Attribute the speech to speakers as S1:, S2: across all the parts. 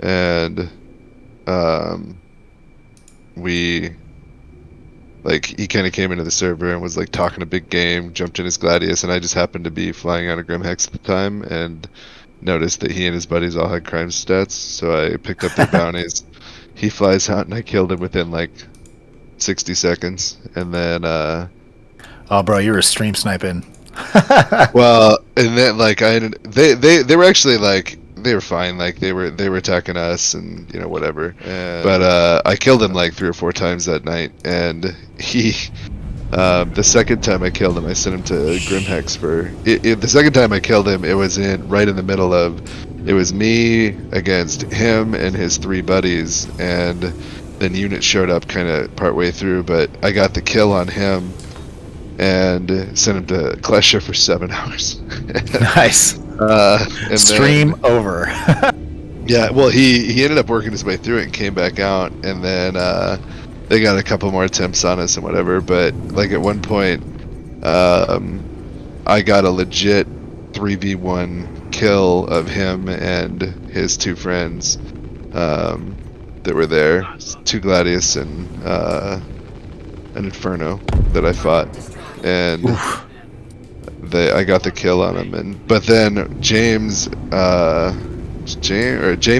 S1: and we like he kind of came into the server and was like talking a big game, jumped in his Gladius, and I just happened to be flying out of Grimhex at the time and noticed that he and his buddies all had crime stats, so I picked up their bounties. He flies out and I killed him within like 60 seconds, and then
S2: Oh, bro, you were stream sniping.
S1: well, and then like they were actually like they were fine, like they were attacking us and you know whatever, but I killed him like 3 or 4 times that night, and he the second time I killed him I sent him to Grimhex for the second time I killed him, it was right in the middle of, it was me against him and his 3 buddies, and then unit showed up kind of partway through, but I got the kill on him and sent him to Klesher for 7 hours.
S2: Nice.
S1: And
S2: Stream
S1: then,
S2: over.
S1: yeah, well, he ended up working his way through it and came back out, and then they got a couple more attempts on us and whatever. But like at one point, I got a legit 3v1 kill of him and his 2 friends that were there, 2 Gladius and an Inferno that I fought, and I got the kill on him. But then Jay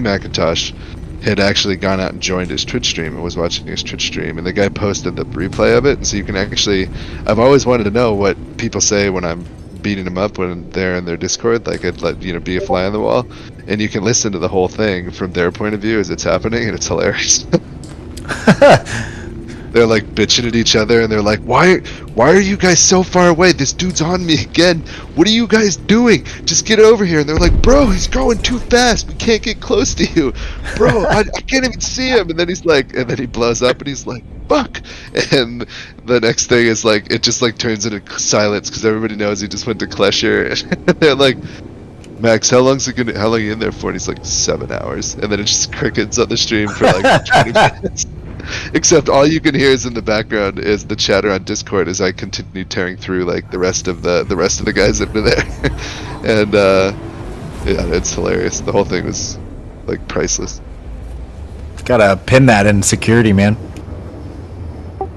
S1: McIntosh had actually gone out and joined his Twitch stream and was watching his Twitch stream, and the guy posted the replay of it, and so you can actually, I've always wanted to know what people say when I'm beating them up when they're in their Discord, like I'd let be a fly on the wall, and you can listen to the whole thing from their point of view as it's happening, and it's hilarious. They're like bitching at each other, and they're like, why are you guys so far away? This dude's on me again. What are you guys doing? Just get over here. And they're like, bro, he's going too fast. We can't get close to you. Bro, I can't even see him. And then he's like, and then he blows up and he's like, fuck. And the next thing is like, it just like turns into silence because everybody knows he just went to Klesher. And they're like, Max, how long are you in there for? And he's like, 7 hours. And then it's just crickets on the stream for like 20 minutes. Except all you can hear is in the background is the chatter on Discord as I continue tearing through like the rest of the guys that were there. And yeah, it's hilarious. The whole thing was like priceless.
S2: Gotta pin that in security, man.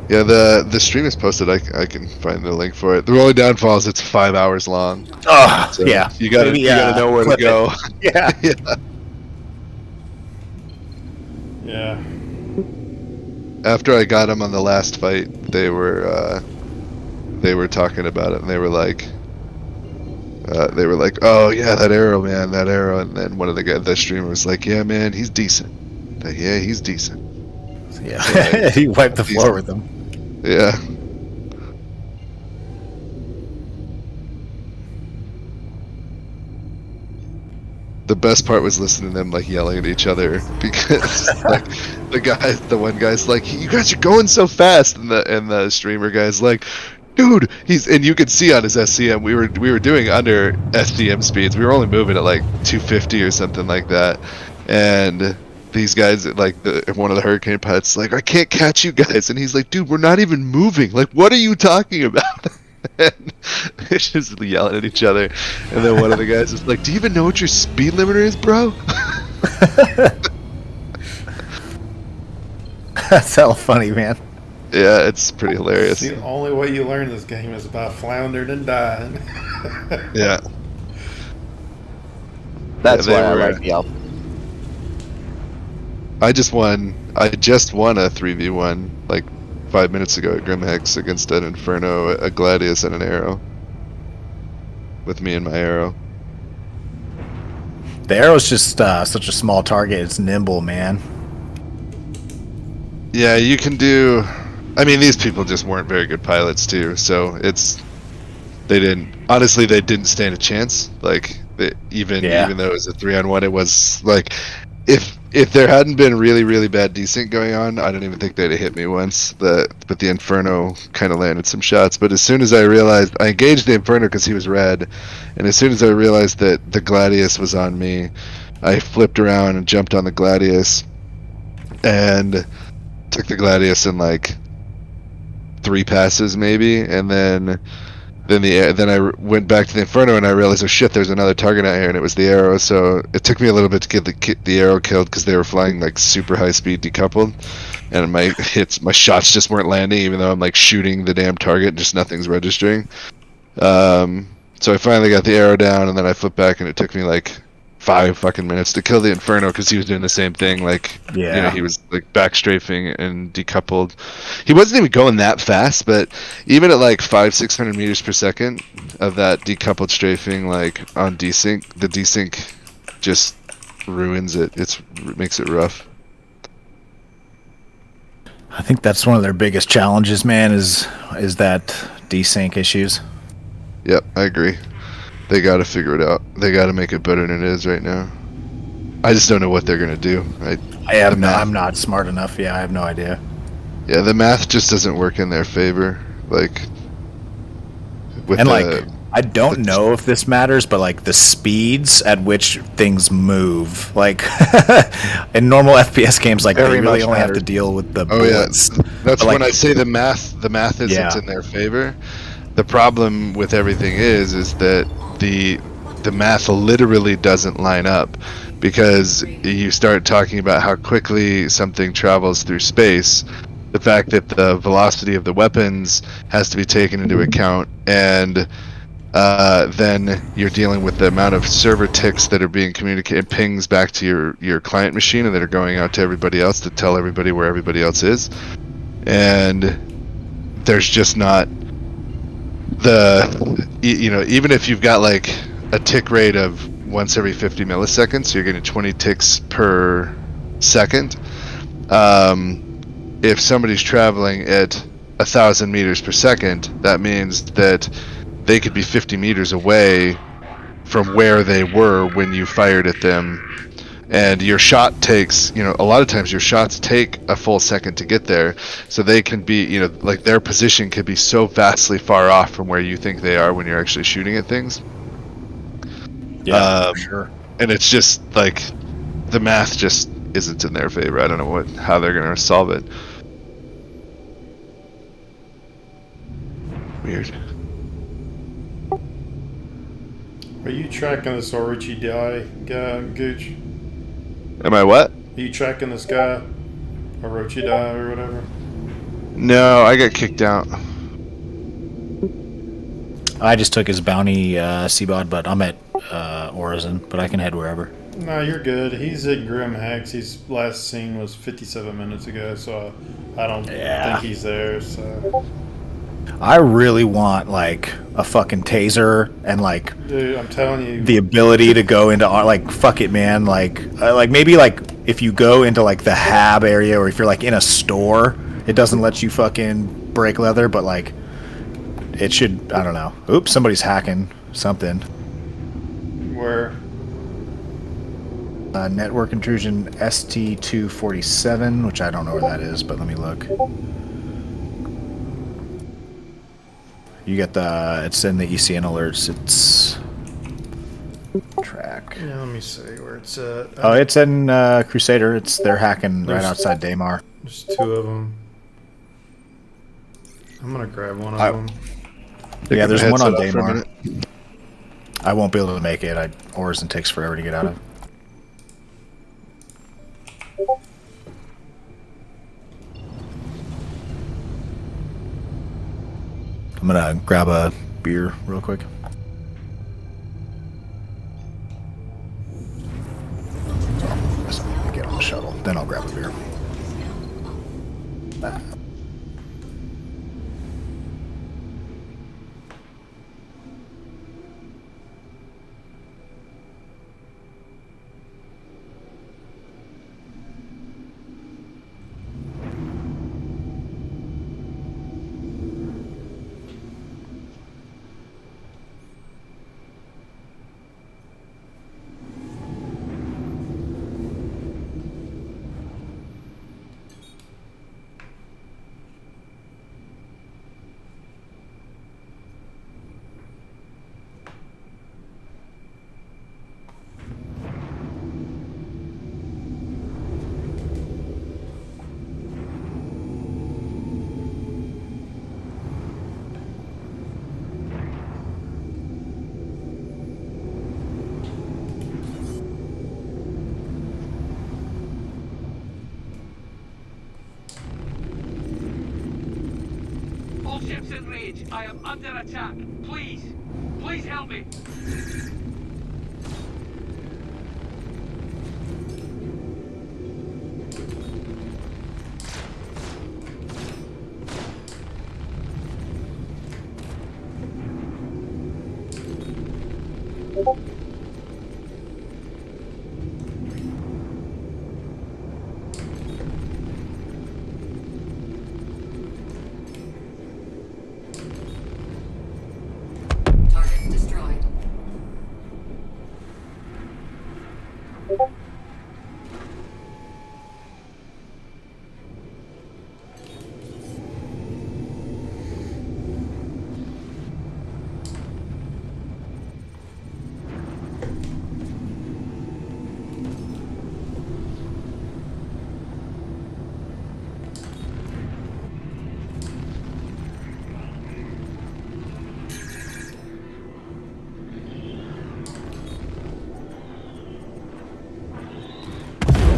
S1: Yeah, the stream is posted. I can find the link for it. The only downfall is it's 5 hours long.
S2: Oh,
S1: So
S2: yeah.
S1: You gotta know where to go.
S2: Yeah.
S1: Yeah.
S3: Yeah.
S1: After I got him on the last fight, they were talking about it, and they were like, oh yeah, that arrow, man, that arrow. And then one of the streamer was like, yeah, man, he's decent. Yeah, he's decent.
S2: Yeah.
S1: So,
S2: He wiped the floor with them.
S1: Yeah. The best part was listening to them like yelling at each other because like the one guy's like, you guys are going so fast, and the streamer guy's like, dude, and you could see on his SCM we were doing under SCM speeds. We were only moving at like 250 or something like that, and these guys like one of the Hurricane pilots like, I can't catch you guys, and he's like, dude, we're not even moving. Like, what are you talking about? And it's just yelling at each other, and then one of the guys is like, do you even know what your speed limiter is, bro?
S2: That's hella funny, man.
S1: Yeah, it's pretty hilarious.
S3: The only way you learn this game is by floundering and dying.
S1: Yeah.
S4: That's
S1: Yeah,
S4: why
S1: they
S4: I
S1: were-
S4: like Yelp.
S1: I just won a 3v1 like 5 minutes ago at Grimhex against an Inferno, a Gladius, and an Arrow. With me and my Arrow.
S2: The arrow's just such a small target. It's nimble, man.
S1: Yeah, you can do. I mean, these people just weren't very good pilots too, so they didn't stand a chance. Like even though it was a 3-on-1, it was like if there hadn't been really really bad desync going on, I don't even think they'd have hit me once. But the Inferno kind of landed some shots. But as soon as I realized, I engaged the Inferno because he was red, and as soon as I realized that the Gladius was on me, I flipped around and jumped on the Gladius, and took the Gladius in like 3 passes maybe, and then then I went back to the Inferno and I realized, oh shit, there's another target out here, and it was the Arrow. So it took me a little bit to get the Arrow killed because they were flying like super high speed decoupled, and my shots just weren't landing, even though I'm like shooting the damn target, just nothing's registering. So I finally got the Arrow down, and then I flipped back, and it took me like 5 fucking minutes to kill the Inferno because he was doing the same thing. Like,
S2: Yeah.
S1: you know, he was like back strafing and decoupled. He wasn't even going that fast, but even at like 500-600 meters per second of that decoupled strafing, like on desync, the desync just ruins it. It makes it rough.
S2: I think that's one of their biggest challenges, man, is that desync issues.
S1: Yep, I agree. They got to figure it out. They got to make it better than it is right now. I just don't know what they're gonna do.
S2: I'm not smart enough. Yeah, I have no idea.
S1: Yeah, the math just doesn't work in their favor. Like, with
S2: And like, I don't know if this matters, but like the speeds at which things move, like in normal FPS games, like
S4: Very
S2: they really
S4: much
S2: only have to
S4: matters.
S2: deal with the
S1: oh yeah,
S2: bullets.
S1: that's
S2: But,
S1: when
S2: like,
S1: I say the math isn't
S2: Yeah.
S1: in their favor. The problem with everything is that the math literally doesn't line up, because you start talking about how quickly something travels through space, the fact that the velocity of the weapons has to be taken into account, and then you're dealing with the amount of server ticks that are being communicated, pings back to your client machine, and that are going out to everybody else to tell everybody where everybody else is. And there's just not even if you've got like a tick rate of once every 50 milliseconds, so you're getting 20 ticks per second. If somebody's traveling at 1,000 meters per second, that means that they could be 50 meters away from where they were when you fired at them. And your shot takes, a lot of times your shots take a full second to get there. So they can be, like their position could be so vastly far off from where you think they are when you're actually shooting at things.
S2: Yeah, for sure.
S1: And it's just like the math just isn't in their favor. I don't know how they're gonna solve it. Weird.
S3: Are you tracking this Orochi guy, Gooch?
S1: Am I what?
S3: Are you tracking this guy, Orochi Dai or whatever?
S1: No, I got kicked out.
S2: I just took his bounty, Seabod, but I'm at Orison, but I can head wherever.
S3: No, you're good. He's at Grim Hex. His last scene was 57 minutes ago, so I don't think he's there. So,
S2: I really want like a fucking taser and like
S3: dude, I'm telling you,
S2: the ability to go into like fuck it, man. Like maybe like if you go into like the hab area, or if you're like in a store, it doesn't let you fucking break leather, but like it should. I don't know. Oops, somebody's hacking something.
S3: where?
S2: Network intrusion ST247, which I don't know where that is, but let me look. You get it's in the ECN alerts. It's track.
S3: Yeah, let me see where it's at.
S2: Oh, it's in Crusader. They're hacking right outside Daymar.
S3: There's 2 of them. I'm gonna grab one of them.
S2: Yeah, there's one on
S1: Headset off for a
S2: Daymar.
S1: minute.
S2: I won't be able to make it. Orison takes forever to get out of. I'm gonna grab a beer real quick. I guess I'm gonna get on the shuttle. Then I'll grab a beer.
S4: Gibson Ridge, I am under attack. Please, please help me.
S5: Target destroyed.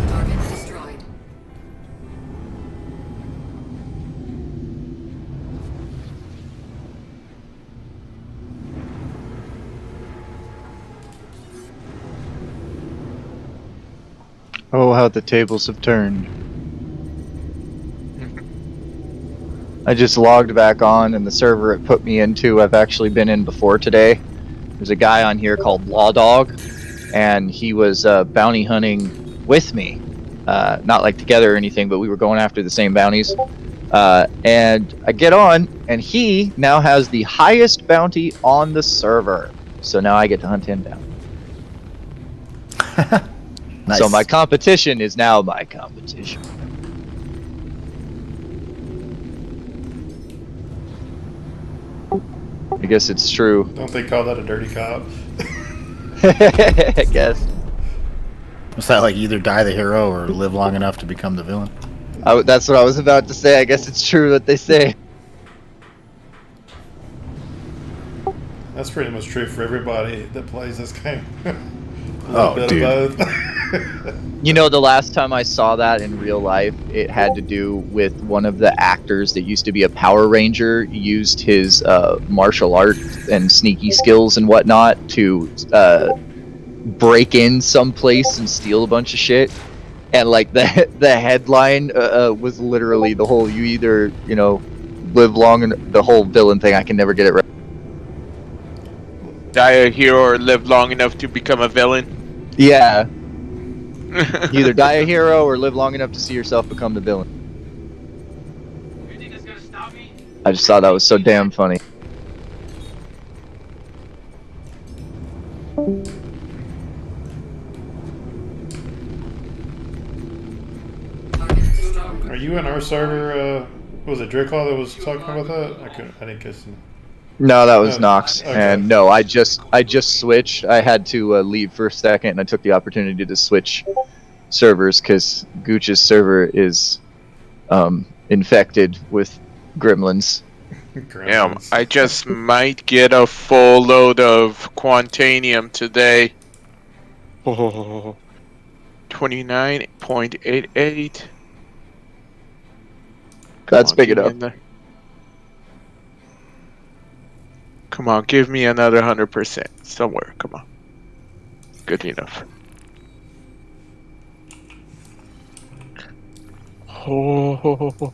S5: Target destroyed.
S6: Oh, how the tables have turned. I just logged back on, and the server it put me into, I've actually been in before today. There's a guy on here called Law Dog, and he was bounty hunting with me. Not like together or anything, but we were going after the same bounties. And I get on, and he now has the highest bounty on the server. So now I get to hunt him down.
S2: Nice.
S6: So my competition is now my competition. I guess it's true.
S3: Don't they call that a dirty cop?
S6: I guess.
S2: Was that like either die the hero or live long enough to become the villain?
S6: That's what I was about to say. I guess it's true what they say.
S3: That's pretty much true for everybody that plays this game.
S2: Oh, dude.
S3: Of both.
S6: You know, the last time I saw that in real life, it had to do with one of the actors that used to be a Power Ranger, used his martial art and sneaky skills and whatnot to break in someplace and steal a bunch of shit. And like the headline was literally the whole "you either live long," and the whole villain thing. I can never get it right.
S7: Die a hero or live long enough to become a villain.
S6: Yeah, you either die a hero or live long enough to see yourself become the villain.
S4: You think it's gonna stop me?
S6: I just thought that was so damn funny.
S5: Target destroyed.
S3: Are you in our server? Was it Dricklaw that was talking about that? I didn't catch him.
S6: No, that was
S3: Oh,
S6: Nox,
S3: okay.
S6: and no, I just switched. I had to leave for a second, and I took the opportunity to switch servers because Gooch's server is infected with gremlins.
S7: Damn, I just might get a full load of Quantanium today. Oh, 29.88.
S6: That's big enough.
S7: Come on, give me another 100% somewhere. Come on. Good enough. Oh.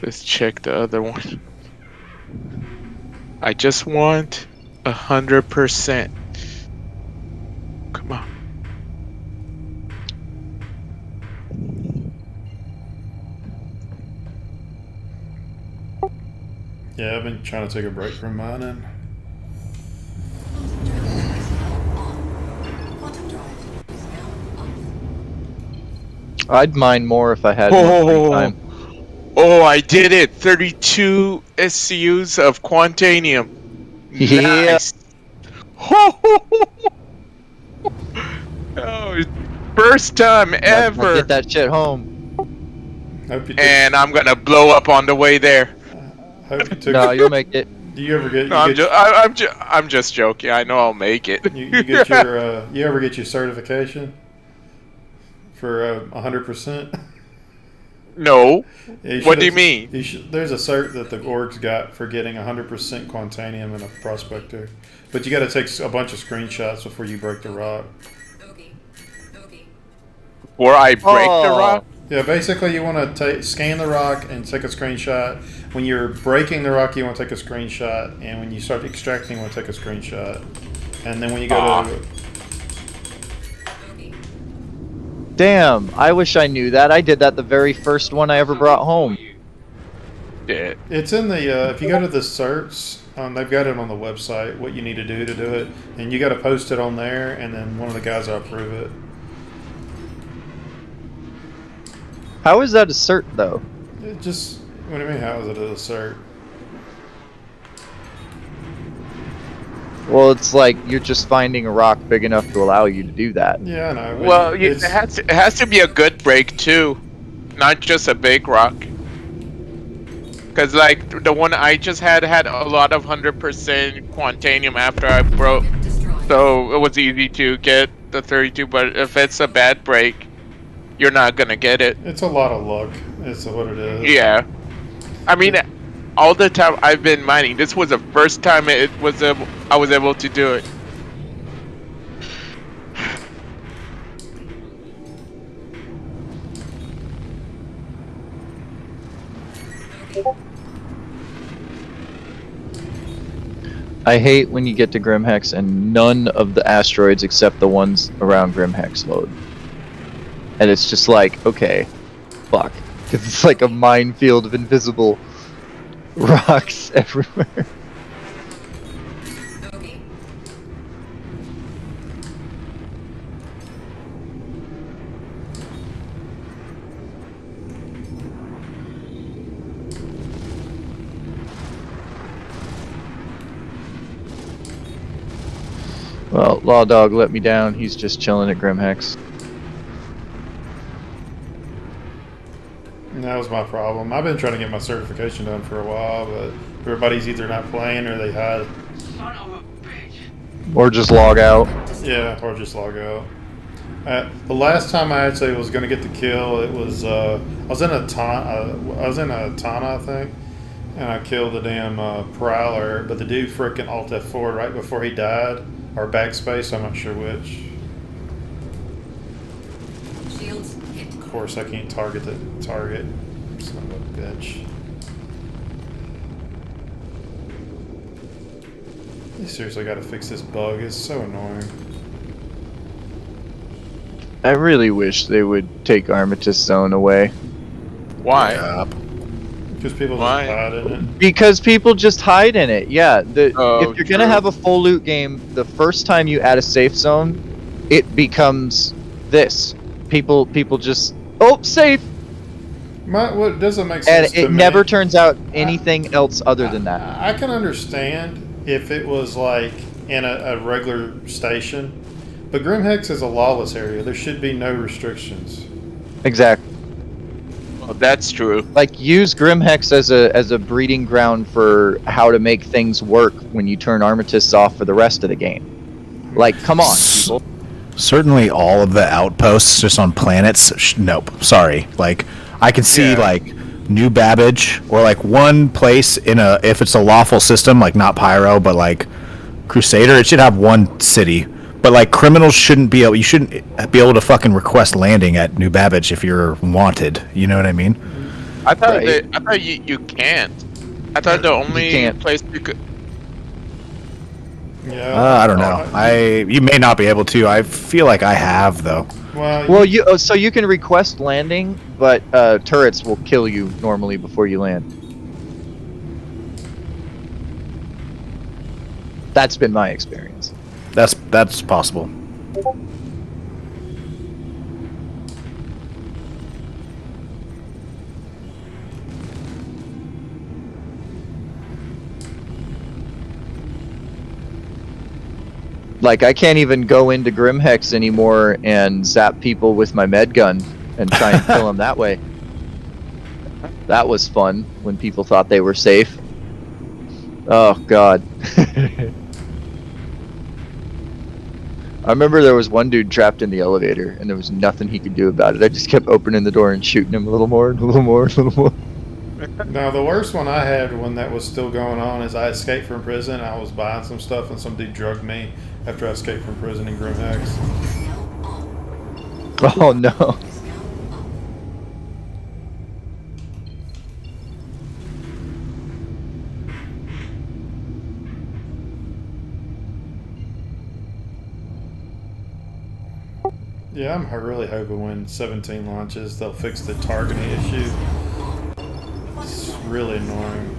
S7: Let's check the other one. I just want 100%. Come on.
S3: Yeah, I've been trying to take a break from mining.
S5: Quantum drive is now on.
S6: I'd mine more if I had more free time.
S7: Oh, I did it! 32 SCUs of Quantanium.
S6: Yeah.
S7: Nice. Oh, first time
S6: I'll
S7: ever.
S6: get that shit home.
S3: Hope you took,
S7: And I'm gonna blow up on the way there.
S3: hope you took.
S6: No, you'll make it.
S3: Do you ever get?
S7: No, I'm just joking. I know I'll make it.
S3: You get your. You ever get your certification for 100%?
S7: No.
S3: Yeah,
S7: What do you
S3: should've-
S7: mean?
S3: There's a cert that the orgs got for getting 100% Quantanium in a prospector. But you gotta take a bunch of screenshots before you break the rock.
S5: Bogey. Bogey.
S7: Or I break the
S6: Oh.
S7: rock?
S3: Yeah, basically you want to scan the rock and take a screenshot. When you're breaking the rock, you want to take a screenshot, and when you start extracting, you want to take a screenshot. And then when you go to
S5: Bogey.
S6: Damn, I wish I knew that. I did that the very first one I ever brought home.
S7: Yeah.
S3: it's in the if you go to the certs, they've got it on the website what you need to do it, and you got to post it on there, and then one of the guys will approve it.
S6: How is that a cert though?
S3: It just what do you mean? How is it a cert?
S6: Well, it's like you're just finding a rock big enough to allow you to do that.
S3: Yeah, I know. but
S7: Well, it
S3: it's-
S7: has to be a good break too, not just a big rock. Cause like the one I just had a lot of 100% Quantanium after I broke,
S5: Destroyed.
S7: so it was easy to get the 32. But if it's a bad break, you're not gonna get it.
S3: It's a lot of luck. It's what it is.
S7: Yeah, I mean, all the time I've been mining, this was the first time I was able to do it.
S6: I hate when you get to Grimhex and none of the asteroids except the ones around Grimhex load. And it's just like, okay, fuck. 'Cause it's like a minefield of invisible rocks everywhere.
S5: Bogey.
S6: Well, Law Dog let me down. He's just chilling at Grimhex.
S3: And that was my problem. I've been trying to get my certification done for a while, but everybody's either not playing or they hide.
S4: Son of a bitch.
S6: Or just log out.
S3: Yeah, or just log out. The last time I actually was going to get the kill, it was I was in a Tana, I think, and I killed the damn Prowler. But the dude frickin' Alt F4 right before he died, or backspace, I'm not sure which.
S5: Shields hit.
S3: Of course, I can't target the target. Son of a bitch. You seriously got to fix this bug. It's so annoying.
S6: I really wish they would take Armistice Zone away.
S7: Why?
S2: Yup.
S3: Because people
S7: Why?
S3: just hide in it.
S6: Because people just hide in it. Yeah,
S7: Oh,
S6: if you're gonna
S7: true.
S6: have a full loot game, the first time you add a safe zone, it becomes this. People just safe,
S3: What doesn't make
S6: and
S3: sense to
S6: it
S3: me.
S6: never turns out anything else other than that.
S3: I can understand if it was like in a regular station, but Grimhex is a lawless area. There should be no restrictions.
S6: Exactly.
S7: Well, that's true.
S6: Like use Grimhex as a breeding ground for how to make things work when you turn Armistice off for the rest of the game. Like, come on, people.
S2: Certainly all of the outposts just on planets. Nope. Sorry. Like, I can see,
S7: Yeah.
S2: like, New Babbage, or, like, one place if it's a lawful system, like, not Pyro, but, like, Crusader, it should have one city. But, like, criminals shouldn't be able to fucking request landing at New Babbage if you're wanted. You know what I mean?
S7: I thought
S6: Right.
S7: I thought you can't. I thought the only
S6: can't.
S7: place you could.
S3: Yeah.
S2: I don't know. You may not be able to. I feel like I have, though.
S6: Well, so you can request landing, but turrets will kill you normally before you land. That's been my experience.
S2: That's possible.
S6: Like, I can't even go into Grimhex anymore and zap people with my med gun and try and kill them that way. That was fun when people thought they were safe. Oh, God. I remember there was one dude trapped in the elevator, and there was nothing he could do about it. I just kept opening the door and shooting him a little more, a little more, a little more.
S3: Now, the worst one I had when that was still going on is I escaped from prison. I was buying some stuff, and some dude drugged me after I escaped from prison in Grimhex.
S6: Oh no.
S3: Yeah, I'm really hoping when 17 launches, they'll fix the targeting issue. It's really annoying.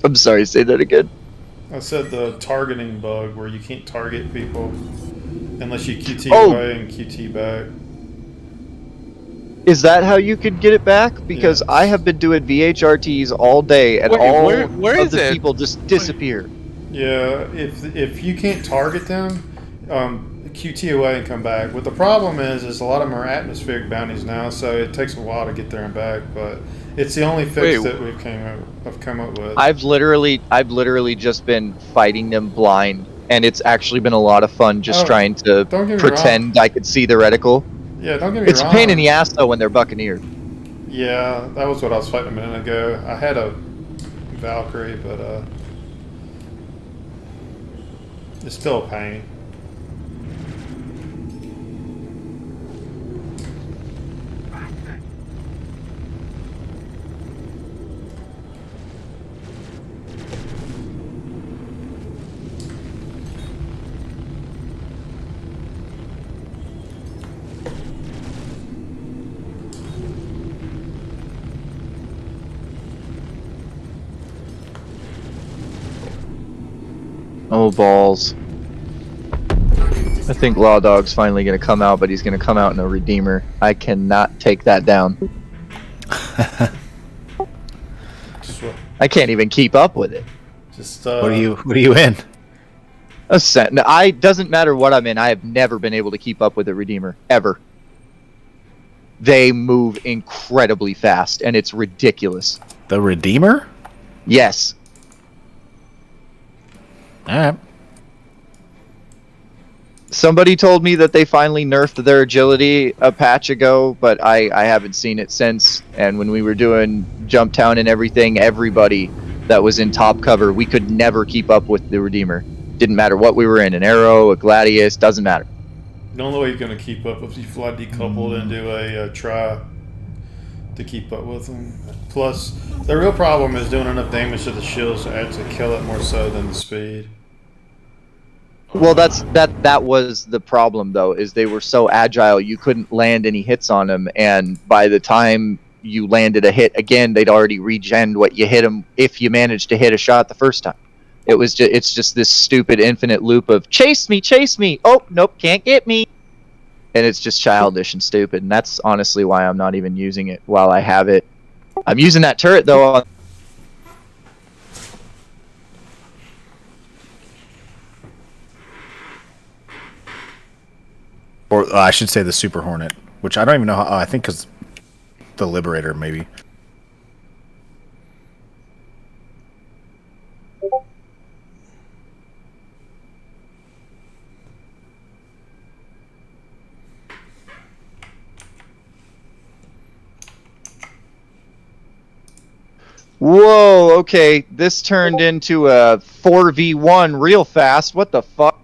S6: I'm sorry, say that again.
S3: I said the targeting bug where you can't target people unless you QT
S6: Oh.
S3: away and QT back.
S6: Is that how you could get it back? Because
S3: Yes.
S6: I have been doing VHRTs all day, and
S7: Wait,
S6: all
S7: where
S6: of
S7: is
S6: the
S7: it?
S6: people just disappear.
S3: Yeah, if you can't target them, QT away and come back. What the problem is a lot of them are atmospheric bounties now, so it takes a while to get there and back. But it's the only fix
S7: Wait.
S3: that I've come up with.
S6: I've literally just been fighting them blind, and it's actually been a lot of fun just
S3: Oh,
S6: trying to
S3: don't get me
S6: pretend I could see the reticle.
S3: Yeah, don't get me
S6: It's a
S3: wrong.
S6: pain in the ass though when they're buccaneered.
S3: Yeah, that was what I was fighting a minute ago. I had a Valkyrie, but it's still a pain.
S6: Oh balls. I think Law Dog's finally gonna come out, but he's gonna come out in a Redeemer. I cannot take that down.
S3: Just,
S6: I can't even keep up with it.
S3: just
S2: What are you in?
S6: No, doesn't matter what I'm in. I have never been able to keep up with a Redeemer ever. They move incredibly fast, and it's ridiculous.
S2: The Redeemer?
S6: Yes.
S2: Alright.
S6: Somebody told me that they finally nerfed their agility a patch ago, but I haven't seen it since. And when we were doing Jump Town and everything, everybody that was in top cover, we could never keep up with the Redeemer. Didn't matter what we were in, an Arrow, a Gladius, doesn't matter.
S3: The only way you're going to keep up if you fly decoupled and do a try to keep up with them. Plus, the real problem is doing enough damage to the shields to actually kill it more so than the speed.
S6: Well, that was the problem though, is they were so agile you couldn't land any hits on them, and by the time you landed a hit again, they'd already regened what you hit them if you managed to hit a shot the first time. It's just this stupid infinite loop of chase me, oh nope, can't get me, and it's just childish and stupid, and that's honestly why I'm not even using it while I have it. I'm using that turret though on
S2: Or I should say the Super Hornet, which I don't even know how. I think because the Liberator, maybe.
S6: Whoa, okay, this turned into a 4v1 real fast. What the fuck?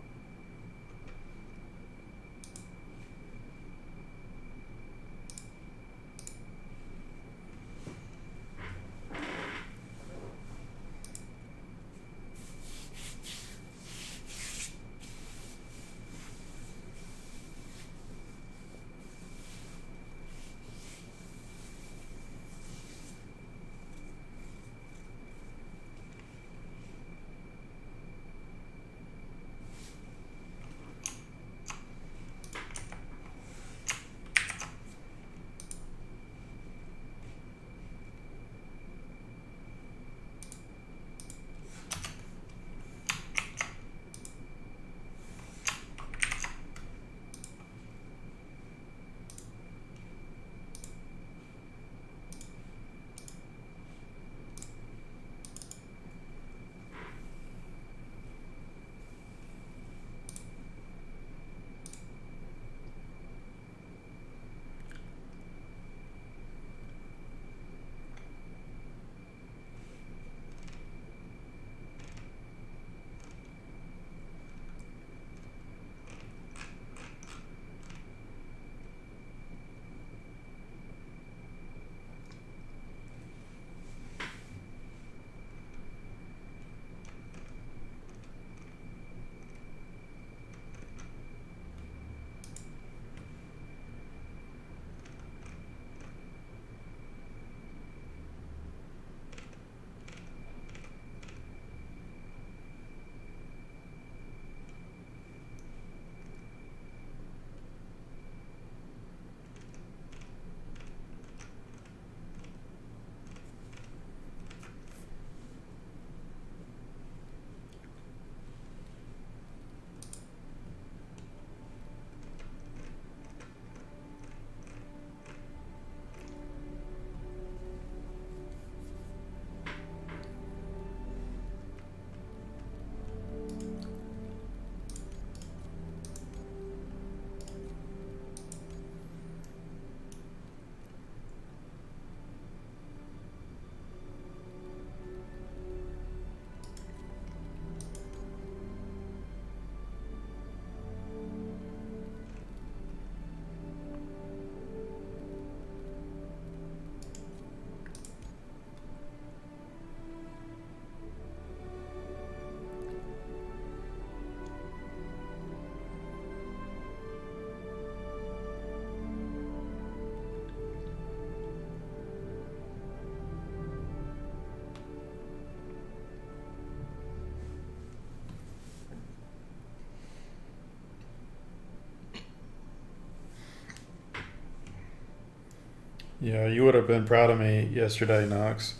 S3: Yeah, you would have been proud of me yesterday, Knox.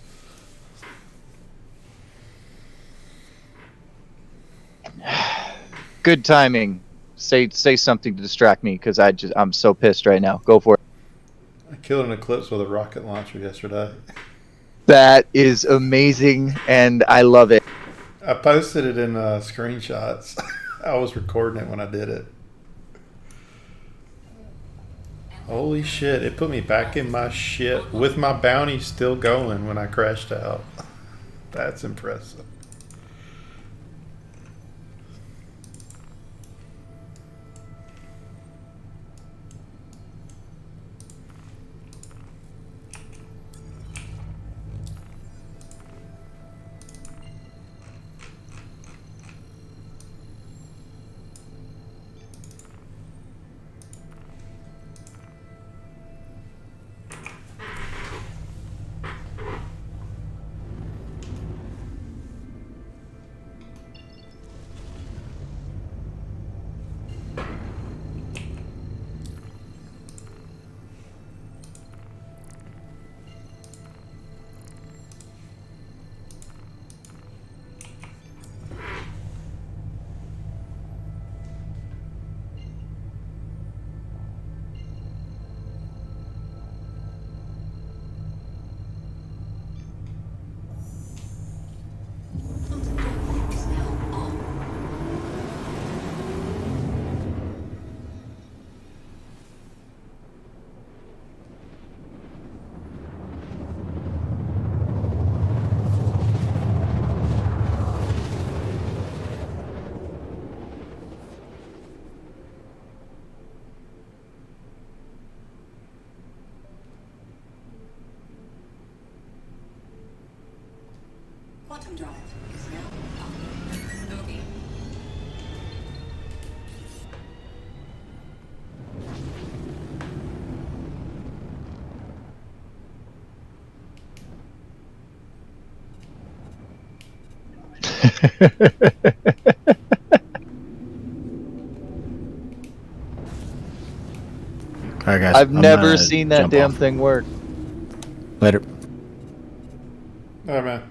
S6: Good timing. Say something to distract me because I'm so pissed right now. Go for it.
S3: I killed an Eclipse with a rocket launcher yesterday.
S6: That is amazing, and I love it.
S3: I posted it in screenshots. I was recording it when I did it. Holy shit, it put me back in my shit with my bounty still going when I crashed out. That's impressive.
S5: Quantum drive is now on. Bogey.
S2: All right, guys.
S6: I've
S2: I'm
S6: never
S2: gonna
S6: seen that
S2: jump
S6: damn
S2: off.
S6: thing work.
S2: Later.
S3: Oh man.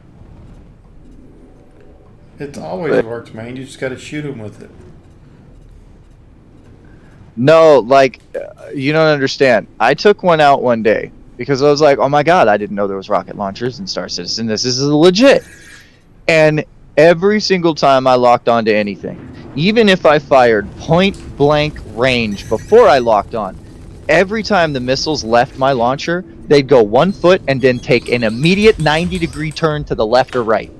S3: It's always worked, man. You just gotta shoot him with it.
S6: No, like, you don't understand. I took one out one day because I was like, oh my god, I didn't know there was rocket launchers in Star Citizen. This is legit. And every single time I locked onto anything, even if I fired point blank range before I locked on, every time the missiles left my launcher, they'd go 1 foot and then take an immediate 90-degree turn to the left or right.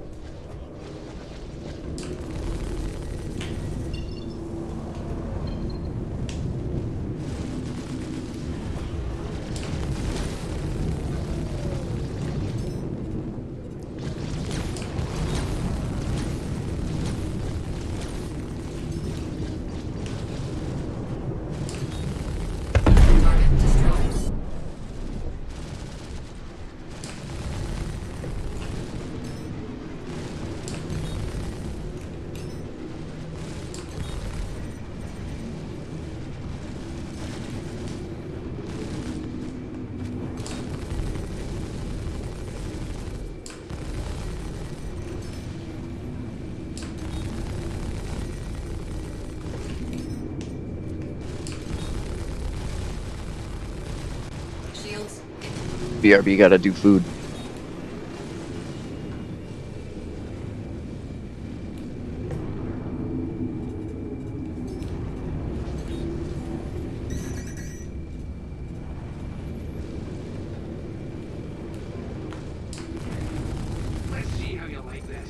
S5: Target destroyed. Shields.
S6: BRB gotta do food.
S4: Let's see how you like this.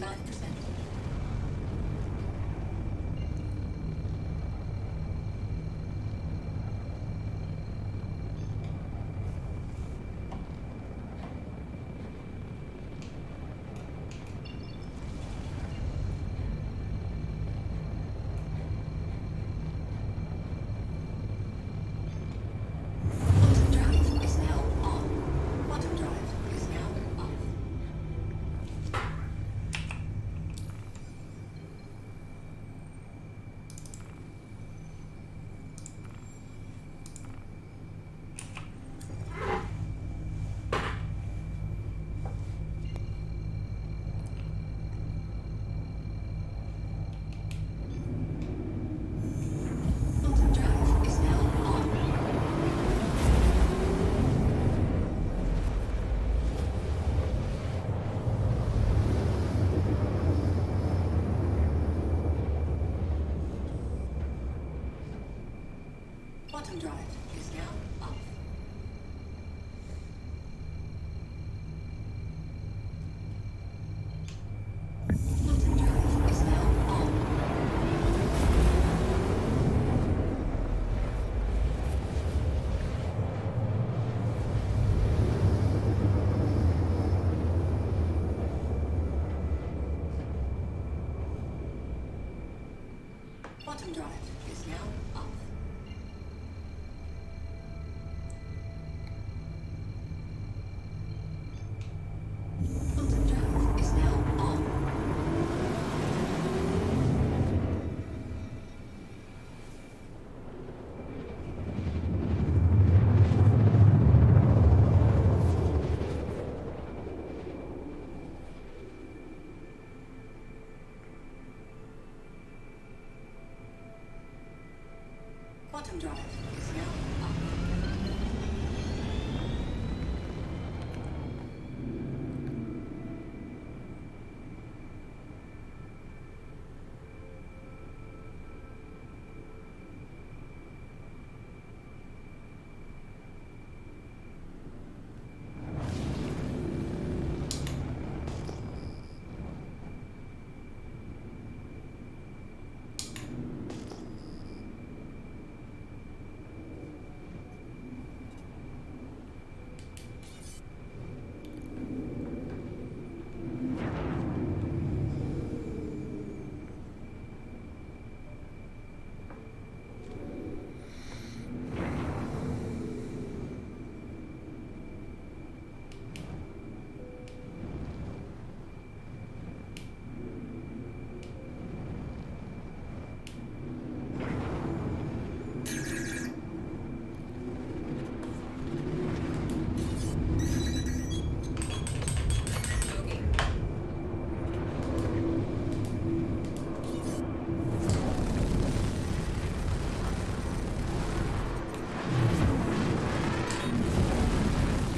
S5: 75%. Quantum drive is now on. Quantum drive is now off. Quantum drive is now on. Quantum drive is now off. Quantum drive is now on. Quantum drive is now off. Quantum drive is now on. Quantum drive is now off.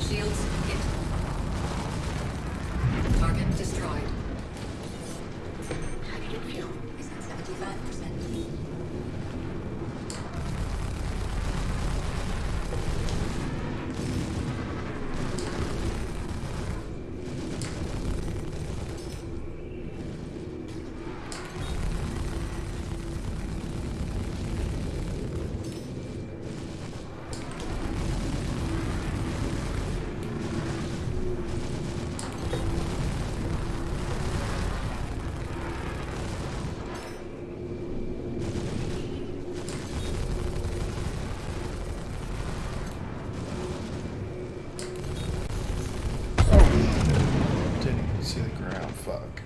S5: Shields hit. Target destroyed. Hydrogen fuel is at 75%.
S3: Didn't even see the ground. Fuck.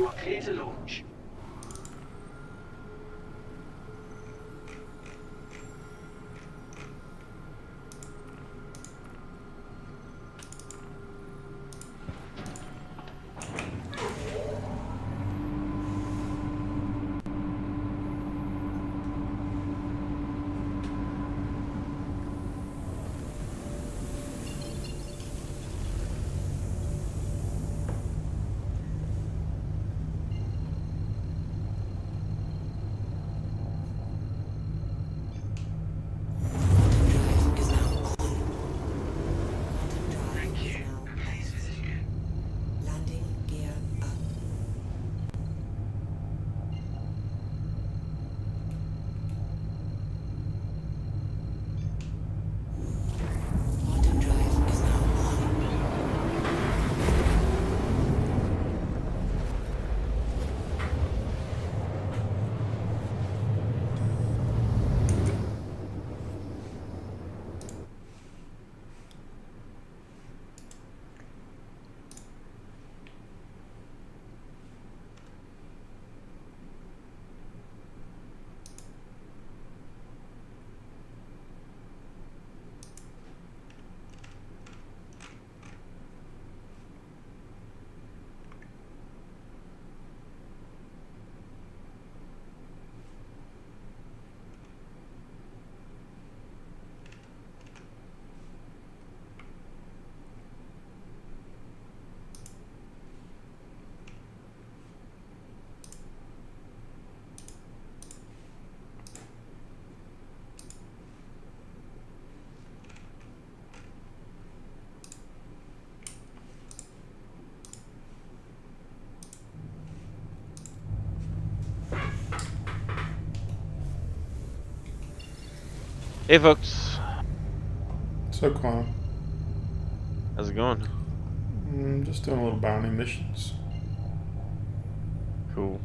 S4: You are clear to launch.
S5: Landing gear up. Quantum drive is now on.
S8: Hey folks,
S3: So, Quan,
S8: how's it going?
S3: just doing a little bounty missions.
S8: Cool.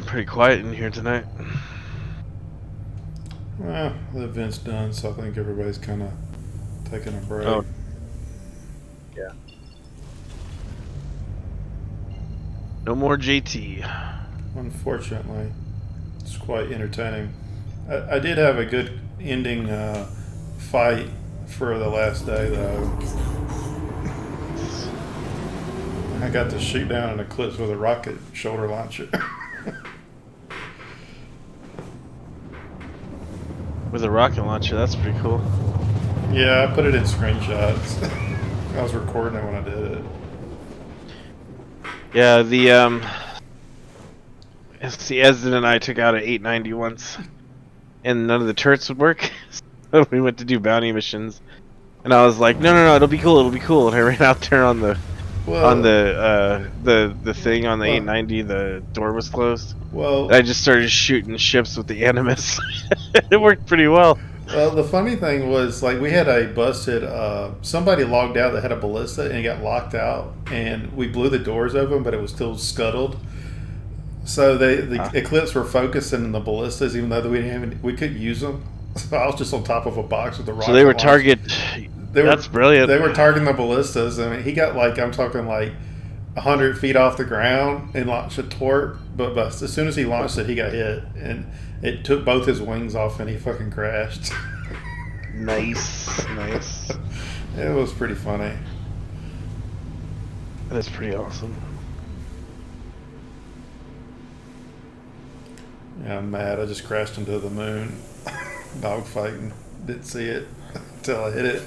S8: Pretty quiet in here tonight.
S3: Well, the event's done, so I think everybody's kind of taking a break.
S8: Oh. Yeah. No more JT.
S3: Unfortunately, it's quite entertaining. I did have a good ending fight for the last day, though. I got to shoot down an Eclipse with a rocket shoulder launcher.
S8: With a rocket launcher, that's pretty cool.
S3: Yeah, I put it in screenshots. I was recording it when I did it.
S8: Yeah, the Esden and I took out an 890 once, and none of the turrets would work. So we went to do bounty missions, and I was like, no, it'll be cool, and I ran out there on the the thing on the 890. The door was closed.
S3: Well,
S8: I just started shooting ships with the Animus. It worked pretty well.
S3: well, the funny thing was, like, we had a busted. Somebody logged out that had a ballista and it got locked out, and we blew the doors open, but it was still scuttled. So the Eclipse were focusing the ballistas, even though we couldn't use them. So I was just on top of a box with the rocket.
S8: So they were
S3: launcher.
S8: target. That's brilliant.
S3: They were targeting the ballistas. I mean, he got, like, I'm talking like 100 feet off the ground and launched a torp, but as soon as he launched it, he got hit, and it took both his wings off, and he fucking crashed.
S8: Nice.
S3: It was pretty funny.
S8: That's pretty awesome.
S3: Yeah, I'm mad. I just crashed into the moon. Dogfighting. Didn't see it until I hit it.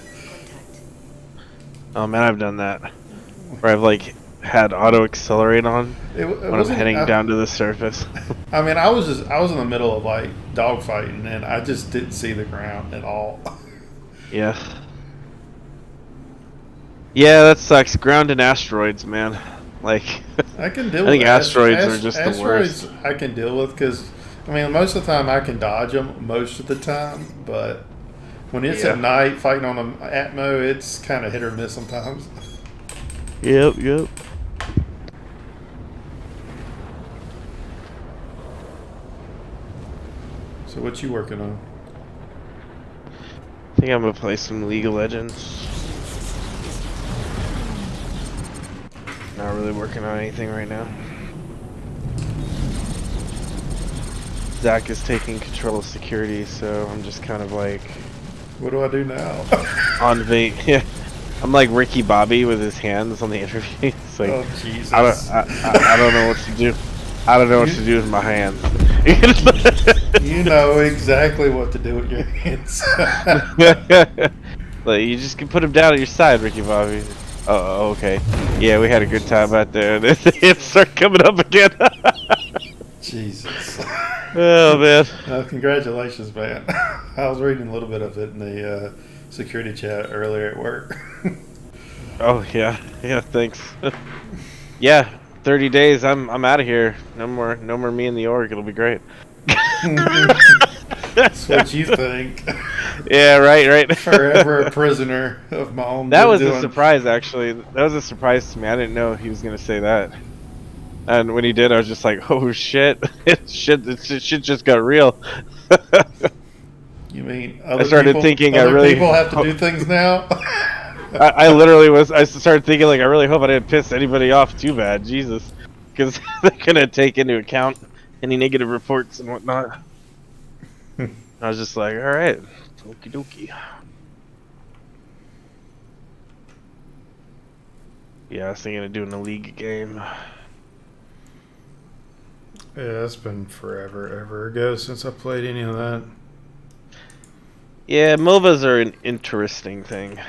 S8: Oh man, I've done that. Where I've like had auto accelerate on when I'm heading down to the surface.
S3: I mean, I was in the middle of like dogfighting, and I just didn't see the ground at all.
S8: Yeah. Yeah, that sucks. Ground and asteroids, man. Like,
S3: I can deal.
S8: I think
S3: with
S8: asteroids are just the
S3: asteroids
S8: worst.
S3: I can deal with because, I mean, most of the time I can dodge them most of the time, but when it's at night fighting on an Atmo, it's kind of hit or miss sometimes.
S8: Yep.
S3: So what you working on?
S8: I think I'm gonna play some League of Legends. Not really working on anything right now. Zach is taking control of security, so I'm just kind of like
S3: What do I do now?
S8: on vape. Yeah, I'm like Ricky Bobby with his hands on the interview. It's like
S3: Oh Jesus!
S8: I don't know what to do. I don't know what to do with my hands.
S3: You know exactly what to do with your hands.
S8: Like you just can put him down at your side, Ricky Bobby. Oh, okay. Yeah, we had a good time out there. The hands start coming up again.
S3: Jesus.
S8: Oh man.
S3: Congratulations, man. I was reading a little bit of it in the security chat earlier at work.
S8: Oh yeah, thanks. Yeah, 30 days. I'm out of here. No more me in the org. It'll be great.
S3: That's what you think.
S8: Yeah, right.
S3: Forever a prisoner of my own.
S8: That was a
S3: doing.
S8: surprise, actually. That was a surprise to me. I didn't know he was gonna say that. And when he did, I was just like, "Oh shit! shit just got real."
S3: You mean
S8: I started thinking I
S3: other
S8: really
S3: people have to do things now?
S8: I literally was. I started thinking like, I really hope I didn't piss anybody off too bad, Jesus, because they're gonna take into account any negative reports and whatnot. I was just like, all right, okie dokie. Yeah, I was thinking of doing a league game.
S3: Yeah, it's been forever, ever ago since I played any of that.
S8: Yeah, MOBAs are an interesting thing.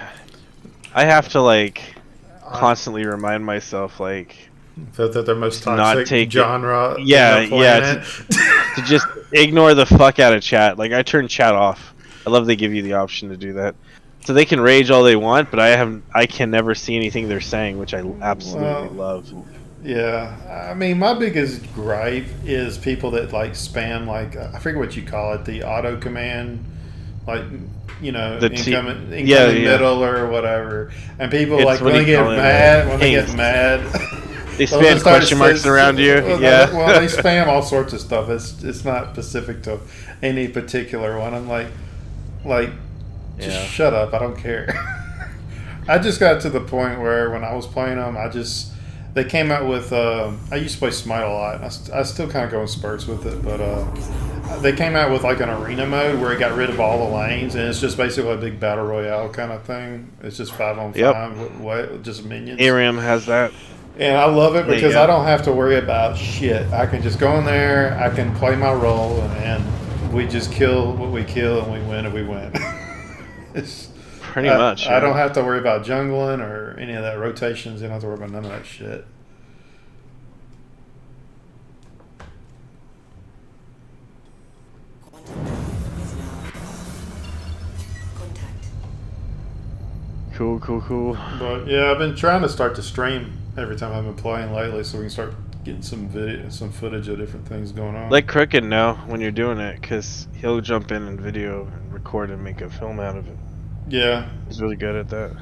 S8: I have to like constantly remind myself like
S3: That they're most
S8: To not
S3: toxic
S8: take it-
S3: genre.
S8: Yeah,
S3: on the
S8: yeah,
S3: planet.
S8: to just ignore the fuck out of chat. Like I turn chat off. I love they give you the option to do that. So they can rage all they want, but I can never see anything they're saying, which I absolutely
S3: Well,
S8: love.
S3: Yeah, I mean, my biggest gripe is people that like spam, like I forget what you call it, the auto command, like
S8: The
S3: incoming
S8: yeah.
S3: middle or whatever, and people
S8: It's
S3: like
S8: what
S3: when
S8: do
S3: they
S8: you
S3: get
S8: call it,
S3: mad, when they
S8: pain.
S3: get mad,
S8: They
S3: they'll
S8: spam
S3: just start
S8: question marks around you.
S3: well,
S8: Yeah.
S3: well, they spam all sorts of stuff. It's not specific to any particular one. I'm like, just
S8: Yeah.
S3: shut up. I don't care. I just got to the point where when I was playing them, they came out with. I used to play Smite a lot. I still kind of go in spurts with it, but they came out with like an arena mode where it got rid of all the lanes, and it's just basically a big battle royale kind of thing. It's just 5-on-5
S8: Yep.
S3: with just minions.
S8: ARAM has that.
S3: And I love it
S8: There you
S3: because
S8: go.
S3: I don't have to worry about shit. I can just go in there, I can play my role, and we just kill what we kill, and we win if we win.
S8: Pretty much.
S3: I don't have to worry about jungling or any of that rotations. You don't have to worry about none of that shit.
S5: Contact.
S8: Cool.
S3: But yeah, I've been trying to start to stream every time I've been playing lately, so we can start getting some footage of different things going on.
S8: Let Crooked know when you're doing it, because he'll jump in and video and record and make a film out of it.
S3: yeah,
S8: He's really good at that.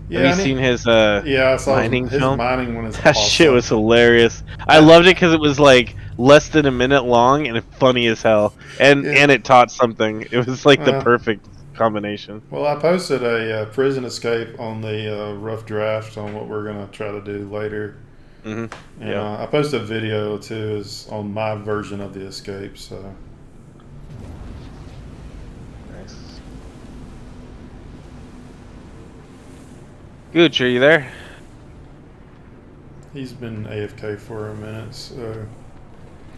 S3: yeah.
S8: Have you seen his
S3: Yeah, I saw
S8: mining
S3: his
S8: film?
S3: mining one is
S8: That
S3: awesome.
S8: shit was hilarious. I loved it because it was like less than a minute long and funny as hell, and
S3: Yeah.
S8: and it taught something. It was like the
S3: Uh-huh.
S8: perfect combination.
S3: Well, I posted a prison escape on the rough draft on what we're gonna try to do later.
S8: Hmm.
S3: And,
S8: Yeah.
S3: I posted a video too, is on my version of the escape. So
S8: Nice. Gooch, are you there?
S3: he's been AFK for a minute. So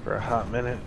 S8: For a hot minute.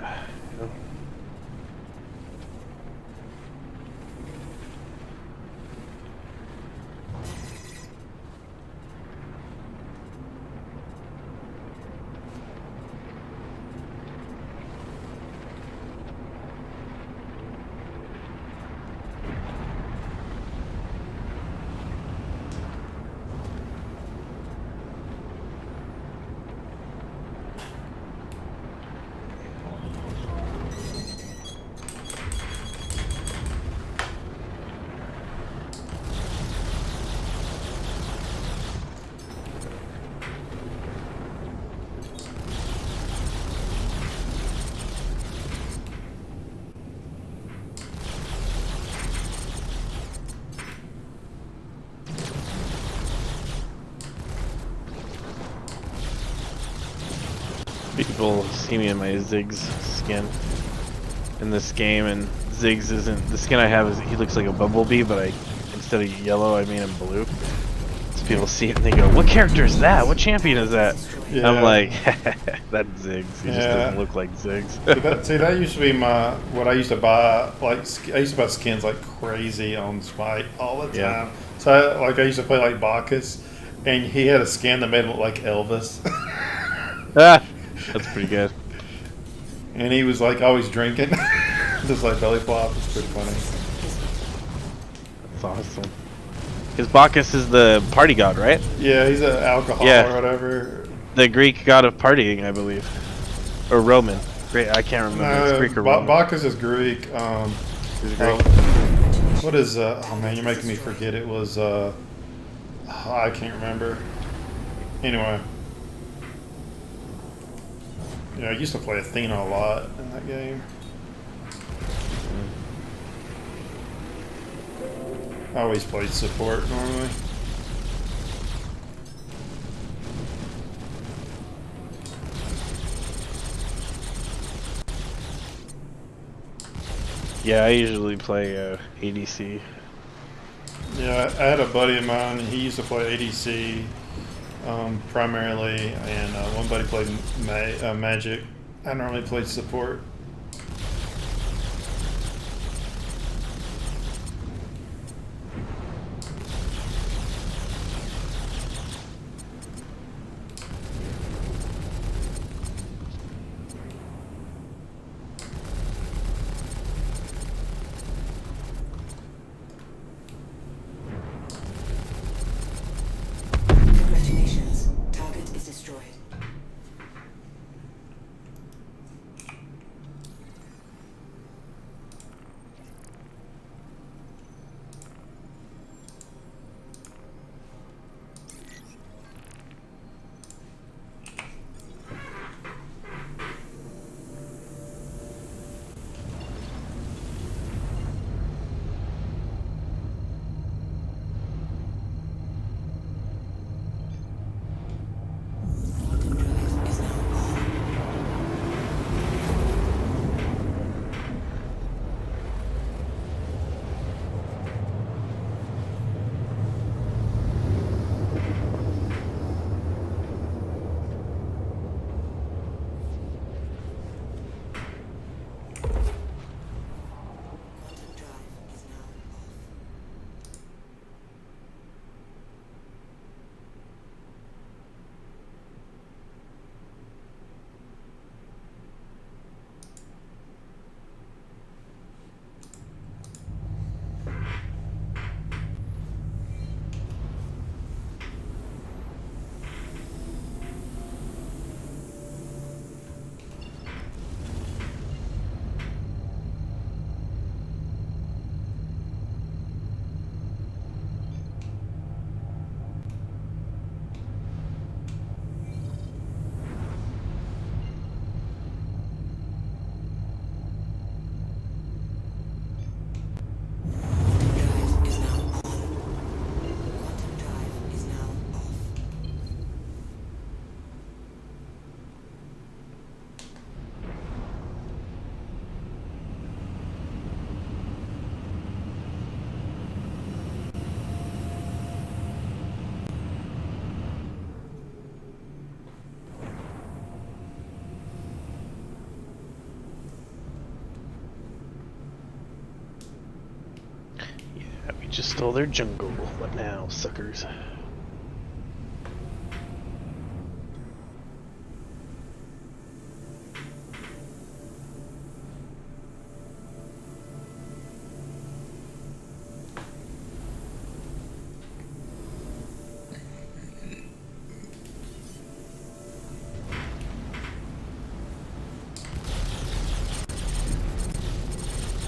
S8: People see me in my Ziggs skin in this game, and Ziggs isn't the skin I have. Is he looks like a bumblebee, but instead of yellow, I made him blue. So people see it and they go, "What character is that? What champion is that?"
S3: Yeah.
S8: I'm like, "That's Ziggs. He just doesn't look like Ziggs."
S3: That used to be what I used to buy. Like I used to buy skins like crazy on Smite all the time.
S8: Yeah.
S3: So I used to play like Bacchus, and he had a skin that made him look like Elvis.
S8: Ah, that's pretty good.
S3: And he was like always drinking, just like belly flop. It's pretty funny.
S8: That's awesome. Because Bacchus is the party god, right?
S3: Yeah, he's an alcohol
S8: Yeah.
S3: or whatever.
S8: The Greek god of partying, I believe, or Roman. Great, I can't remember. It's Greek or Roman.
S3: Bacchus is Greek.
S8: He's a Greek.
S3: What is? Oh man, you're making me forget. It was. I can't remember. Anyway. Yeah, I used to play Athena a lot in that game. I always played support normally.
S8: Yeah, I usually play ADC.
S3: Yeah, I had a buddy of mine, and he used to play ADC primarily, and one buddy played Magic. I normally played support.
S5: Congratulations. Target is destroyed. Quantum drive is now on. Quantum drive is now off. Quantum drive is now on. Quantum drive is now off.
S8: Yeah, we just stole their jungle. What now, suckers?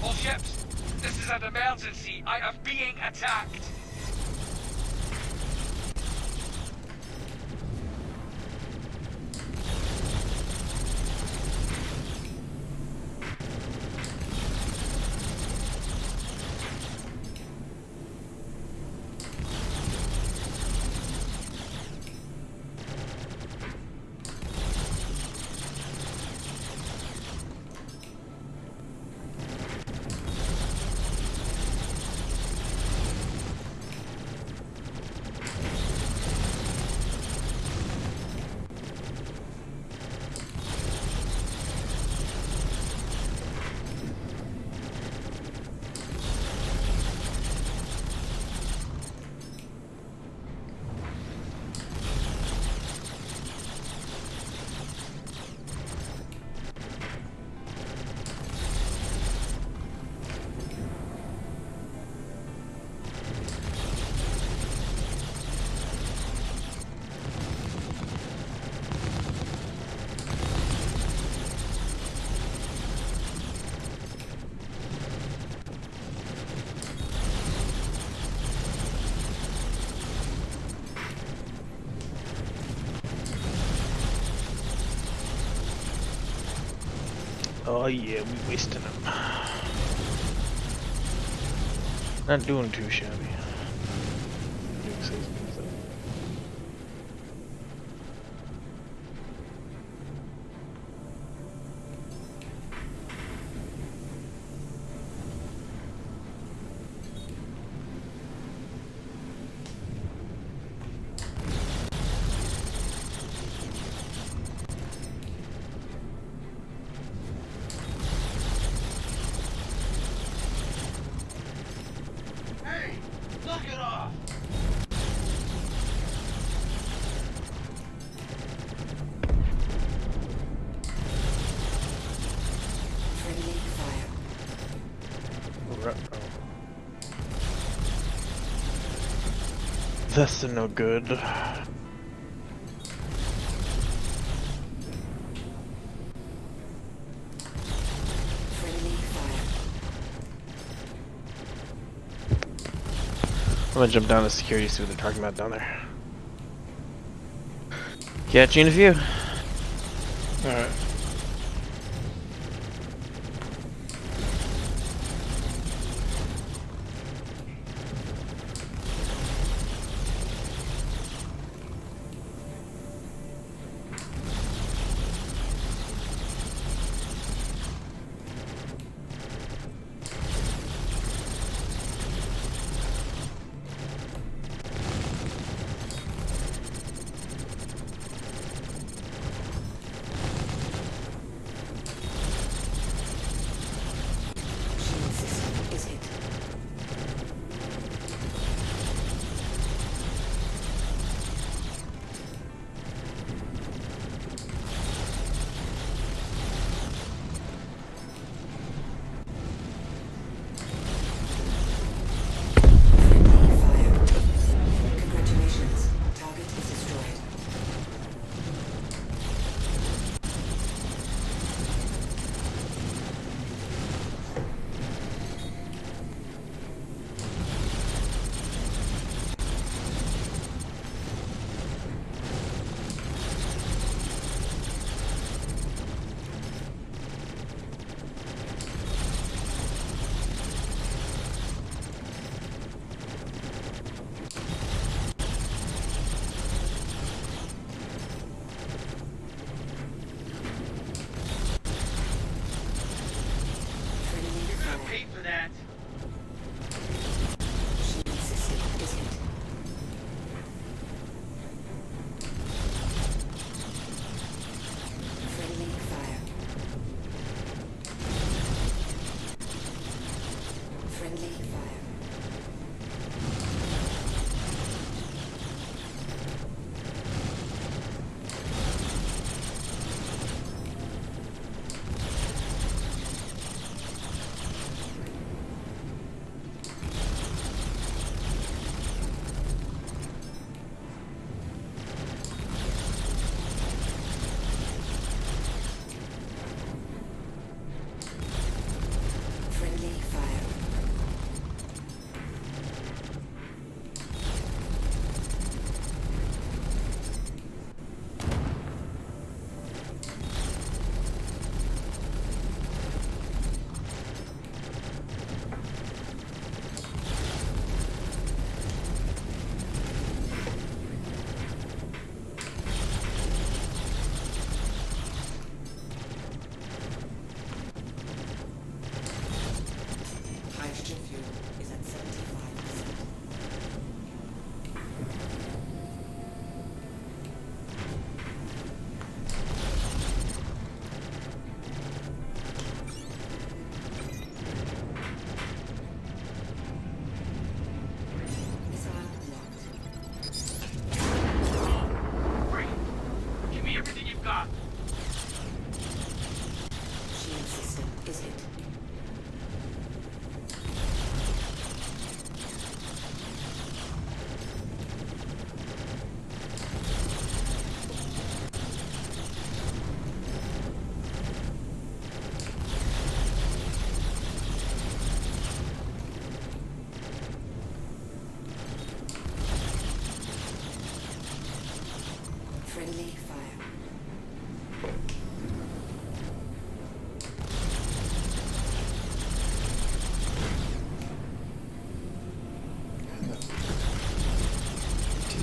S4: All ships, this is an emergency. I am being attacked.
S8: Oh yeah, we wasting them. Not doing too shabby. Doing so smooth, though.
S5: Friendly fire.
S8: That's no good.
S5: Friendly fire.
S8: I'm gonna jump down to security, see what they're talking about down there. Catch you in a few.
S3: Alright.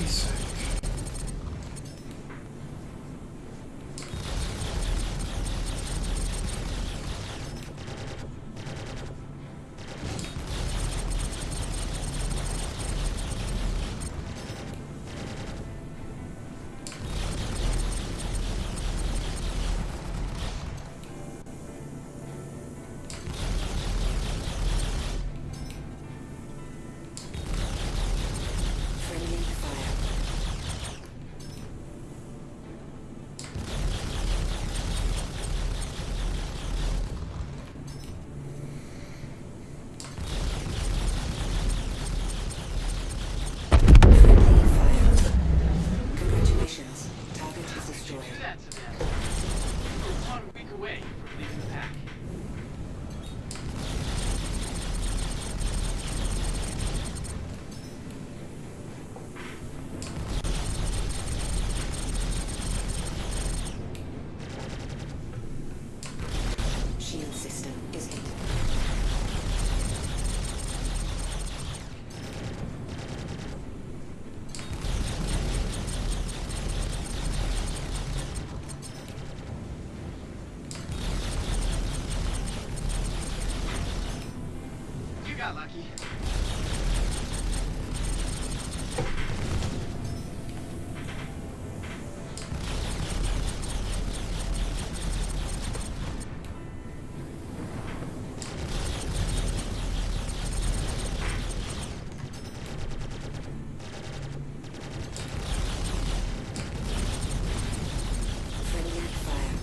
S3: sake.
S5: Friendly fire. Friendly fire. Congratulations. Target is destroyed.
S4: Do that, Samantha. We're 1 week away from leaving the pack.
S5: Shield system is hit.
S4: You got lucky.
S5: Friendly fire.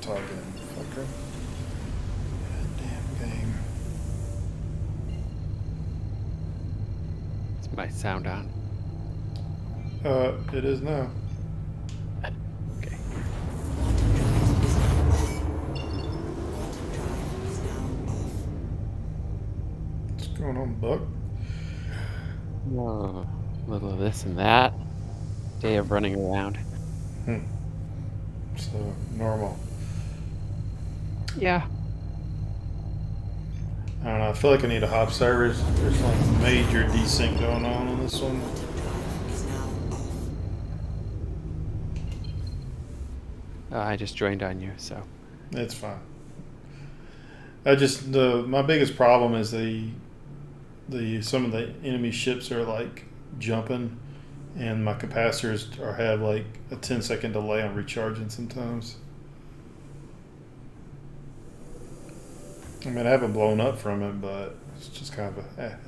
S3: talking, fucker. Goddamn game.
S9: Is my sound on?
S3: It is now.
S9: Okay.
S3: What's going on, Buck?
S9: Oh, a little of this and that. Day of running around.
S3: So, normal.
S9: Yeah.
S3: I don't know, I feel like I need a hop server. There's like major desync going on this one.
S9: I just joined on you, so.
S3: It's fine. My biggest problem is some of the enemy ships are like jumping, and my capacitors have like a 10-second delay on recharging sometimes. I mean, I haven't blown up from it, but it's just kind of a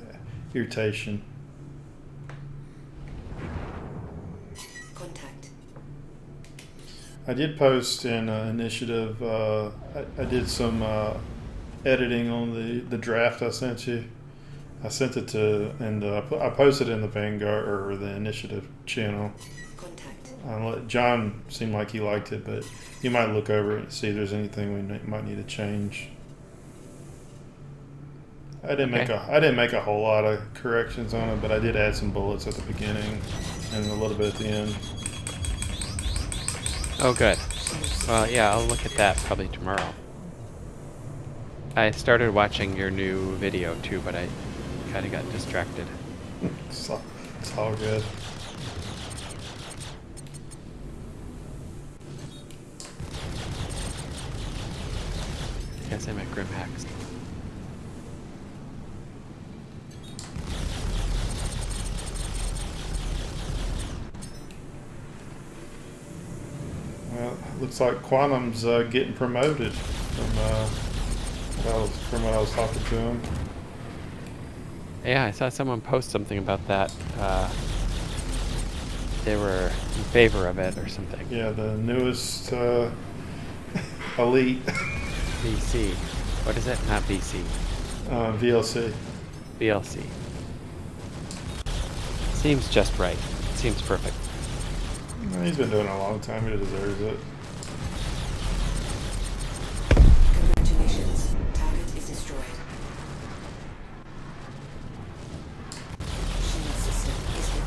S3: irritation.
S5: Contact.
S3: I did post in initiative. I did some editing on the draft I sent you. I sent it to, and I posted it in the Vanguard or the initiative channel.
S5: Contact.
S3: John seemed like he liked it, but you might look over it and see if there's anything we might need to change. I didn't make a whole lot of corrections on it, but I did add some bullets at the beginning and a little bit at the end.
S9: Oh, good. Well, yeah, I'll look at that probably tomorrow. I started watching your new video too, but I kind of got distracted.
S3: It's all good.
S9: Guess I'm at Grim Hacks.
S3: Well, looks like Quantum's getting promoted from what I was talking to him.
S9: Yeah, I saw someone post something about that. They were in favor of it or something.
S3: Yeah, the newest elite
S9: VC. What is it? Not VC.
S3: VLC.
S9: VLC. Seems just right. Seems perfect.
S3: He's been doing it a long time. He deserves it.
S5: Congratulations. Target is destroyed. Shield system is hit.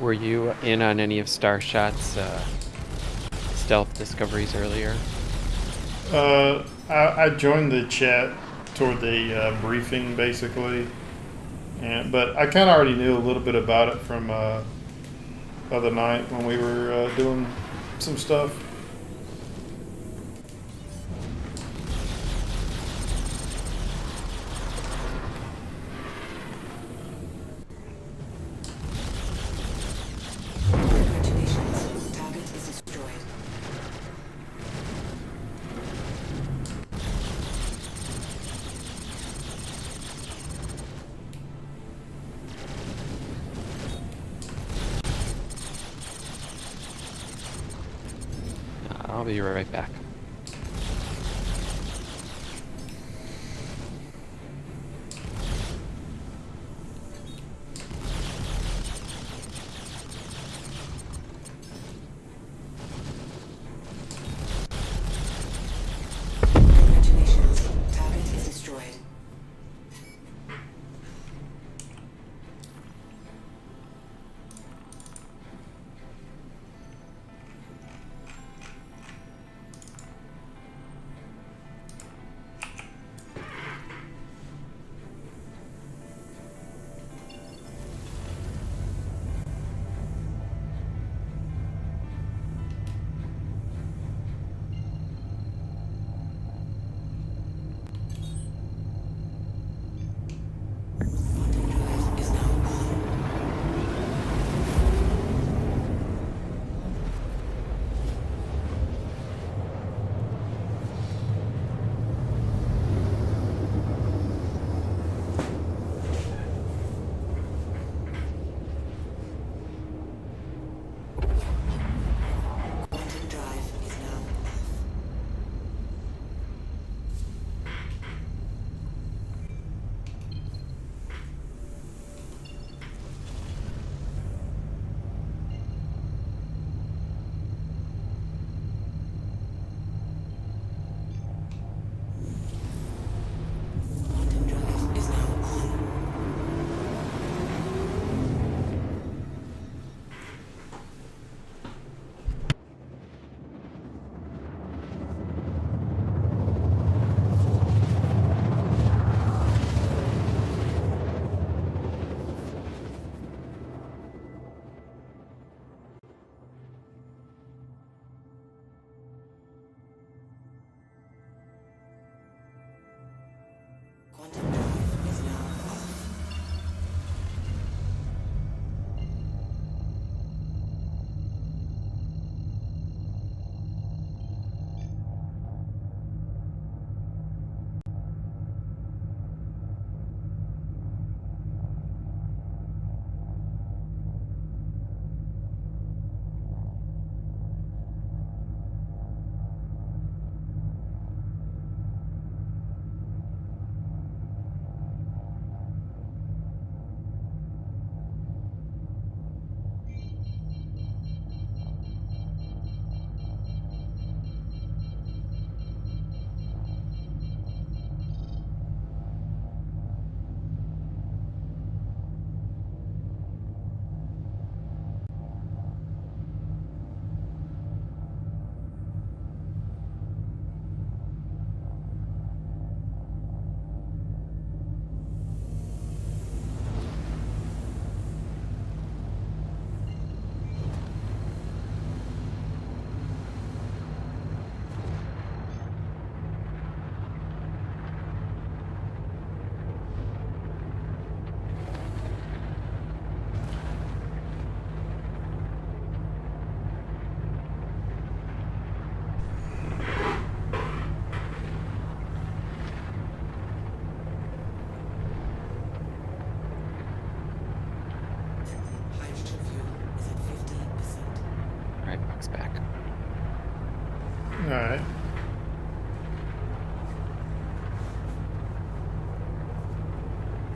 S9: Were you in on any of Starshot's stealth discoveries earlier?
S3: I joined the chat toward the briefing, basically, but I kind of already knew a little bit about it from other night when we were doing some stuff.
S5: Congratulations. Target is destroyed.
S9: I'll be right back.
S5: Congratulations. Target is destroyed.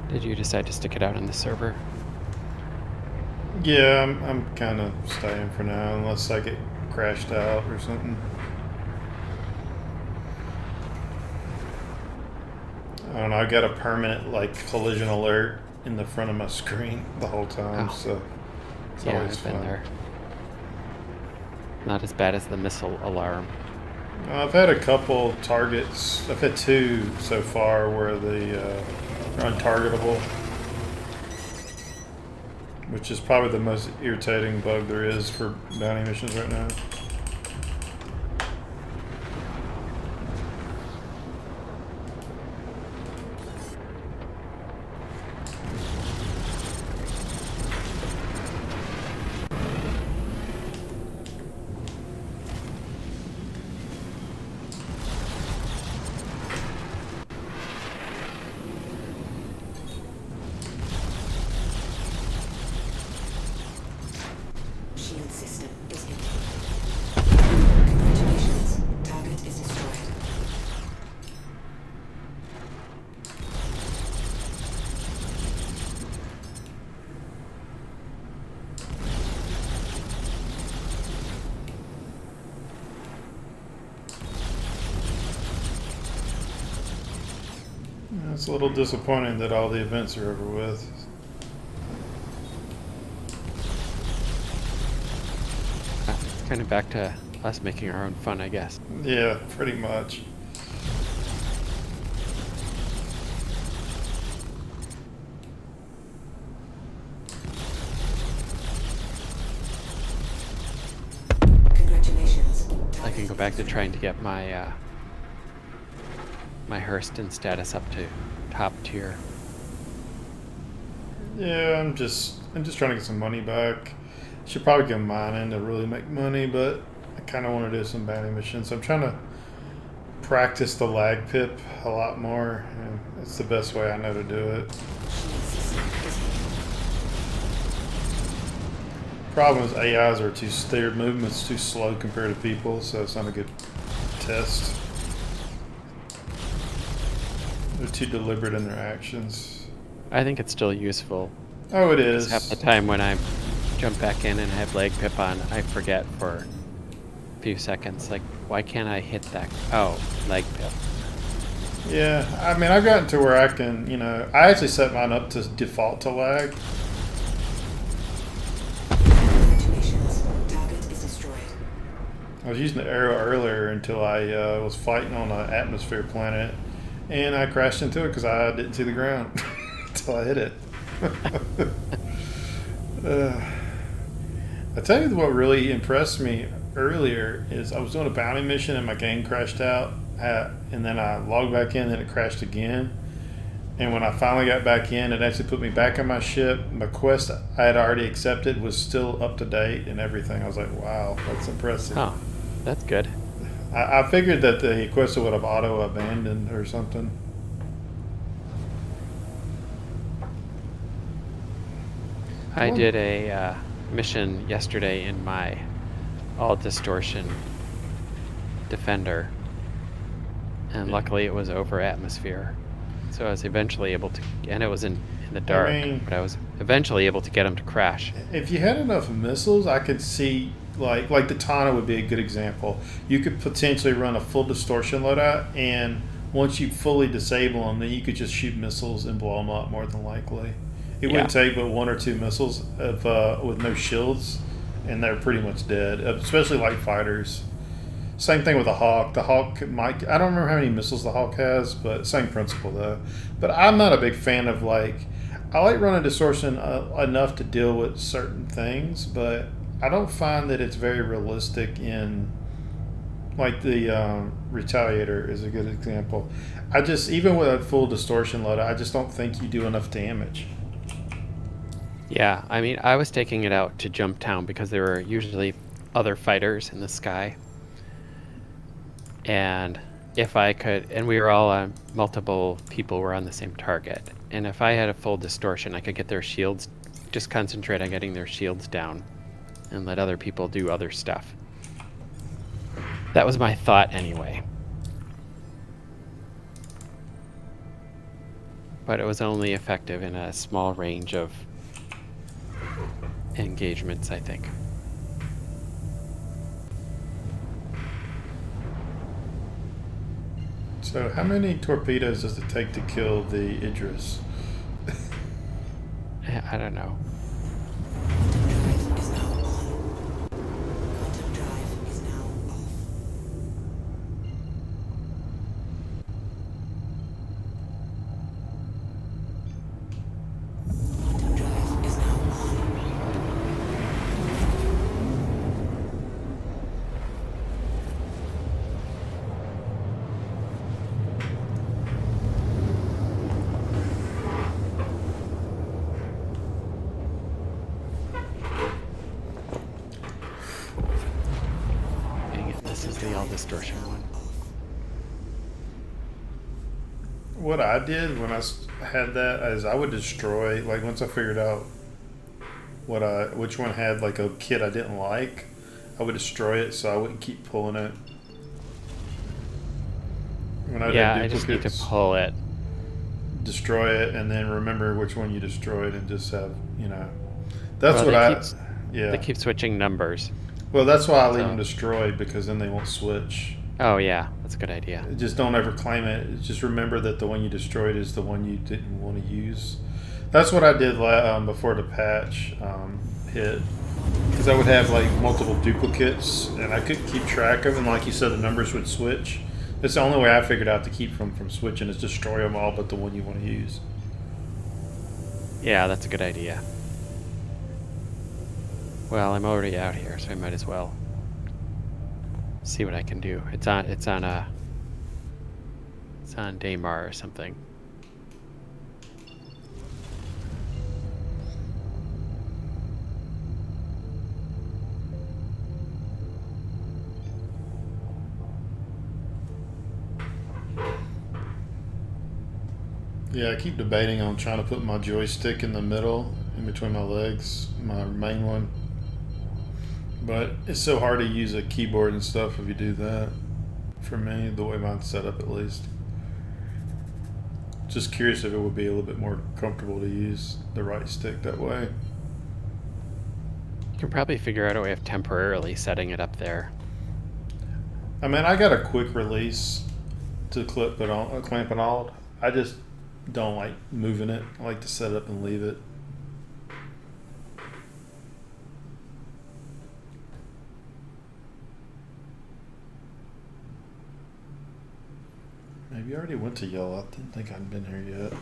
S9: Did you decide to stick it out on the server?
S3: Yeah, I'm kind of staying for now unless I get crashed out or something. I don't know. I got a permanent like collision alert in the front of my screen the whole time,
S9: Oh.
S3: so it's
S9: Yeah,
S3: always
S9: I've been
S3: fun.
S9: there. Not as bad as the missile alarm.
S3: I've had a couple targets. I've had 2 so far where they are untargetable, which is probably the most irritating bug there is for bounty missions right now.
S5: Shield system is in. Congratulations. Target is destroyed.
S3: It's a little disappointing that all the events are over with.
S9: It's kind of back to us making our own fun, I guess.
S3: Yeah, pretty much.
S5: Congratulations.
S9: I can go back to trying to get my my Hurston status up to top tier.
S3: Yeah, I'm just trying to get some money back. Should probably go mining to really make money, but I kind of want to do some bounty missions. I'm trying to practice the lag pip a lot more, and it's the best way I know to do it.
S5: Shield system is in.
S3: Problem is AIs are their movement's too slow compared to people, so it's not a good test. They're too deliberate in their actions.
S9: I think it's still useful.
S3: Oh, it
S9: Because
S3: is.
S9: half the time when I jump back in and have leg pip on, I forget for a few seconds. Like, why can't I hit that? Oh, leg pip.
S3: Yeah, I mean, I've gotten to where I can, I actually set mine up to default to lag.
S5: Congratulations. Target is destroyed.
S3: I was using the arrow earlier until I was fighting on an atmosphere planet, and I crashed into it because I didn't see the ground until I hit it. I tell you what really impressed me earlier is I was doing a bounty mission and my game crashed out, and then I logged back in and it crashed again. And when I finally got back in, it actually put me back on my ship. My quest I had already accepted was still up to date and everything. I was like, wow, that's impressive.
S9: Oh, that's good.
S3: I figured that the quest would have auto-abandoned or something.
S9: I did a mission yesterday in my all distortion defender, and luckily it was over atmosphere, so I was eventually able to, and it was in the dark, but I was eventually able to get him to crash.
S3: If you had enough missiles, I could see, like the Tana would be a good example. You could potentially run a full distortion loadout, and once you fully disable them, then you could just shoot missiles and blow them up more than likely. It wouldn't take but 1 or 2 missiles with no shields, and they're pretty much dead, especially light fighters. Same thing with the Hawk. The Hawk might, I don't remember how many missiles the Hawk has, but same principle though. But I'm not a big fan of I like running distortion enough to deal with certain things, but I don't find that it's very realistic in, like the Retaliator is a good example. Even with a full distortion load, I just don't think you do enough damage.
S9: Yeah, I mean, I was taking it out to jump town because there were usually other fighters in the sky. And if I could, and we were all on, multiple people were on the same target. And if I had a full distortion, I could get their shields, just concentrate on getting their shields down and let other people do other stuff. That was my thought anyway. but it was only effective in a small range of engagements, I think.
S3: So, how many torpedoes does it take to kill the Idris?
S9: I don't know.
S5: Drive is now on. Quantum drive is now off. Quantum drive is now on.
S9: Dang it, this is the all distortion one.
S3: What I did when I had that is I would destroy, like once I figured out which one had like a kit I didn't like, I would destroy it so I wouldn't keep pulling it. When I
S9: Yeah,
S3: did
S9: I just need to
S3: duplicates,
S9: pull it.
S3: destroy it and then remember which one you destroyed and just have, that's
S9: Well,
S3: what
S9: they
S3: I,
S9: keep-
S3: yeah.
S9: They keep switching numbers.
S3: Well, that's why I leave
S9: So-
S3: them destroyed, because then they won't switch.
S9: Oh yeah, that's a good idea.
S3: Just don't ever claim it. Just remember that the one you destroyed is the one you didn't want to use. That's what I did before the patch hit, because I would have like multiple duplicates and I couldn't keep track of them. Like you said, the numbers would switch. That's the only way I figured out to keep them from switching is destroy them all, but the one you want to use.
S9: Yeah, that's a good idea. Well, I'm already out here, so I might as well see what I can do. It's on Daymar or something.
S3: Yeah, I keep debating on trying to put my joystick in the middle, in between my legs, my main one. But it's so hard to use a keyboard and stuff if you do that. For me, the way mine's set up at least. Just curious if it would be a little bit more comfortable to use the right stick that way.
S9: You can probably figure out a way of temporarily setting it up there.
S3: I mean, I got a quick release to clamp it on. I just don't like moving it. I like to set it up and leave it. Maybe I already went to yellow. I didn't think I'd been here yet.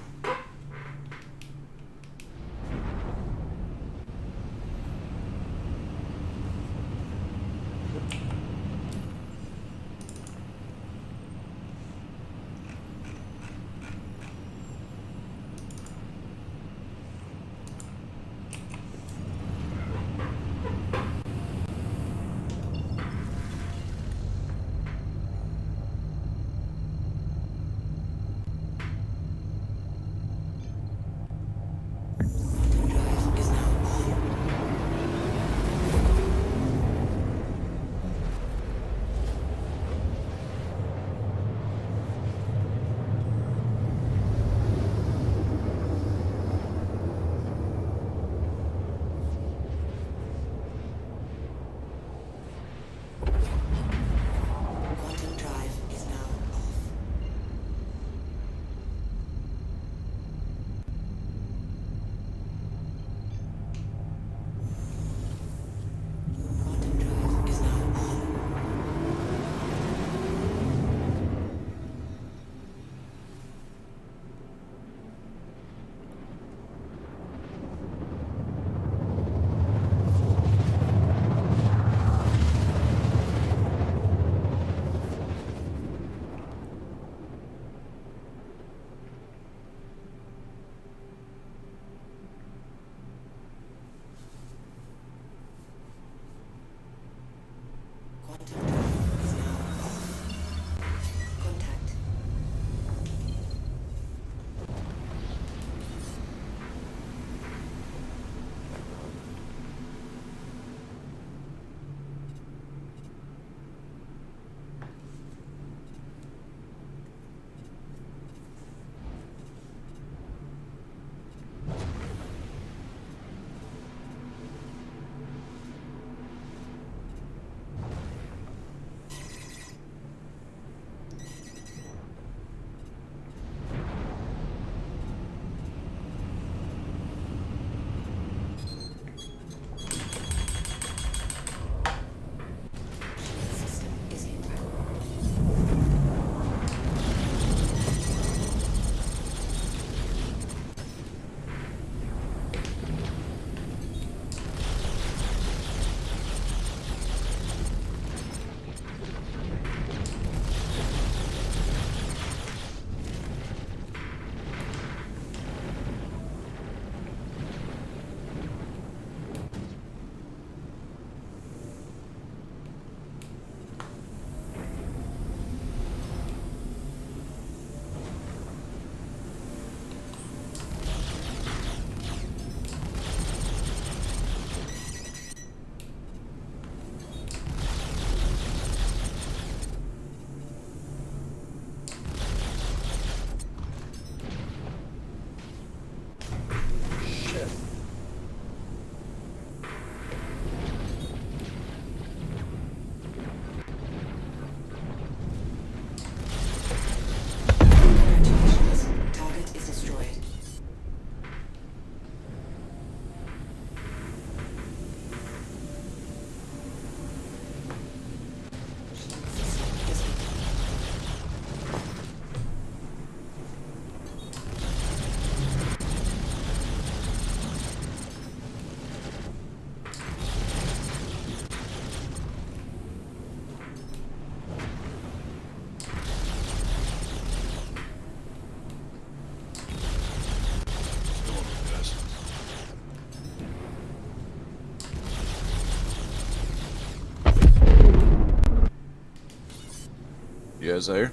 S10: guys there?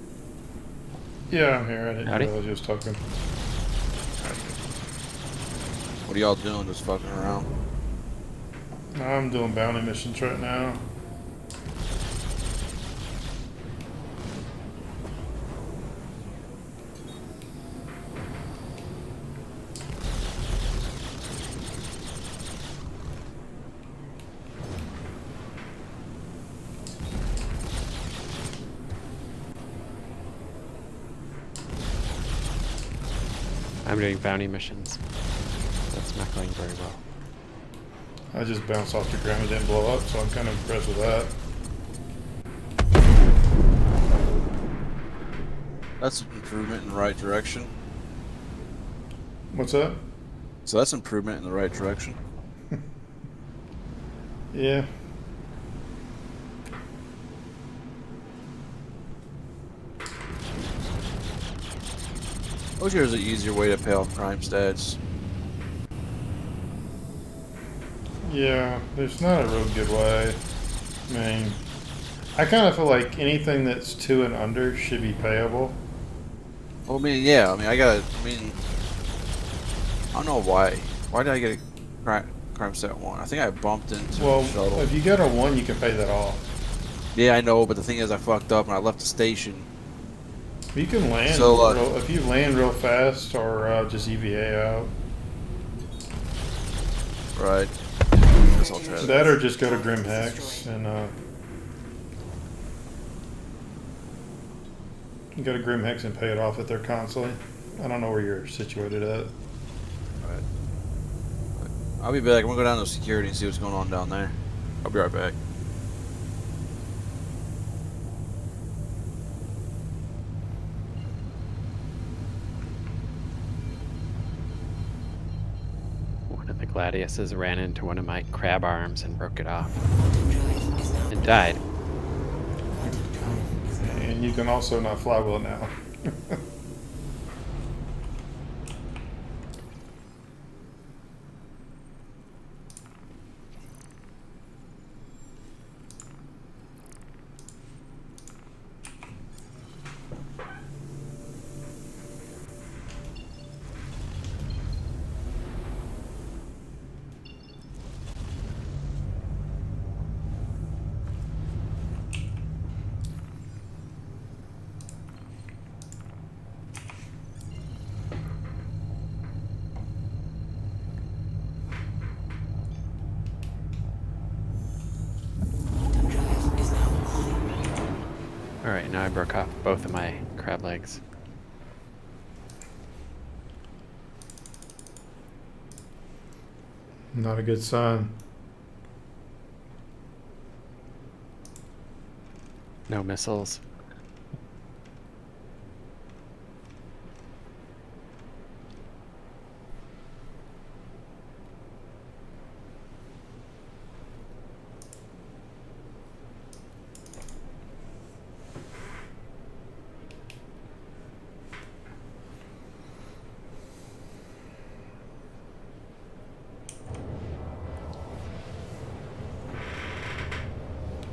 S3: Yeah, I'm here. I didn't
S9: Howdy.
S3: realize you was talking.
S10: What are y'all doing? Just fucking around?
S3: I'm doing bounty missions right now.
S9: I'm doing bounty missions. That's not going very well.
S3: I just bounced off the ground and didn't blow up, so I'm kind of impressed with that.
S10: That's improvement in the right direction.
S3: What's that?
S10: So that's improvement in the right direction.
S3: Yeah.
S10: I wish there was an easier way to pay off crime stats.
S3: Yeah, there's not a real good way. I mean, I kind of feel like anything that's 2 and under should be payable.
S10: Well, I mean, yeah. I mean, I don't know why. Why did I get a crime stat 1? I think I bumped into
S3: Well,
S10: a shuttle.
S3: if you get a 1, you can pay that off.
S10: Yeah, I know, but the thing is, I fucked up and I left the station.
S3: You can land
S10: So,
S3: if you land real fast or just EVA out.
S10: Right. Guess I'll try
S3: That or just go to Grim Hex and go to Grim Hex and pay it off at their consulate. I don't know where you're situated at.
S10: Right. I'll be back. I'm gonna go down to security and see what's going on down there. I'll be right back.
S9: One of the Gladiuses ran into one of my crab arms and broke it off.
S5: Quantum drive is now
S9: And died.
S5: Quantum drive is now
S3: And you can also not fly well now.
S5: quantum drive is now on.
S9: Alright, now I broke off both of my crab legs.
S3: Not a good sign.
S9: No missiles.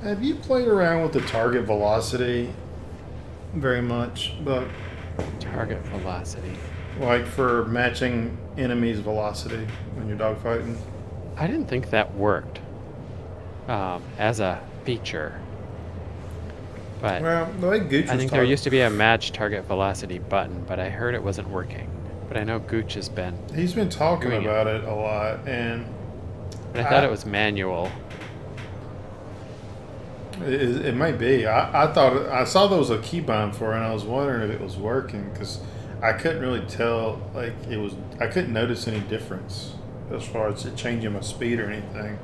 S3: Have you played around with the target velocity very much? But
S9: Target velocity.
S3: like for matching enemies' velocity when you're dogfighting?
S9: I didn't think that worked as a feature. But
S3: Well, the way Gooch
S9: I think there used to be a match target velocity button, but I heard it wasn't working. But I know Gooch has been.
S3: He's been talking
S9: doing it.
S3: about it a lot, and
S9: But I thought it was manual.
S3: it might be. I thought I saw there was a keybind for it, and I was wondering if it was working because I couldn't really tell. Like it was, I couldn't notice any difference as far as it changing my speed or anything.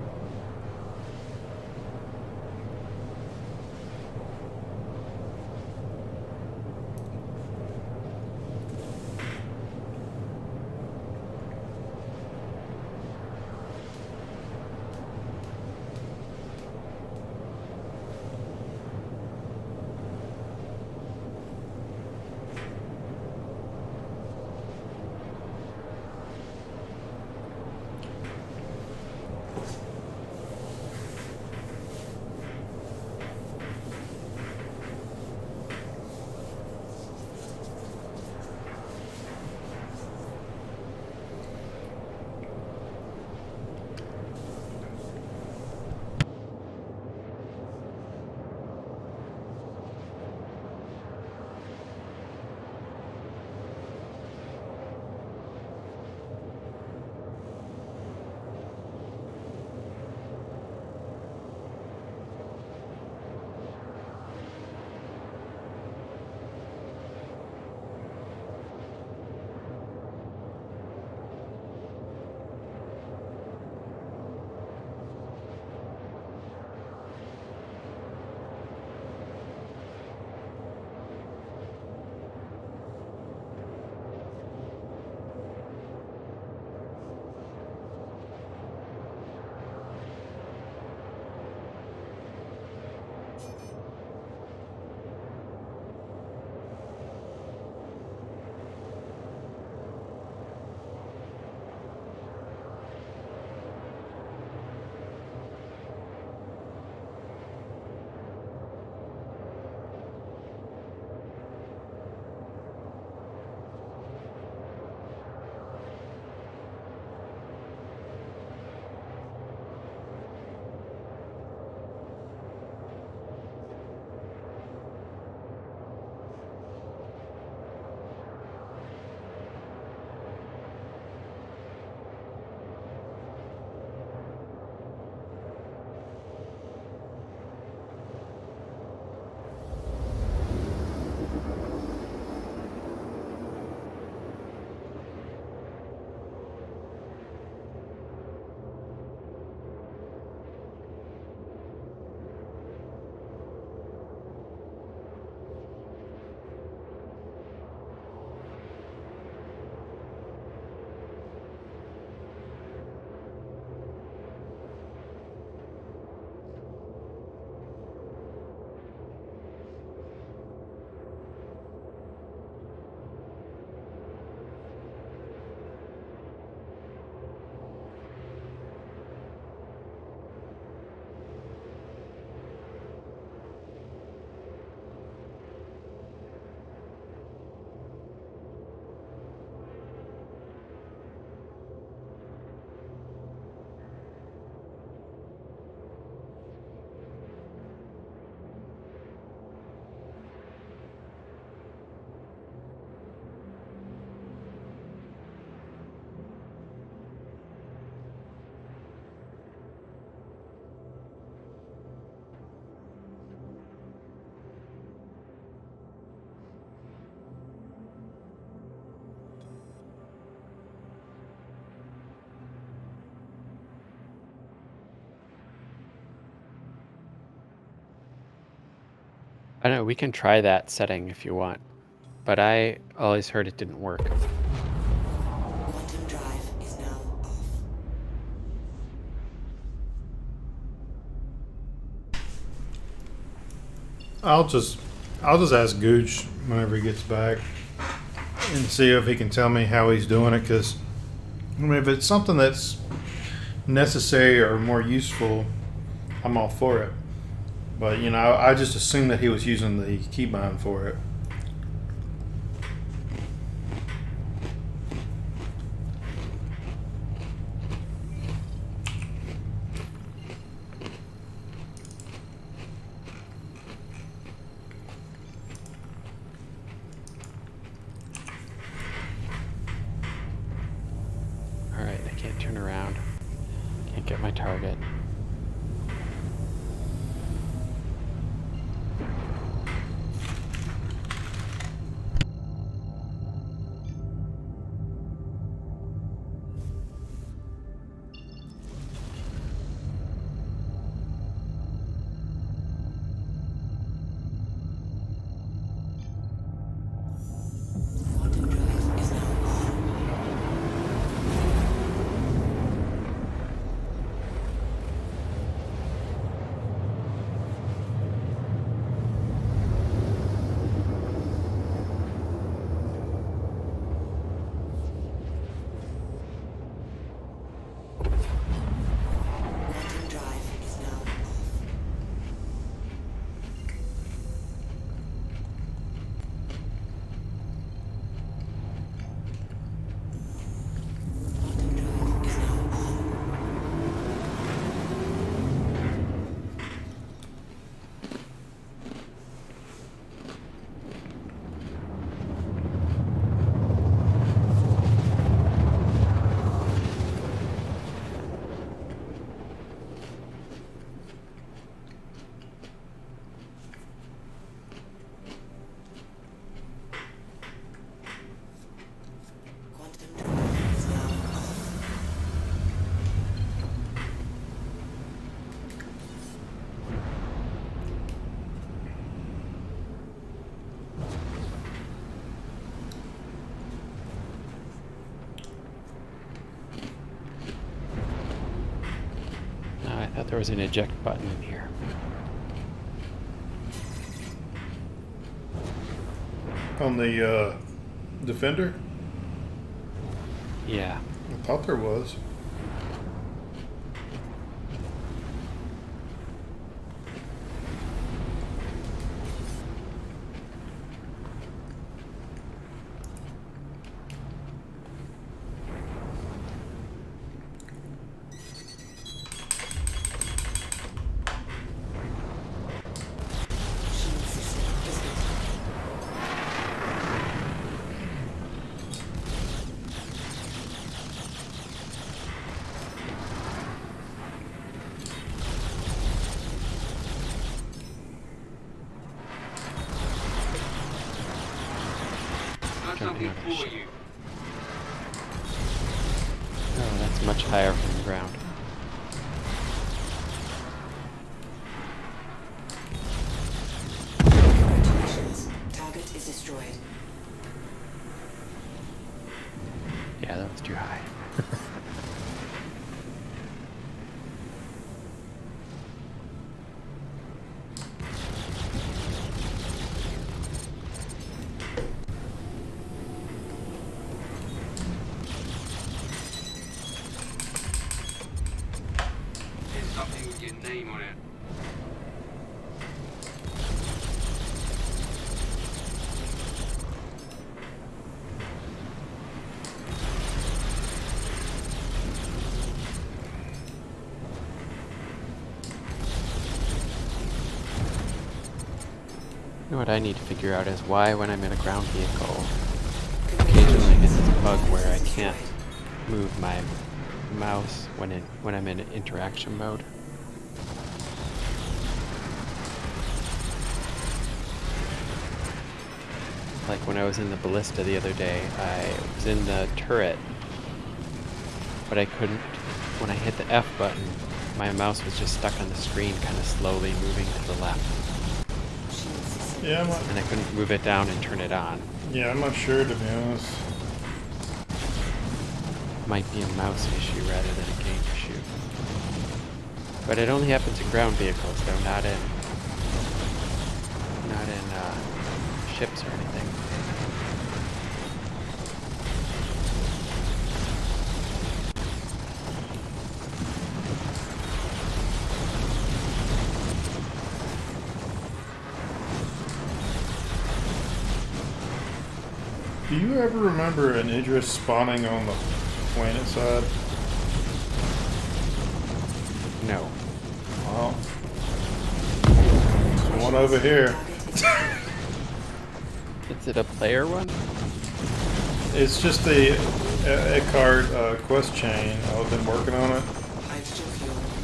S9: I know we can try that setting if you want, but I always heard it didn't work.
S5: Quantum drive is now off.
S3: I'll just ask Gooch whenever he gets back and see if he can tell me how he's doing it. Because I mean, if it's something that's necessary or more useful, I'm all for it. But you know, I just assumed that he was using the keybind for it.
S9: Alright, I can't turn around. Can't get my target.
S5: Quantum drive is now on. Quantum drive is now off. Quantum drive is now on. Quantum drive is now off.
S9: No, I thought there was an eject button in here.
S3: On the Defender?
S9: Yeah.
S3: I thought there was.
S5: Shield system disconnected.
S4: Got
S9: Jumping
S4: something
S9: on a
S4: for
S9: ship.
S4: you.
S9: Oh, that's much higher from the ground.
S5: Congratulations. Target is destroyed.
S9: Yeah, that was too high.
S4: There's something with your name on it.
S9: You know what I need to figure out is why when I'm in a ground vehicle, occasionally I get this bug where I can't move my mouse when I'm in interaction mode. Like when I was in the ballista the other day, I was in the turret, but I couldn't, when I hit the F button, my mouse was just stuck on the screen, kind of slowly moving to the left.
S5: Shield system
S3: Yeah,
S9: and I couldn't move it down and turn it on.
S3: I'm not sure, to be honest.
S9: Might be a mouse issue rather than a game issue. But it only happens in ground vehicles, though, not in ships or anything.
S3: Do you ever remember an Idris spawning on the planet side?
S9: No.
S3: Well, there's one over here.
S9: Is it a player one?
S3: It's just the Eckhart quest chain. I've been working on it.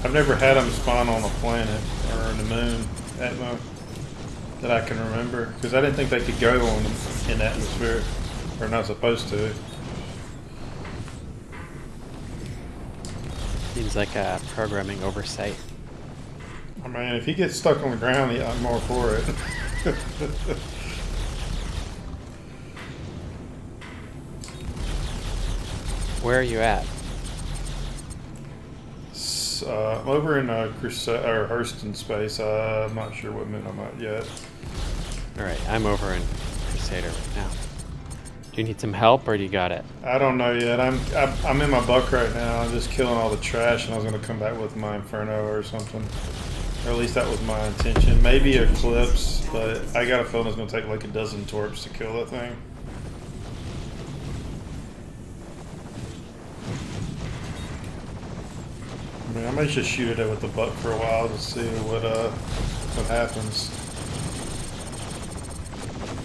S3: I've never had them spawn on a planet or on the moon that I can remember, because I didn't think they could go on in atmosphere. They're not supposed to.
S9: Seems like a programming oversight.
S3: I mean, if he gets stuck on the ground, I'm more for it.
S9: Where are you at?
S3: I'm over in Crusade or Hurston space. I'm not sure what moon I'm at yet.
S9: Alright, I'm over in Crusader right now. Do you need some help, or do you got it?
S3: I don't know yet. I'm in my buck right now. I'm just killing all the trash, and I was gonna come back with my Inferno or something. Or at least that was my intention. Maybe Eclipse, but I got a feeling it's gonna take like a dozen torps to kill that thing. I mean, I might just shoot it with the buck for a while to see what happens.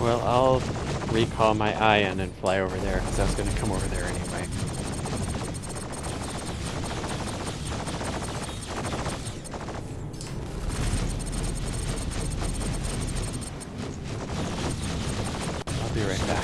S9: Well, I'll recall my Ion and fly over there, because I was going to come over there anyway. I'll be right back.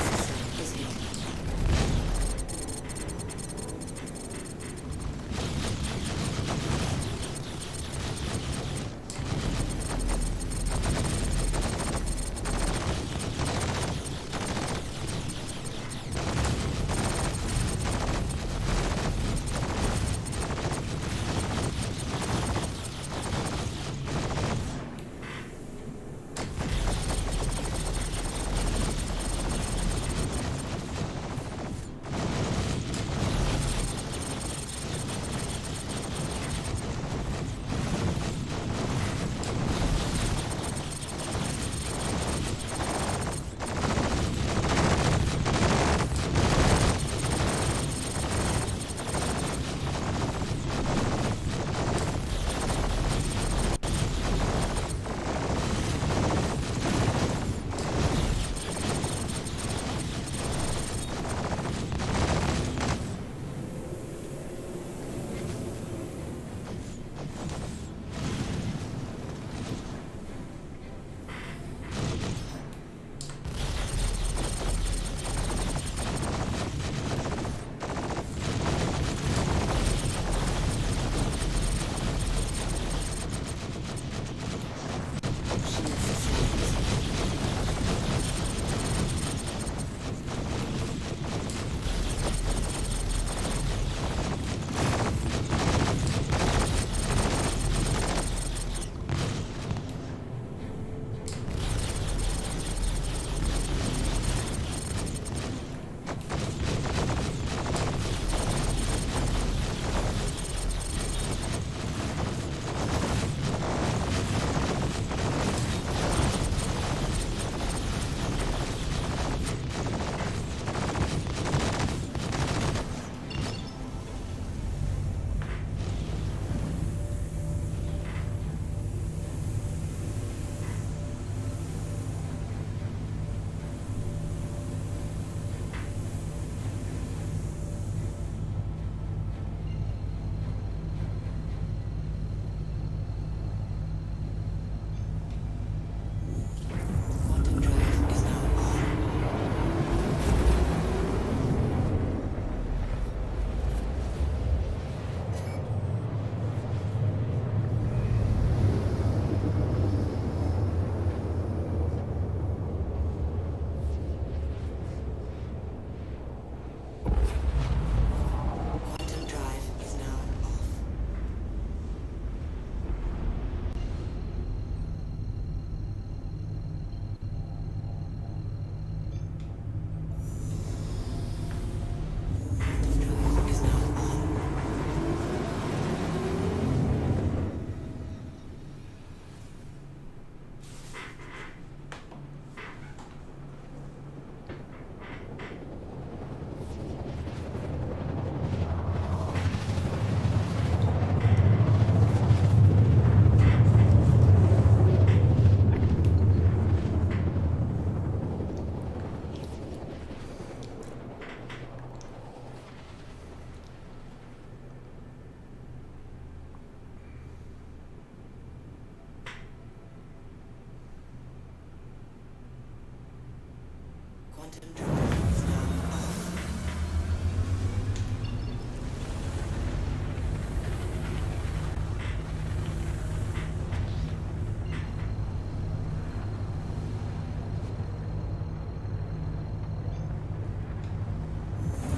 S5: Quantum drive is now off.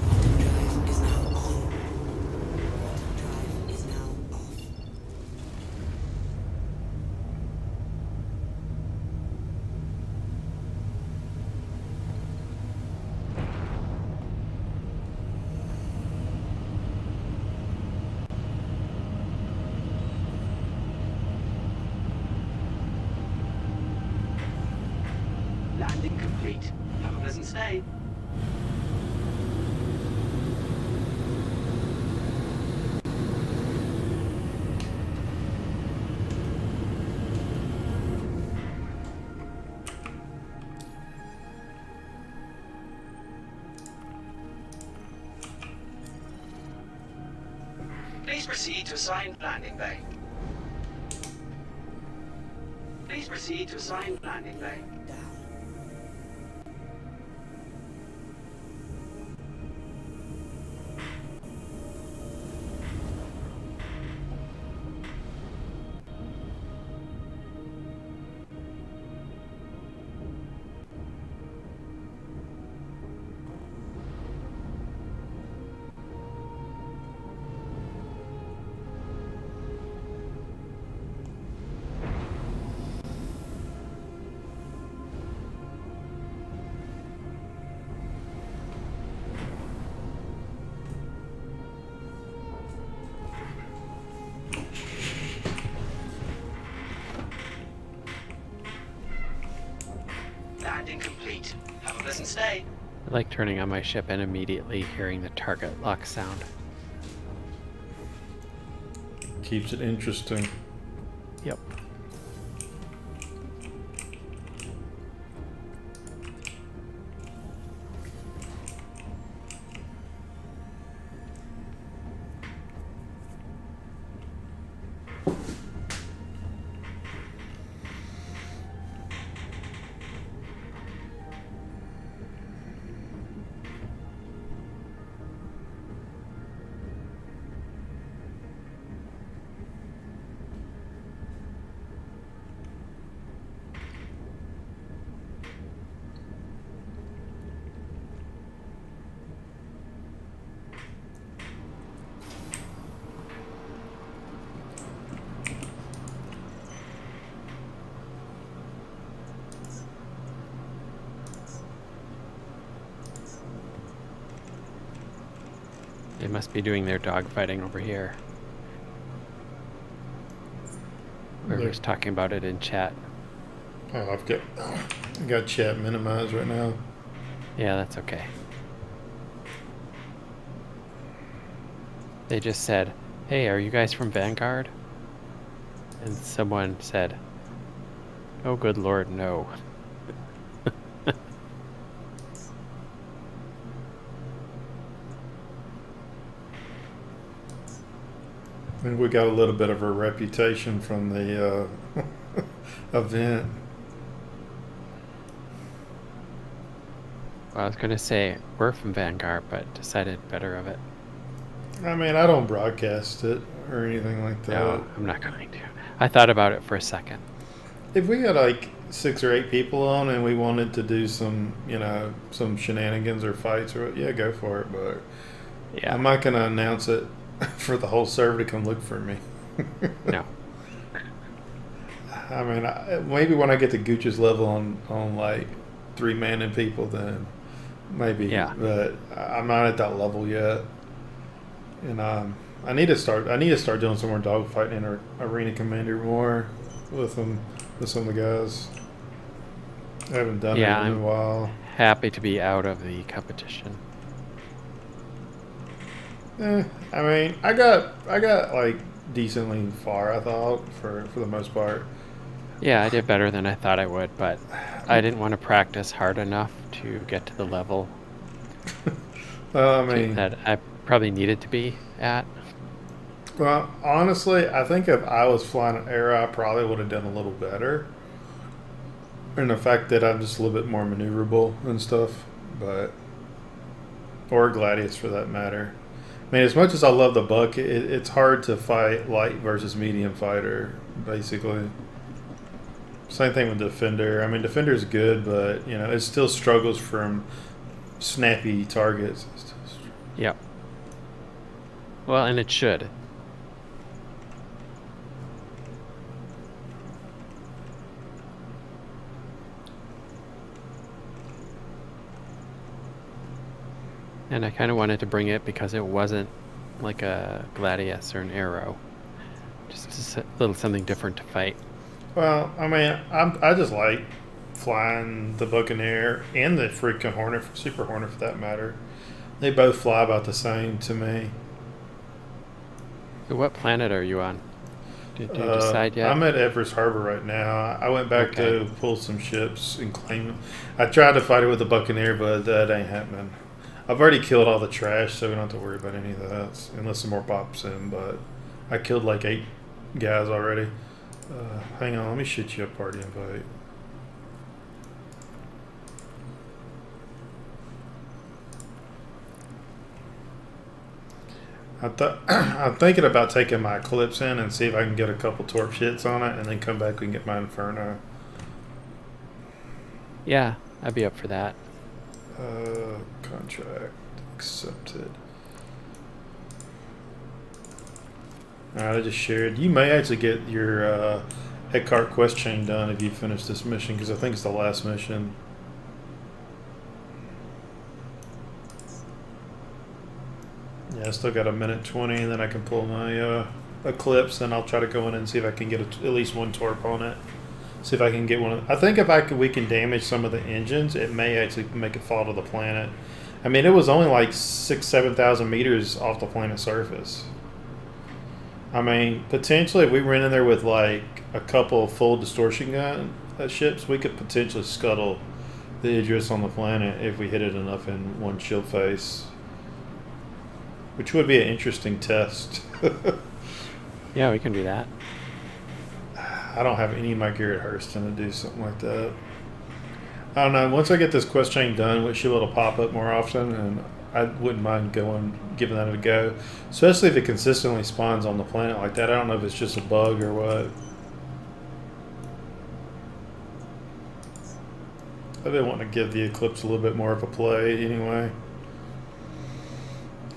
S5: Quantum drive is now on. Quantum drive is now off.
S4: Landing complete. Have a pleasant stay. Please proceed to assigned landing bay. Please proceed to assigned landing bay.
S5: Down.
S4: Landing complete. Have a pleasant stay.
S9: I like turning on my ship and immediately hearing the target lock sound.
S3: Keeps it interesting.
S9: Yep. They must be doing their dogfighting over here. Whoever's talking about it in chat.
S3: Oh, I got chat minimized right now.
S9: Yeah, that's okay. They just said, "Hey, are you guys from Vanguard?" And someone said, "Oh, good lord, no."
S3: I think we got a little bit of a reputation from the event.
S9: Well, I was gonna say we're from Vanguard, but decided better of it.
S3: I mean, I don't broadcast it or anything like that.
S9: No, I'm not going to. I thought about it for a second.
S3: If we had like 6 or 8 people on and we wanted to do some, some shenanigans or fights, or yeah, go for it. But
S9: Yeah.
S3: I'm not gonna announce it for the whole server to come look for me.
S9: No.
S3: I mean, maybe when I get to Gooch's level on like 3-manning people, then maybe.
S9: Yeah.
S3: But I'm not at that level yet, and I need to start doing some more dogfighting in Arena Commander more with some of the guys. I haven't done it in
S9: I'm
S3: a while.
S9: happy to be out of the competition.
S3: I mean, I got like decently far, I thought, for the most part.
S9: Yeah, I did better than I thought I would, but I didn't want to practice hard enough to get to the level
S3: I mean,
S9: that I probably needed to be at.
S3: well, honestly, I think if I was flying an Era, I probably would have done a little better. And the fact that I'm just a little bit more maneuverable and stuff. but or Gladius for that matter. I mean, as much as I love the Buck, it's hard to fight light versus medium fighter, basically. Same thing with Defender. I mean, Defender's good, but you know, it still struggles from snappy targets.
S9: Yep. Well, and it should. And I kind of wanted to bring it because it wasn't like a Gladius or an Arrow. Just a little something different to fight.
S3: Well, I mean, I just like flying the Buccaneer and the freaking Hornet, Super Hornet for that matter. They both fly about the same to me.
S9: So what planet are you on? Did you decide yet?
S3: I'm at Everest Harbor right now. I went back
S9: Okay.
S3: to pull some ships and claim them. I tried to fight it with the Buccaneer, but that ain't happening. I've already killed all the trash, so we don't have to worry about any of that, unless some more pops in, but I killed like 8 guys already. Hang on, let me shoot you a party invite. I'm thinking about taking my Eclipse in and see if I can get a couple torp hits on it, and then come back and get my Inferno.
S9: Yeah, I'd be up for that.
S3: Contract accepted. Alright, I just shared. You may actually get your Eckhart quest chain done if you finish this mission, because I think it's the last mission. Yeah, I still got a minute 20, and then I can pull my Eclipse, and I'll try to go in and see if I can get at least one torp on it. See if I can get one. I think if we can damage some of the engines, it may actually make it fall to the planet. I mean, it was only like 7,000 meters off the planet's surface. I mean, potentially, if we went in there with like a couple full distortion gun ships, we could potentially scuttle the Idris on the planet if we hit it enough in one shield face, which would be an interesting test.
S9: Yeah, we can do that.
S3: I don't have any of my gear at Hurston to do something like that. I don't know. Once I get this quest chain done, which will pop up more often, and I wouldn't mind giving that a go. Especially if it consistently spawns on the planet like that. I don't know if it's just a bug or what. I've been wanting to give the Eclipse a little bit more of a play anyway.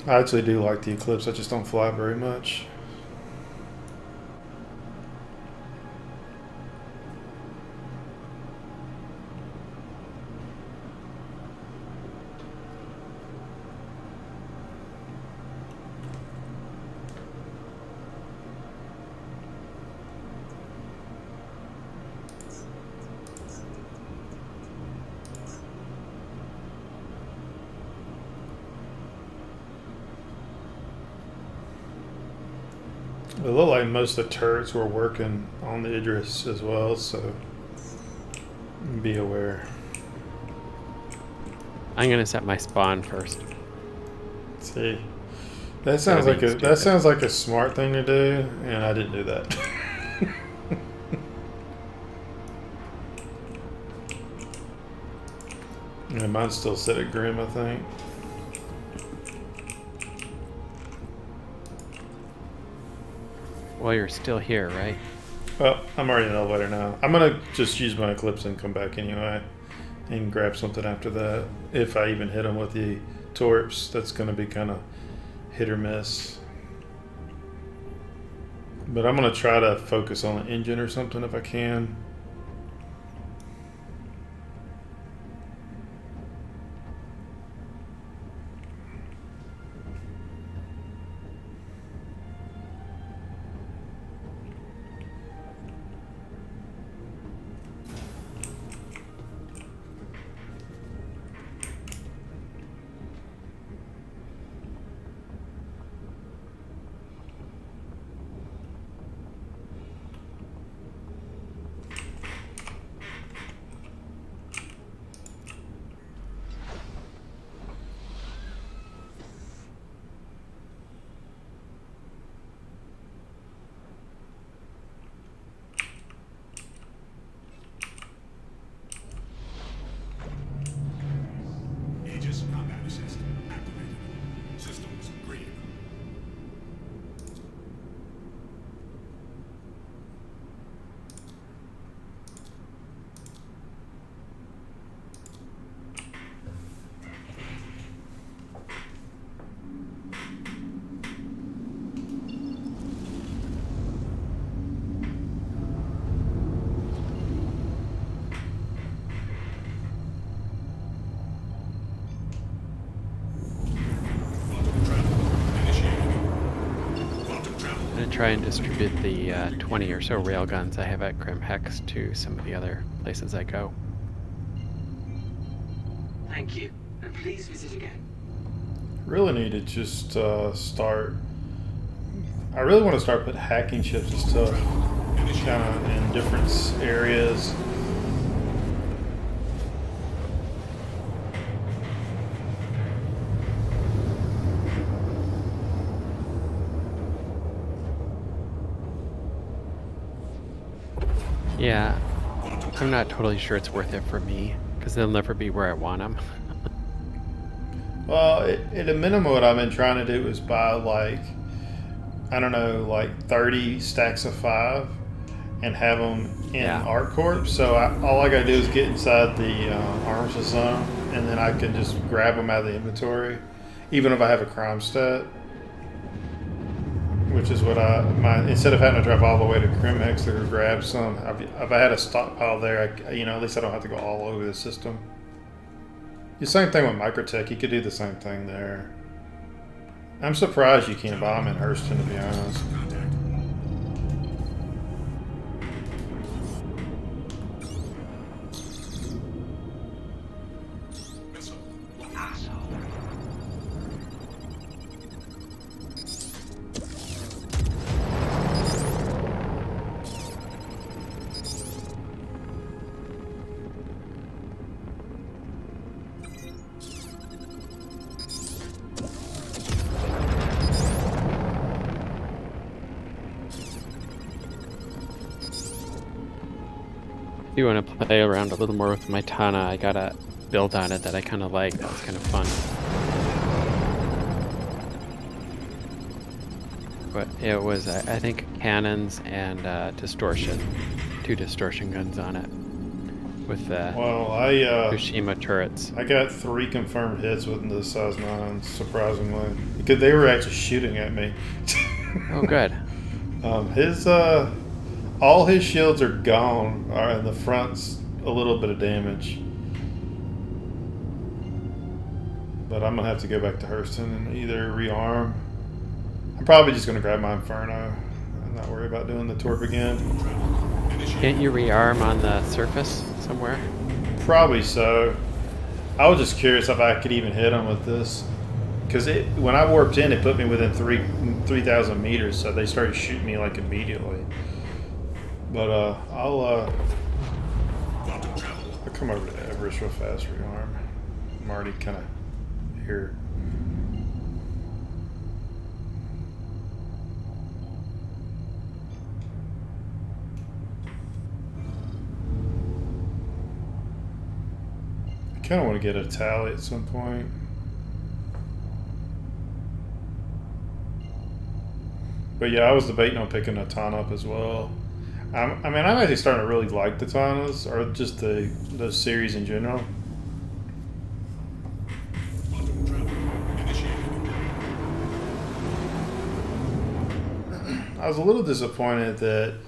S3: I actually do like the Eclipse. I just don't fly very much. It looked like most of the turrets were working on the Idris as well, so be aware.
S9: I'm gonna set my spawn first.
S3: See, that sounds like a smart thing to do, and I didn't do that. And mine's still set at Grim, I think.
S9: Well, you're still here, right?
S3: Well, I'm already in the elevator now. I'm gonna just use my Eclipse and come back anyway, and grab something after that. If I even hit them with the torps, that's gonna be kind of hit or miss. But I'm gonna try to focus on the engine or something if I can.
S9: try and distribute the 20 or so railguns I have at Grim Hex to some of the other places I go.
S4: Thank you, and please visit again.
S3: Really need to just start. I really want to start putting hacking chips and stuff kind of in different areas.
S9: Yeah, I'm not totally sure it's worth it for me, because they'll never be where I want them.
S3: Well, at a minimum, what I've been trying to do is buy like, I don't know, like 30 stacks of 5 and have them in ArcCorp. So all I gotta do is get inside the arms zone, and then I can just grab them out of the inventory, even if I have a crime stat. Which is what instead of having to drive all the way to Grimhex to grab some, if I had a stockpile there, at least I don't have to go all over the system. The same thing with Microtech, you could do the same thing there. I'm surprised you can't buy them in Hurston, to be honest.
S9: If you want to play around a little more with my Tana, I got a build on it that I kind of like. That was kind of fun. But it was, I think, cannons and distortion. 2 distortion guns on it. With the Fukushima turrets.
S3: I got 3 confirmed hits with the size 9, surprisingly. Because they were actually shooting at me.
S9: Oh, good.
S3: All his shields are gone, and the front's a little bit of damage. But I'm gonna have to go back to Hurston and either rearm. I'm probably just gonna grab my Inferno and not worry about doing the Torp again.
S9: Can't you rearm on the surface somewhere?
S3: Probably so. I was just curious if I could even hit him with this. Because when I warped in, it put me within 3,000 meters, so they started shooting me like immediately. But I'll come over to Everest real fast, rearm. I'm already kind of here. I kind of want to get a tally at some point. But yeah, I was debating on picking a Tana up as well. I'm actually starting to really like the Tanas, or just the series in general. I was a little disappointed that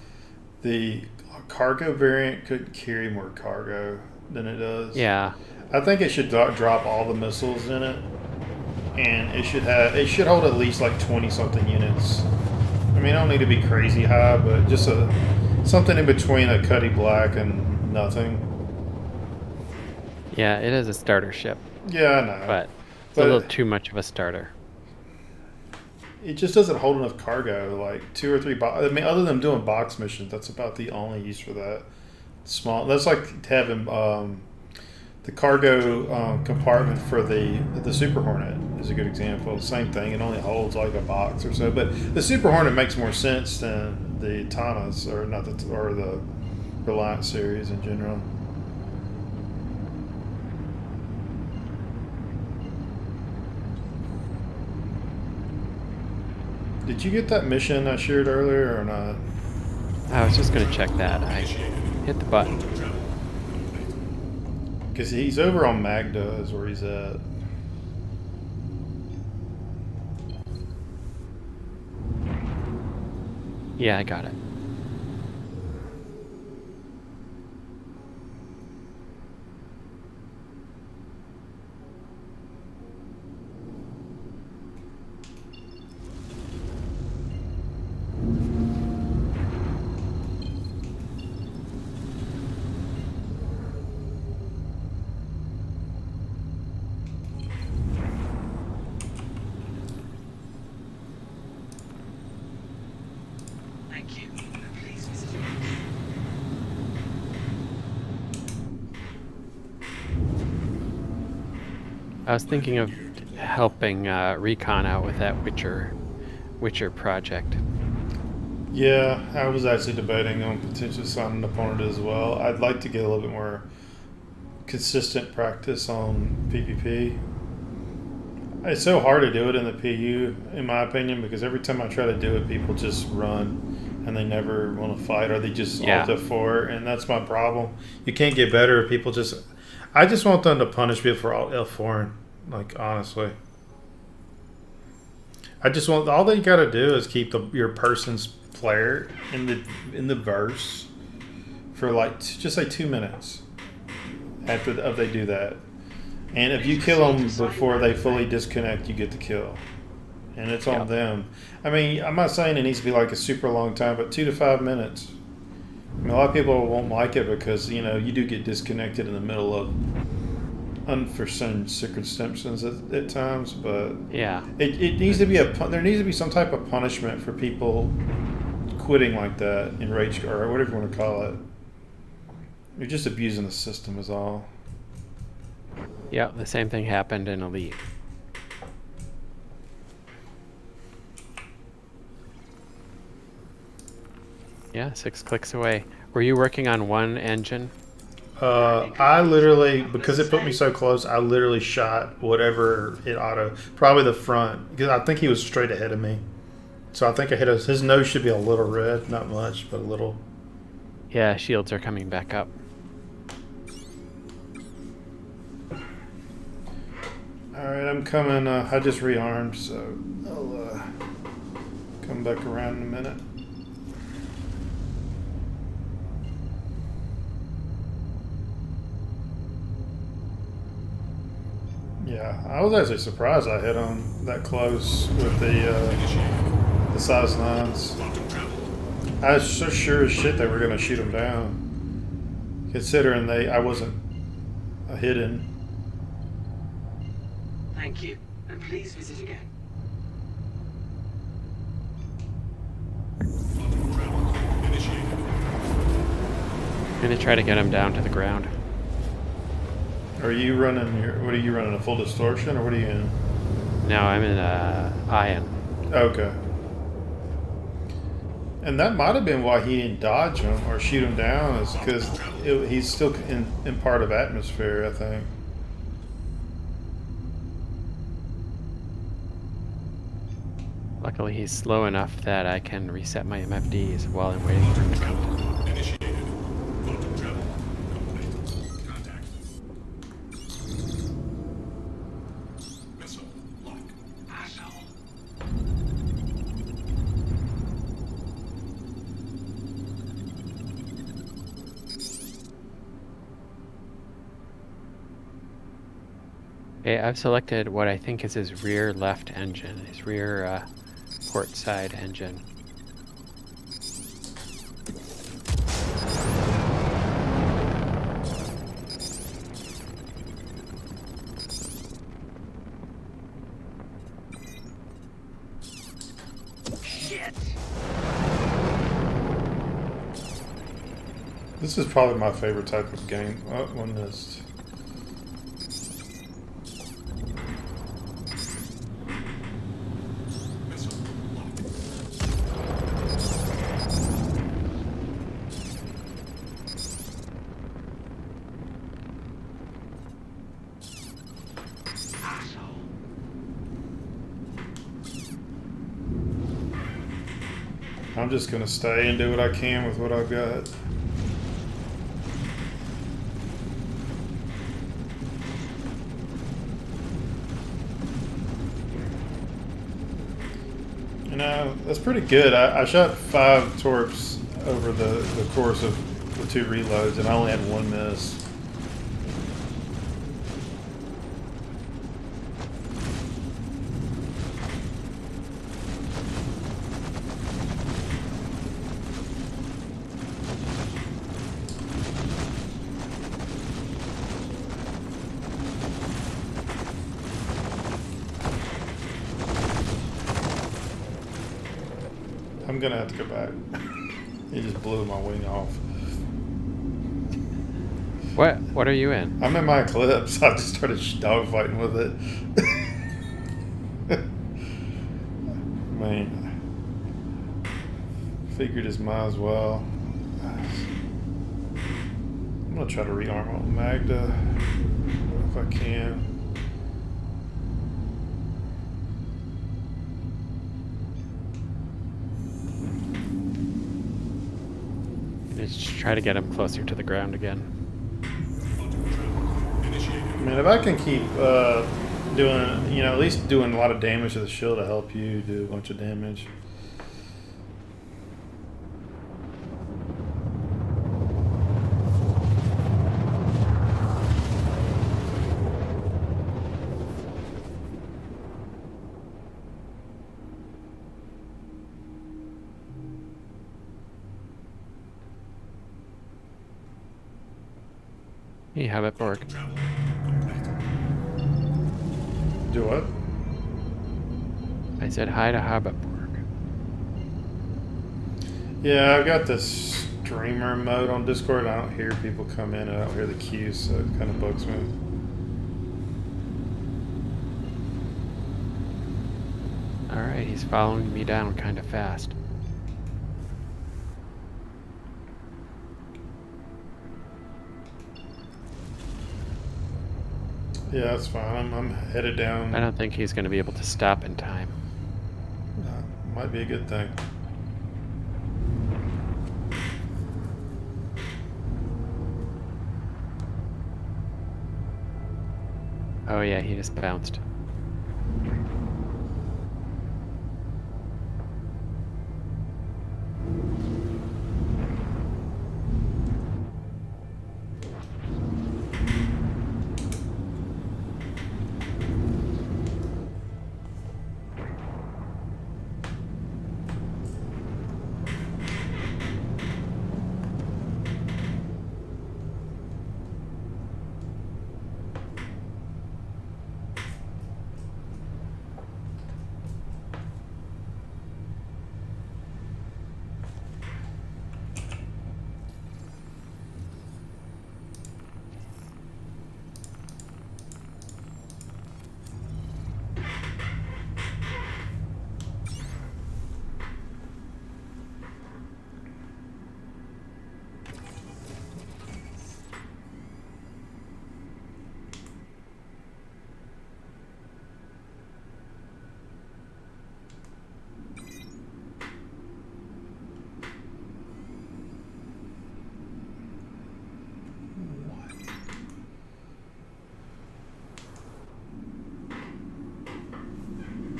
S3: the cargo variant couldn't carry more cargo than it does.
S9: Yeah.
S3: I think it should drop all the missiles in it, and it should hold at least like 20-something units. I mean, I don't need to be crazy high, but just something in between a Cuddy Black and nothing.
S9: Yeah, it is a starter ship.
S3: Yeah, I know.
S9: But it's a little too much of a starter.
S3: It just doesn't hold enough cargo, like 2 or 3 I mean, other than doing box missions, that's about the only use for that. Small. That's like having the cargo compartment for the Super Hornet is a good example. Same thing. It only holds like a box or so. But the Super Hornet makes more sense than the Tanas, or the Reliant series in general. Did you get that mission I shared earlier or not?
S9: I was just going to check that. I hit the button.
S3: Because he's over on Magda is where he's at.
S9: Yeah, I got it. I was thinking of helping Recon out with that Witcher project.
S3: Yeah, I was actually debating on potentially signing up on it as well. I'd like to get a little bit more consistent practice on PvP. It's so hard to do it in the PU, in my opinion, because every time I try to do it, people just run and they never want to fight, or they just
S9: Yeah.
S3: alt F4, and that's my problem. You can't get better if people just. I just want them to punish me for alt F4, like honestly. I just want all they gotta do is keep your person's player in the verse for like just say 2 minutes after they do that, and if you kill them before they fully disconnect, you get the kill, and it's on them. I mean, I'm not saying it needs to be like a super long time, but 2 to 5 minutes. I mean, a lot of people won't like it because you do get disconnected in the middle of unforeseen circumstances at times, but
S9: Yeah.
S3: it needs to be there needs to be some type of punishment for people quitting like that in rage or whatever you want to call it. You're just abusing the system is all.
S9: Yeah, the same thing happened in Elite. Yeah, 6 clicks away. Were you working on one engine?
S3: I literally, because it put me so close, I literally shot whatever it auto, probably the front, because I think he was straight ahead of me. So I think I hit his nose should be a little red, not much, but a little.
S9: Yeah, shields are coming back up.
S3: Alright, I'm coming, I just rearmed, so I'll come back around in a minute. Yeah, I was actually surprised I hit him that close with the size 9s. I was so sure as shit they were going to shoot him down, considering I wasn't hidden.
S5: Thank you, and please visit again.
S9: I'm gonna try to get him down to the ground.
S3: Are you running what are you running, a full distortion, or what are you in?
S9: No, I'm in Ion.
S3: Okay. And that might have been why he didn't dodge him or shoot him down, is because he's still in part of atmosphere, I think.
S9: Luckily, he's slow enough that I can reset my MFDs while I'm waiting for him to come. Okay, I've selected what I think is his rear left engine, his rear port side engine.
S3: This is probably my favorite type of game. Oh, one missed. I'm just gonna stay and do what I can with what I've got. You know, that's pretty good. I shot 5 torps over the course of the 2 reloads, and I only had 1 miss. I'm gonna have to go back. He just blew my wing off.
S9: What are you in?
S3: I'm in my Eclipse. I just started dogfighting with it. Man, figured as might as well. I'm gonna try to rearm on Magda if I can.
S9: Just try to get him closer to the ground again.
S3: I mean, if I can keep doing, you know, at least doing a lot of damage to the shield to help you do a bunch of damage.
S9: Hey, Habitborg.
S3: Do what?
S9: I said hi to Habitborg.
S3: Yeah, I've got this streamer mode on Discord. I don't hear people come in. I don't hear the queues, so it kind of bugs me.
S9: Alright, he's following me down kind of fast.
S3: Yeah, that's fine. I'm headed down.
S9: I don't think he's going to be able to stop in time.
S3: Might be a good thing.
S9: Oh yeah, he just bounced.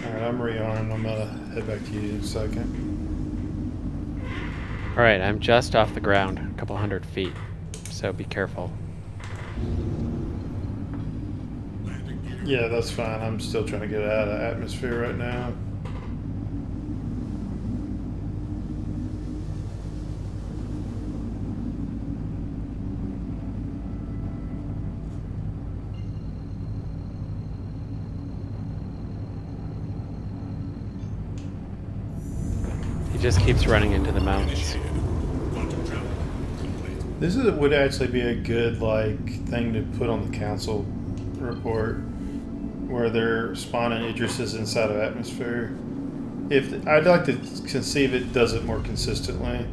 S3: Alright, I'm rearmed. I'm gonna head back to you in a second.
S9: Alright, I'm just off the ground, a couple hundred feet, so be careful.
S3: Yeah, that's fine. I'm still trying to get out of atmosphere right now.
S9: He just keeps running into the mountains.
S3: This would actually be a good thing to put on the council report, where they're spawning Idrises inside of atmosphere. If I'd like to conceive it does it more consistently.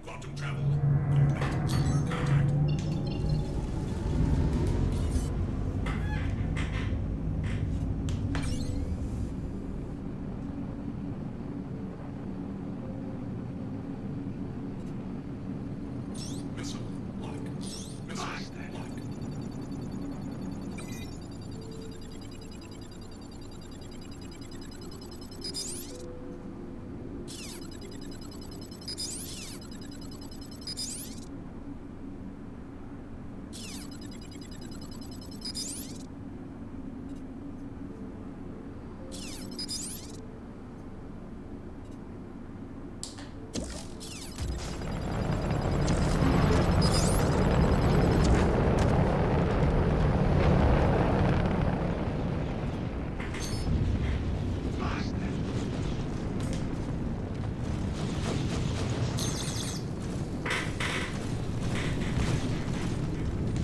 S11: Quantum travel complete. Contact.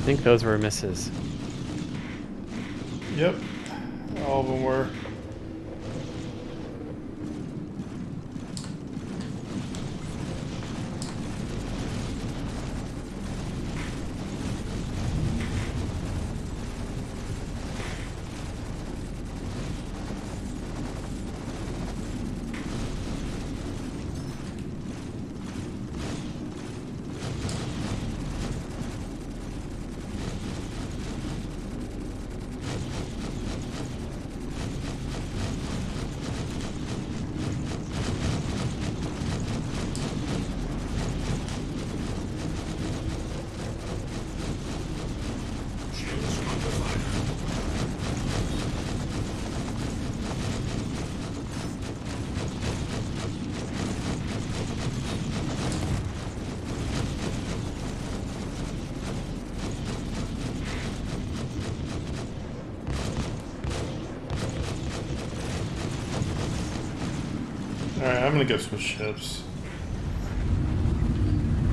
S9: think those were misses.
S3: Yep. All of them were.
S11: Shields under fire.
S3: Alright, I'm gonna get some ships.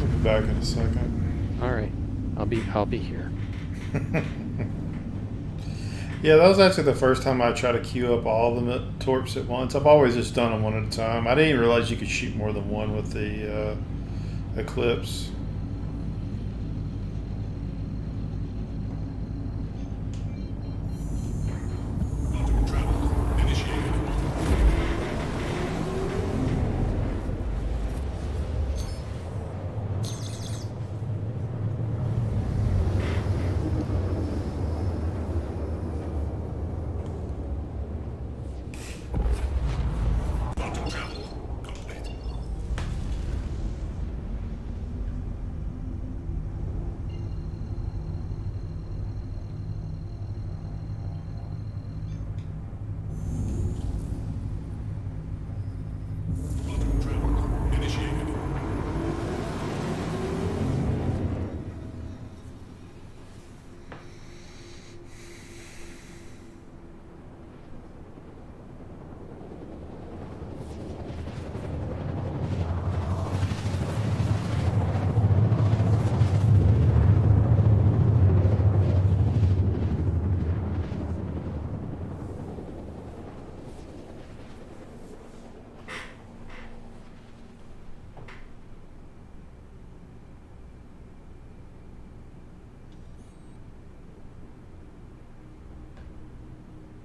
S3: I'll be back in a second.
S9: All right, I'll be here.
S3: Yeah, that was actually the first time I tried to queue up all the torps at once. I've always just done them one at a time. I didn't even realize you could shoot more than one with the Eclipse.
S11: Quantum travel initiated. Quantum travel complete.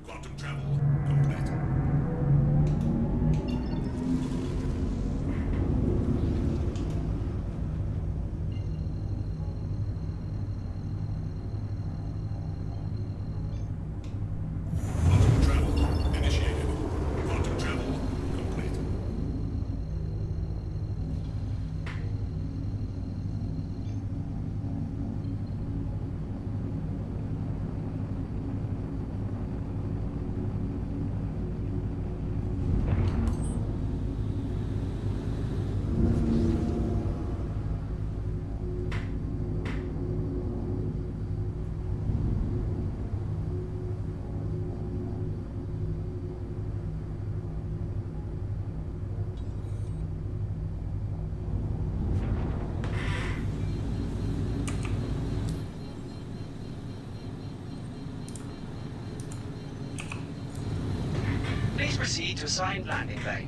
S11: Quantum travel initiated. Quantum travel complete. Quantum travel initiated. Quantum travel complete.
S4: Please proceed to assigned landing bay.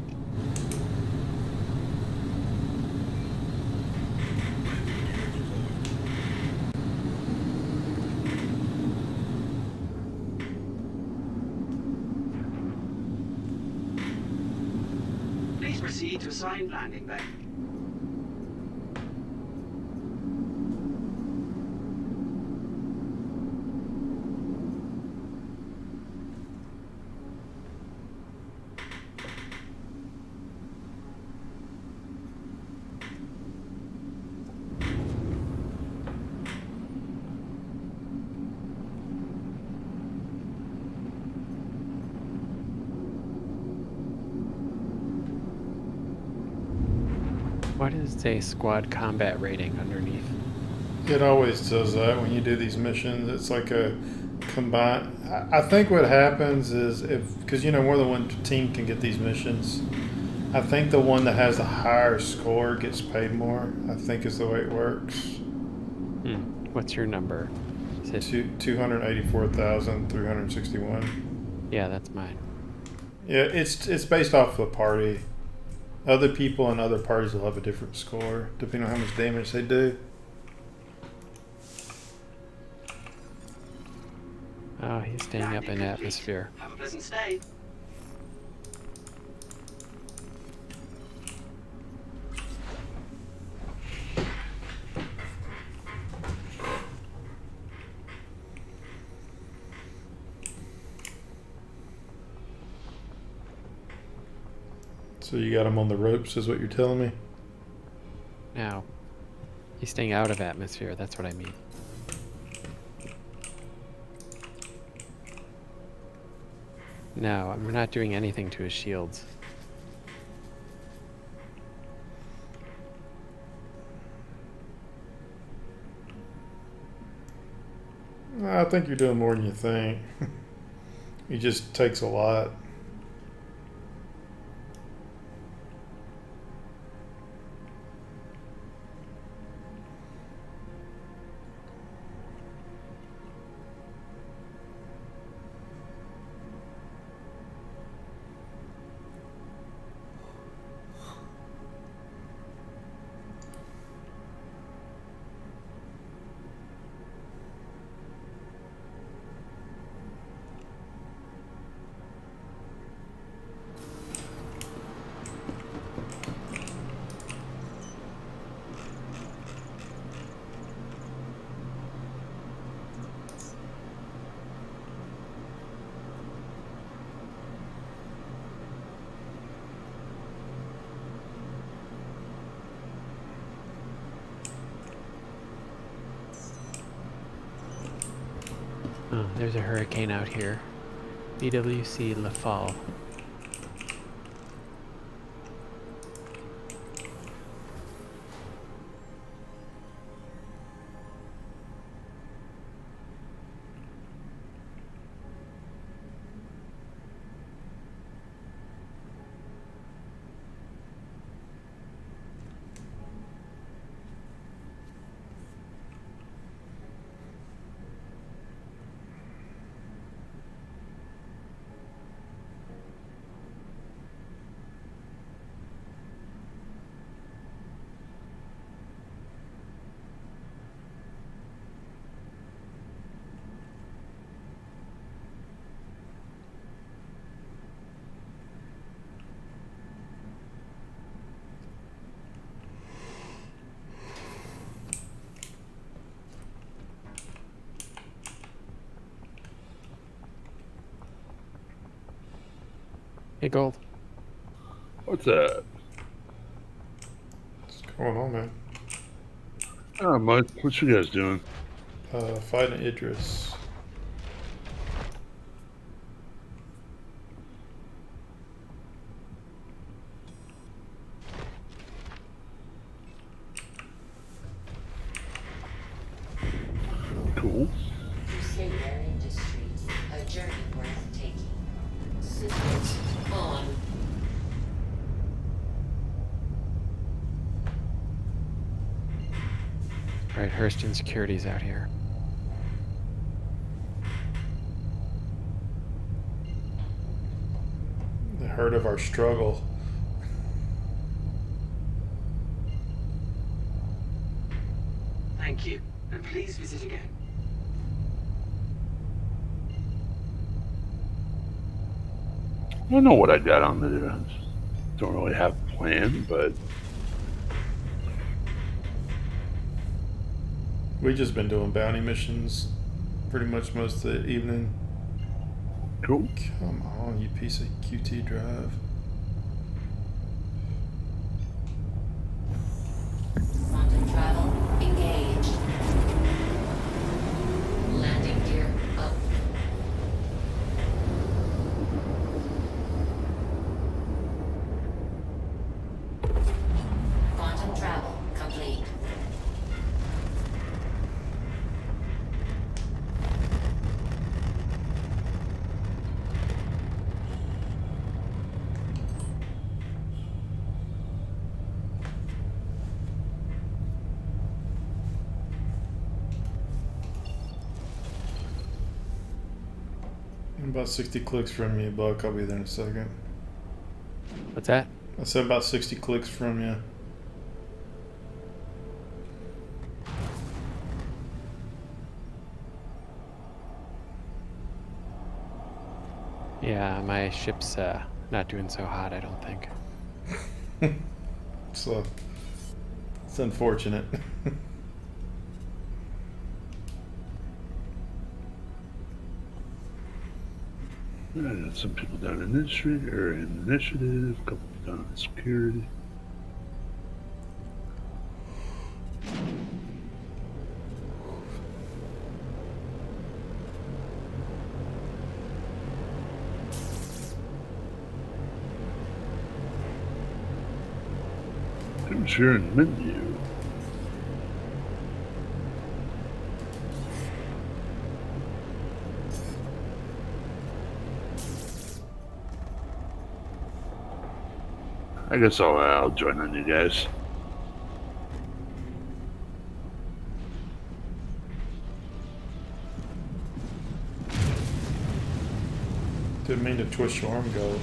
S4: Please proceed to assigned landing bay.
S9: What is a squad combat rating underneath?
S3: It always does that when you do these missions. It's like a combined. I think what happens is because more than one team can get these missions. I think the one that has the higher score gets paid more. I think is the way it works.
S9: What's your number? Is it?
S3: 284,361.
S9: Yeah, that's mine.
S3: Yeah, it's based off the party. Other people and other parties will have a different score depending on how much damage they do.
S9: Oh, he's staying up in atmosphere.
S4: Have a pleasant stay.
S3: So you got him on the ropes, is what you're telling me?
S9: No. He's staying out of atmosphere, that's what I mean. No, I'm not doing anything to his shields.
S3: I think you're doing more than you think. It just takes a lot.
S9: Oh, there's a hurricane out here. BWC La Fall. Hey, Gold.
S12: What's up?
S3: What's going on, man?
S12: Oh, much. What you guys doing?
S3: Fighting Idris.
S12: Cool.
S5: Crusader Industries, a journey worth taking. Systems on.
S9: Alright, Hurston Security's out here.
S3: They heard of our struggle.
S4: Thank you, and please visit again.
S12: I don't know what I got on the. Don't really have a plan, but
S3: We just been doing bounty missions pretty much most of the evening.
S12: cool.
S3: Come on, you piece of QT drive.
S5: Quantum travel engaged. Landing gear up. Quantum travel complete.
S3: I'm about 60 clicks from you, Buck. I'll be there in a second.
S9: What's that?
S3: I said about 60 clicks from you.
S9: Yeah, my ship's not doing so hot, I don't think.
S3: So it's unfortunate.
S12: I got some people down in initiative, a couple down in security. I'm sure in menu. I guess I'll join on you guys.
S3: Didn't mean to twist your arm, go.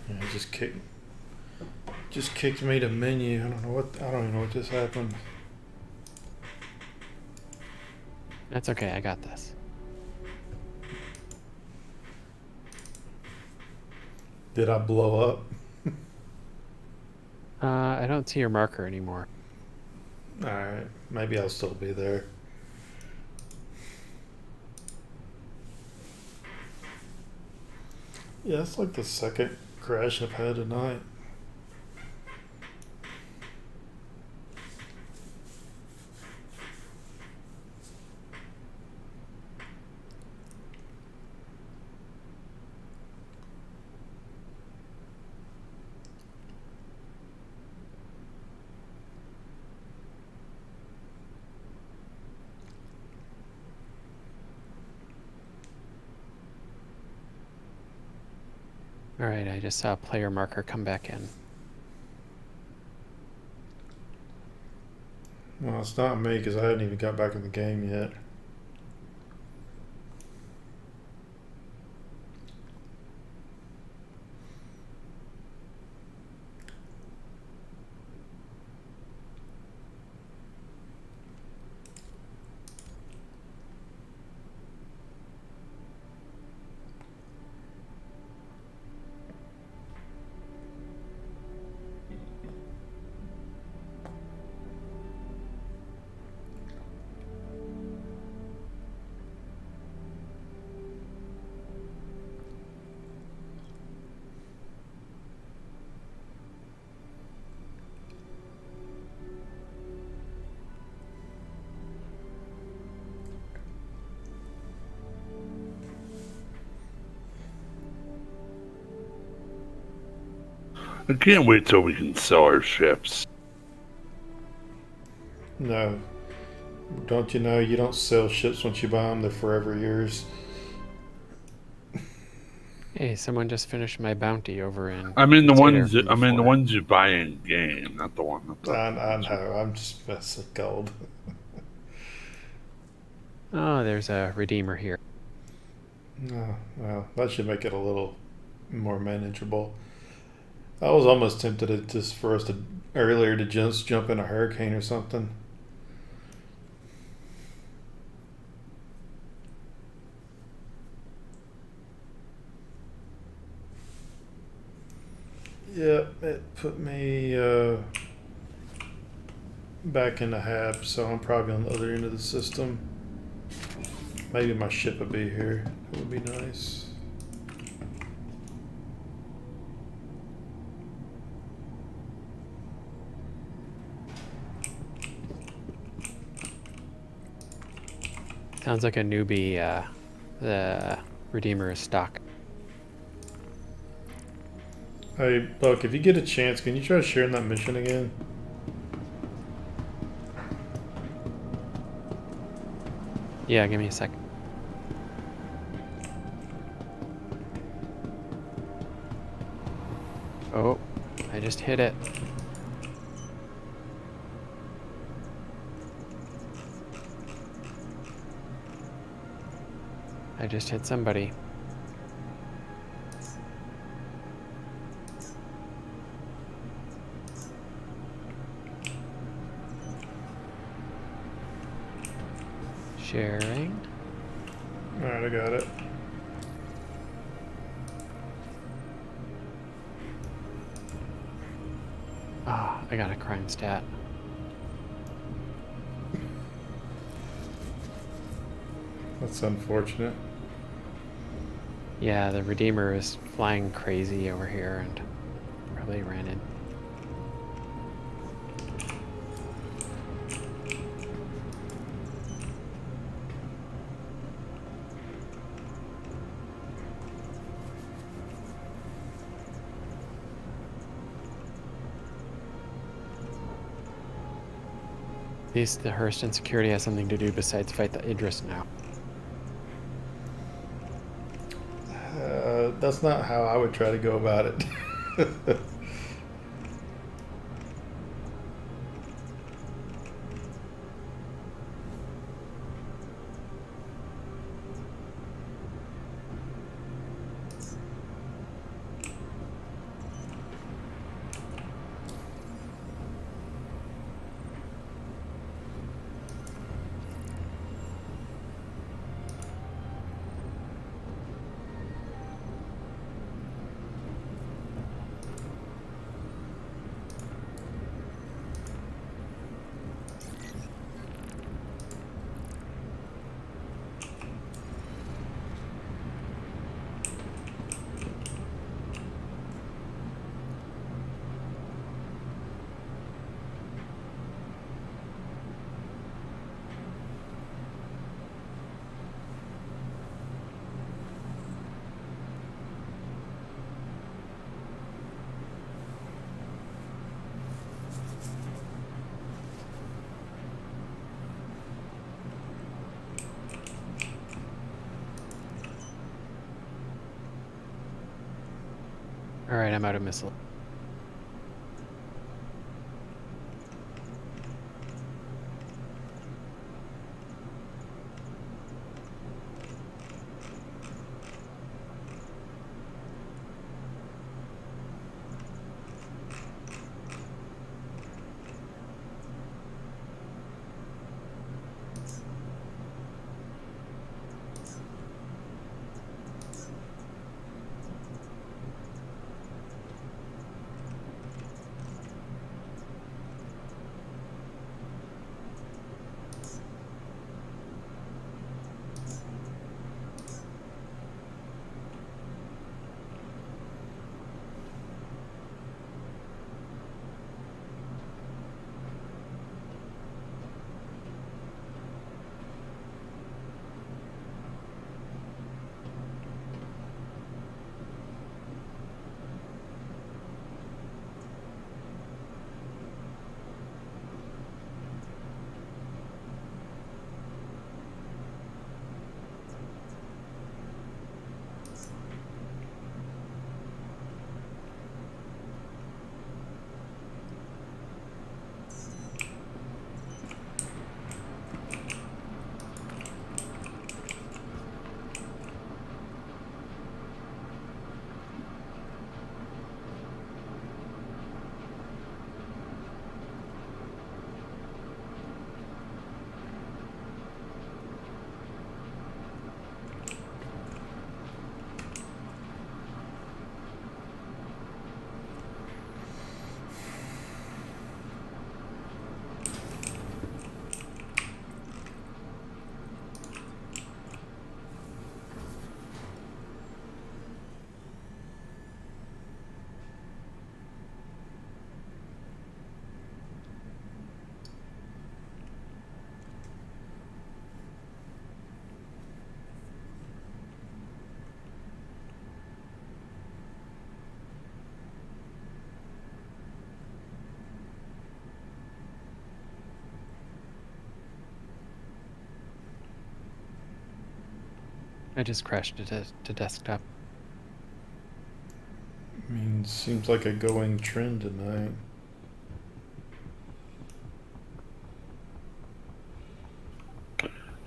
S3: Yeah, just kicked me to menu. I don't even know what just happened.
S9: That's okay, I got this.
S3: Did I blow up?
S9: I don't see your marker anymore.
S3: Alright, maybe I'll still be there. Yeah, it's like the second crash I've had tonight.
S9: Alright, I just saw a player marker come back in.
S3: Well, it's not me because I hadn't even got back in the game yet.
S12: I can't wait till we can sell our ships.
S3: No. Don't you know you don't sell ships once you buy them? They're forever yours.
S9: Hey, someone just finished my bounty over in.
S12: I mean the
S9: Potato
S12: ones.
S9: from
S12: I mean the
S9: before.
S12: ones you buy in game, not the one.
S3: I know. I'm just messing gold.
S9: Oh, there's a redeemer here.
S3: Oh, well, that should make it a little more manageable. I was almost tempted to just for us to earlier to just jump in a hurricane or something. Yeah, it put me back into Hab, so I'm probably on the other end of the system. Maybe my ship would be here. It would be nice.
S9: Sounds like a newbie. The Redeemer is stock.
S3: Hey, Buck, if you get a chance, can you try sharing that mission again?
S9: Yeah, give me a sec. Oh, I just hit it. I just hit somebody. Sharing.
S3: Alright, I got it.
S9: Ah, I got a crime stat.
S3: That's unfortunate.
S9: Yeah, the Redeemer is flying crazy over here and probably ran in. At least the Hurston security has something to do besides fight the Idris now.
S3: That's not how I would try to go about it.
S9: Alright, I'm out of missile. I just crashed it to desktop.
S3: I mean, seems like a going trend tonight.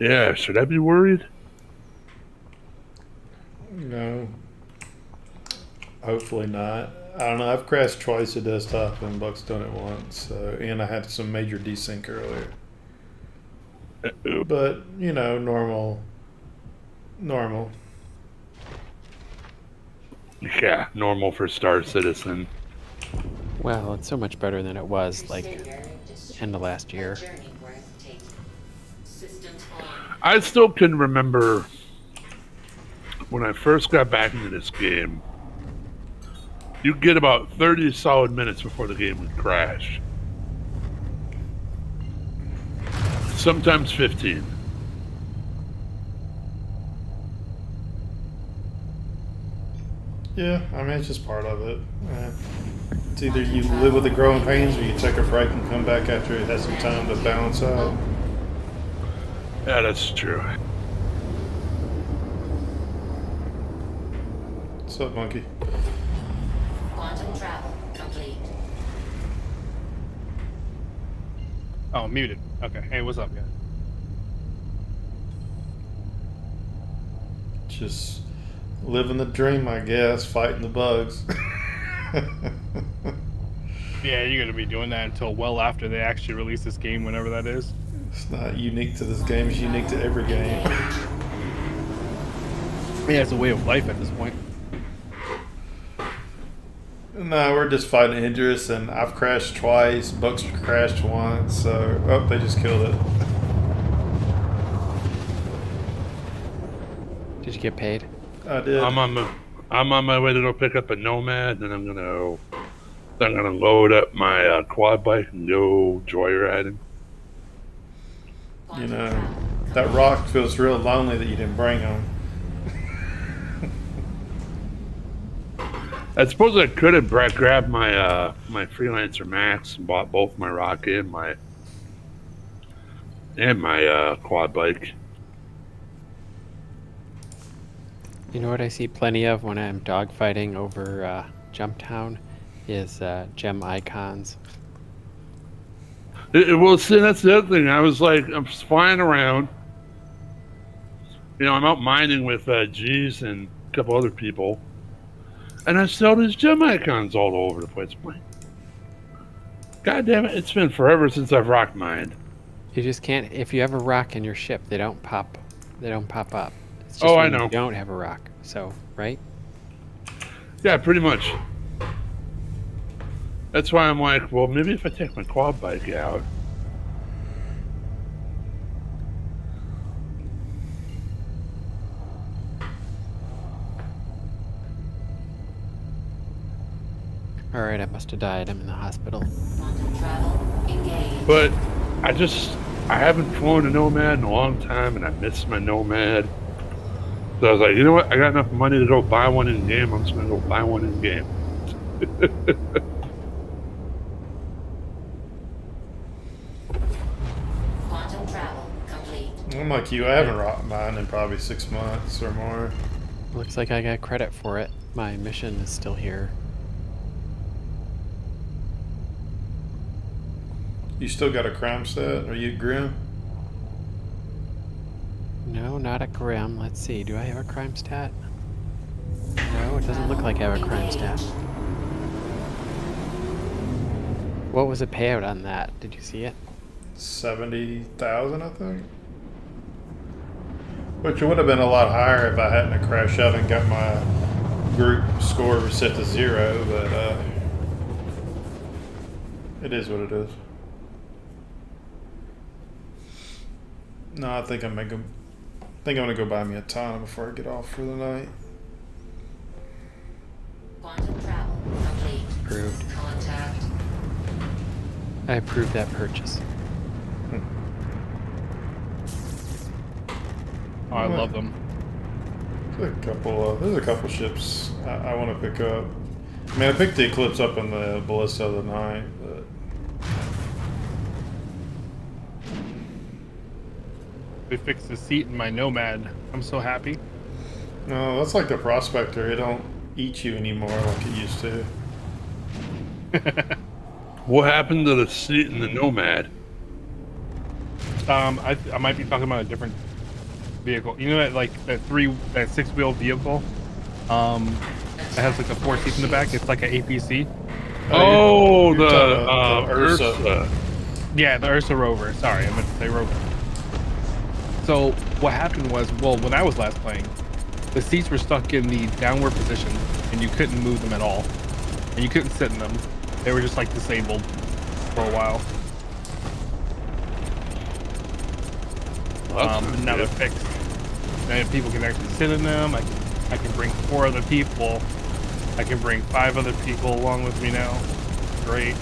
S12: Yeah, should I be worried?
S3: No. Hopefully not. I don't know. I've crashed twice at desktop and Buck's done it once. So, and I had some major desync earlier. But, you know, normal.
S12: Yeah, normal for Star Citizen.
S9: Well, it's so much better than it was like end of last year.
S12: I still can remember when I first got back into this game, you'd get about 30 solid minutes before the game would crash. Sometimes 15.
S3: Yeah, I mean, it's just part of it. It's either you live with the growing pains or you take a break and come back after it has some time to balance out.
S12: Yeah, that's true.
S3: What's up, monkey?
S5: Quantum travel complete.
S13: Oh, muted. Okay. Hey, what's up, guys?
S3: Just living the dream, I guess, fighting the bugs.
S13: Yeah, you're gonna be doing that until well after they actually release this game, whenever that is.
S3: It's not unique to this game, it's unique to every game.
S13: Yeah, it's a way of life at this point.
S3: No, we're just fighting Idris, and I've crashed twice, Buck's crashed once, so... Oh, they just killed it.
S9: Did you get paid?
S3: I did.
S12: I'm on my way to go pick up a Nomad, and I'm gonna load up my quad bike and go joyriding.
S3: You know, that rock feels real lonely that you didn't bring him.
S12: I suppose I could have grabbed my my Freelancer Max and bought both my rock and my quad bike.
S9: You know what I see plenty of when I'm dogfighting over Jumptown is gem icons.
S12: Well, see, that's the other thing. I was like, I'm flying around. You know, I'm out mining with G's and a couple other people. And I saw these gem icons all over the place. I'm like, God damn it, it's been forever since I've rock mined.
S9: You just can't. If you have a rock in your ship, they don't pop. They don't pop up. It's just
S12: Oh, I
S9: when
S12: know.
S9: You don't have a rock. So, right?
S12: Yeah, pretty much. That's why I'm like, well, maybe if I take my quad bike out.
S9: All right, I must have died. I'm in the hospital.
S5: Quantum travel engaged.
S12: But I haven't flown a Nomad in a long time, and I miss my Nomad. So I was like, you know what? I got enough money to go buy one in game. I'm just gonna go buy one in game.
S5: Quantum travel complete.
S3: I'm like you, I haven't rocked mine in probably 6 months or more.
S9: Looks like I got credit for it. My mission is still here.
S3: You still got a crime set? Are you Grim?
S9: No, not a Grim. Let's see. Do I have a crime stat? No, it doesn't look like I have a crime stat. What was the payout on that? Did you see it?
S3: 70,000, I think. Which would have been a lot higher if I hadn't have crashed out and got my group score set to 0, but it is what it is. No, I think I'm gonna go buy me a Tana before I get off for the night.
S5: Quantum travel complete.
S9: Approved.
S5: Contact.
S9: I approved that purchase.
S13: Oh, I love them.
S3: There's a couple ships I want to pick up. I mean, I picked the Eclipse up in the Ballista of the night, but
S13: They fixed the seat in my Nomad. I'm so happy.
S3: No, that's like the Prospector. It don't eat you anymore like it used to.
S12: What happened to the seat in the Nomad?
S13: I might be talking about a different vehicle. You know that like that 6-wheel vehicle? That has like the 4 seats in the back. It's like an APC.
S12: Oh,
S3: you're
S12: the
S3: talking about the
S12: Ursa.
S13: Yeah, the Ursa Rover. Sorry, I meant to say Rover. So what happened was, well, when I was last playing, the seats were stuck in the downward position, and you couldn't move them at all, and you couldn't sit in them. They were just like disabled for a while. Now they're fixed. And people can actually sit in them. I can bring 4 other people. I can bring 5 other people along with me now. Great.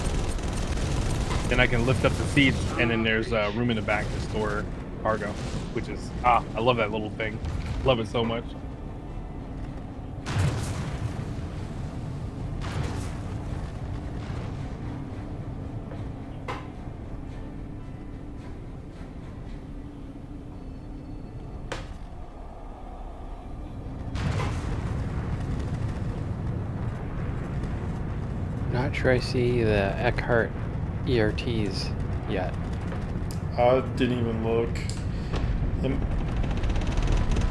S13: Then I can lift up the seats, and then there's room in the back to store cargo, which is I love that little thing. Love it so much.
S9: Not sure I see the Eckhart ERTs yet.
S3: I didn't even look.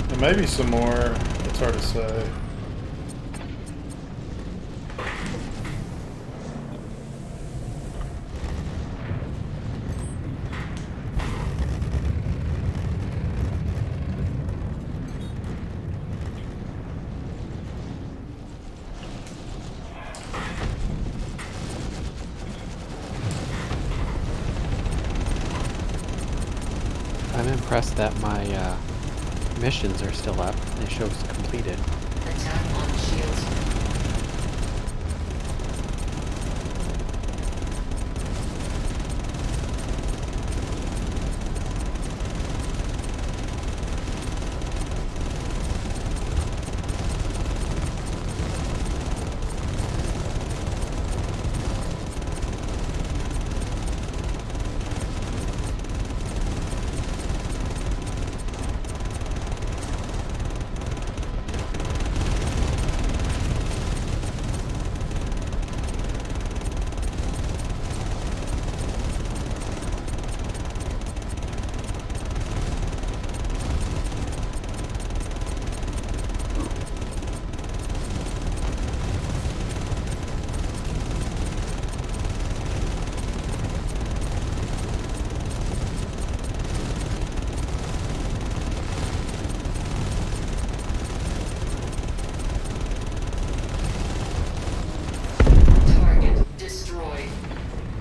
S3: There may be some more. It's hard to say.
S9: I'm impressed that my missions are still up. It shows completed.
S5: Attack on shields.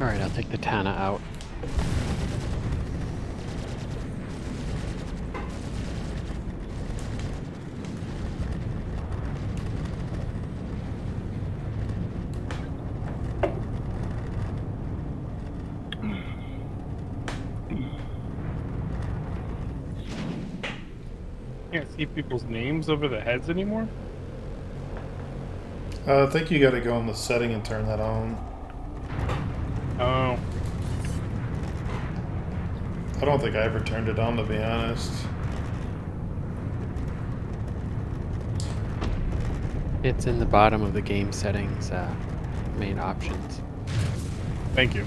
S9: Alright, I'll take the Tana out.
S13: Can't see people's names over the heads anymore?
S3: I think you got to go in the setting and turn that on.
S13: Oh.
S3: I don't think I ever turned it on, to be honest.
S9: It's in the bottom of the game settings, main options.
S13: Thank you.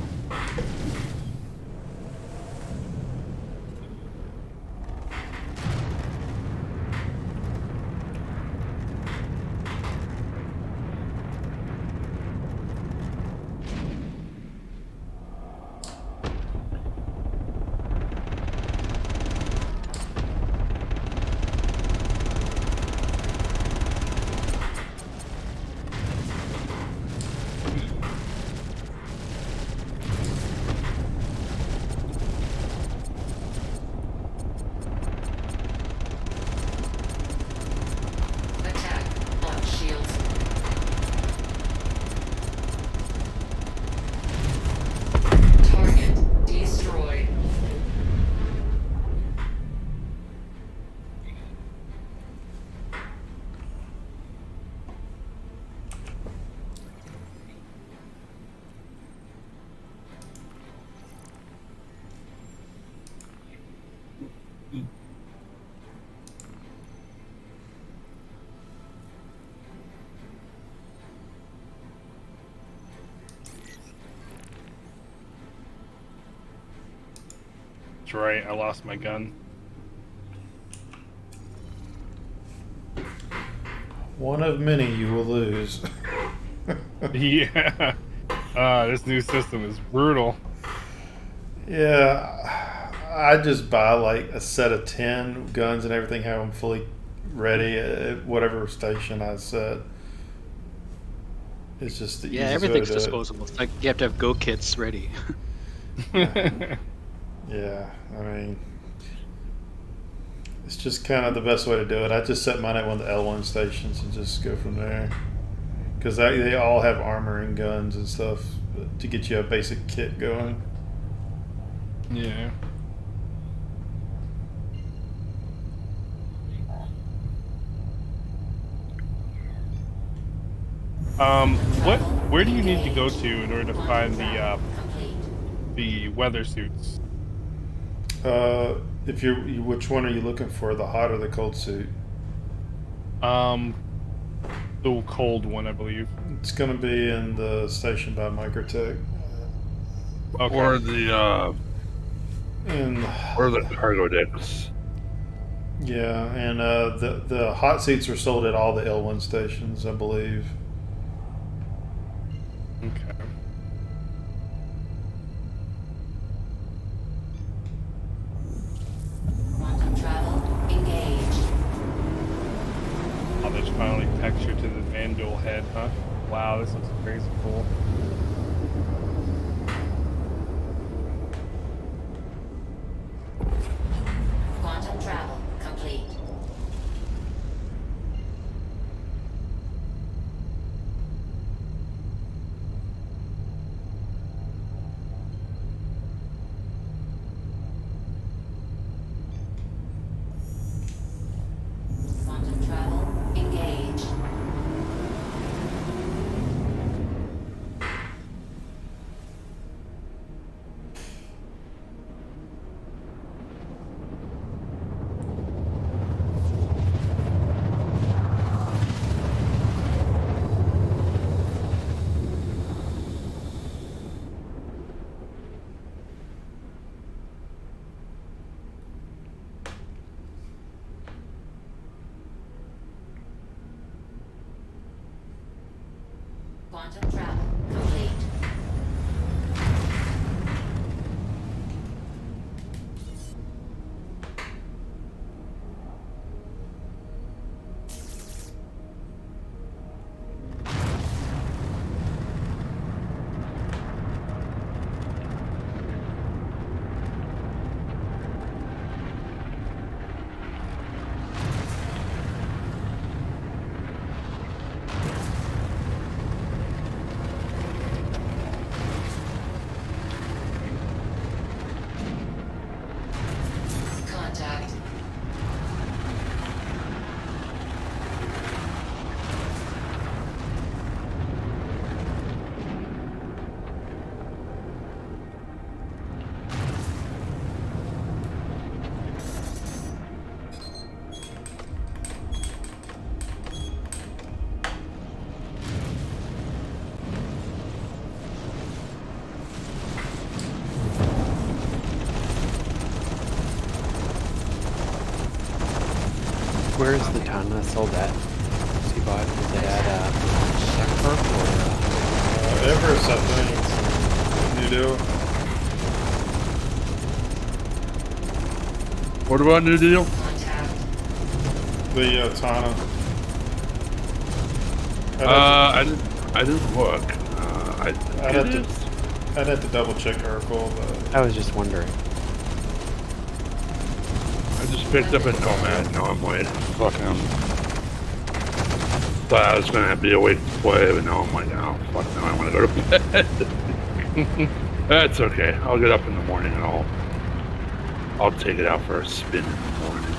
S13: That's right, I lost my gun.
S3: One of many you will lose.
S13: Yeah. This new system is brutal.
S3: Yeah, I just buy like a set of 10 guns and everything, have them fully ready at whatever station I set. It's just the
S14: Yeah,
S3: easiest way
S14: everything's
S3: to do it.
S14: disposable. It's like you have to have go kits ready.
S3: Yeah, I mean, it's just kind of the best way to do it. I just set mine at one of the L1 stations and just go from there. Because they all have armor and guns and stuff to get you a basic kit going.
S13: Yeah. Where do you need to go to in order to find the weather suits?
S3: If you're, which one are you looking for, the hot or the cold suit?
S13: The cold one, I believe.
S3: It's gonna be in the station by Microtech.
S13: Okay.
S12: Or the
S3: And
S12: or the cargo decks.
S3: yeah, and the hot seats are sold at all the L1 stations, I believe.
S13: Okay.
S5: Quantum travel engaged.
S13: Oh, there's finally texture to the Vandal head, huh? Wow, this looks crazy cool.
S5: Quantum travel complete. Quantum travel engaged. Quantum travel complete. Contact.
S9: Where is the ton that's sold at? Seabot, is it at Checkmark or
S3: Everest, I think. New deal.
S12: What about New Deal?
S3: The Tana.
S12: I didn't look.
S3: I'd have to double check Urkel, but
S9: I was just wondering.
S12: I just picked up a Nomad. Now I'm waiting. Fucking. Thought I was gonna be awake to play, but now I'm like, oh fuck, now I want to go to bed. That's okay. I'll get up in the morning and I'll take it out for a spin in the morning.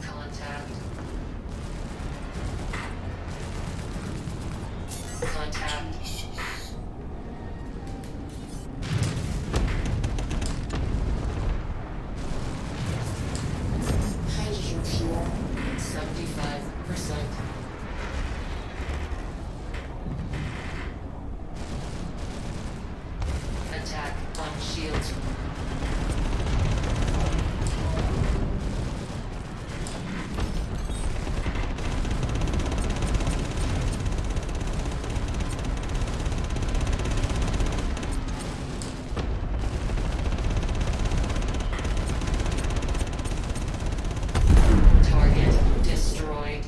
S5: Contact. Contact. Hydrogen fuel 75%. shields. Target destroyed.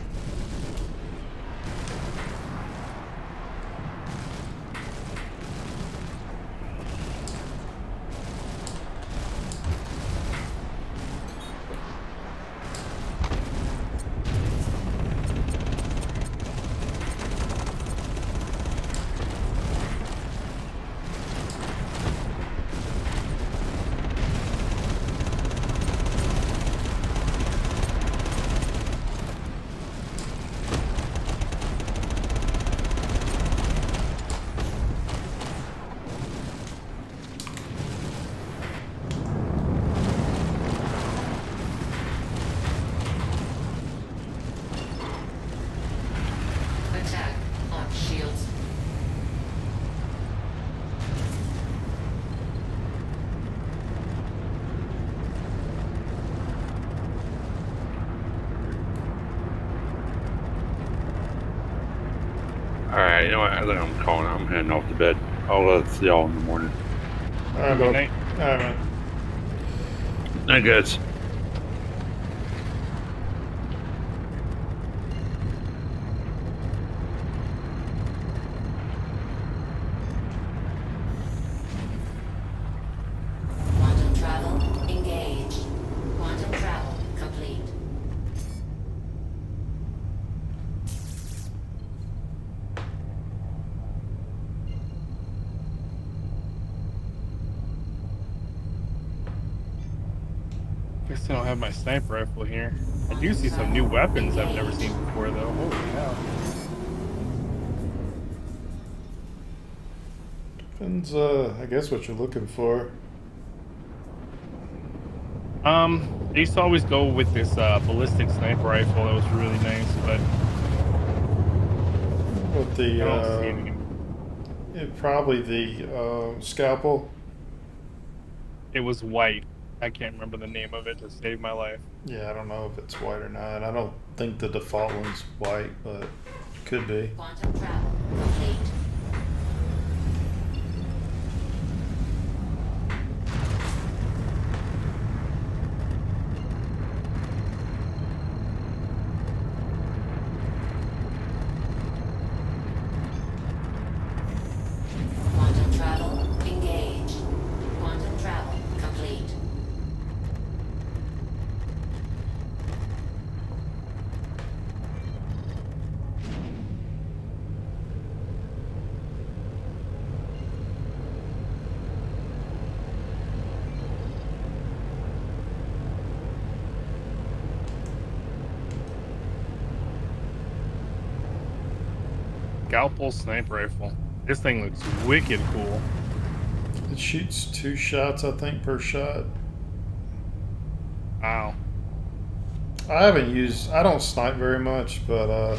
S5: Attack on shields.
S12: Alright, you know what? I think I'm calling. I'm heading off to bed. I'll see y'all in the morning.
S3: All right,
S13: Good
S3: bud.
S13: night.
S3: All right, man.
S12: Night, guys.
S5: Quantum travel engaged. Quantum travel complete.
S13: Guess I don't have my sniper rifle here. I do see some new weapons I've never seen before, though. Holy hell.
S3: Depends, I guess what you're looking for.
S13: I used to always go with this ballistic sniper rifle that was really nice, but
S3: With the,
S13: I don't see any.
S3: probably the scalpel.
S13: It was white. I can't remember the name of it to save my life.
S3: Yeah, I don't know if it's white or not. I don't think the default one's white, but it could be.
S5: Quantum travel complete. Quantum travel engaged. Quantum travel complete.
S13: Scalpel sniper rifle. This thing looks wicked cool.
S3: It shoots 2 shots, I think, per shot.
S13: Wow.
S3: I don't snipe very much, but a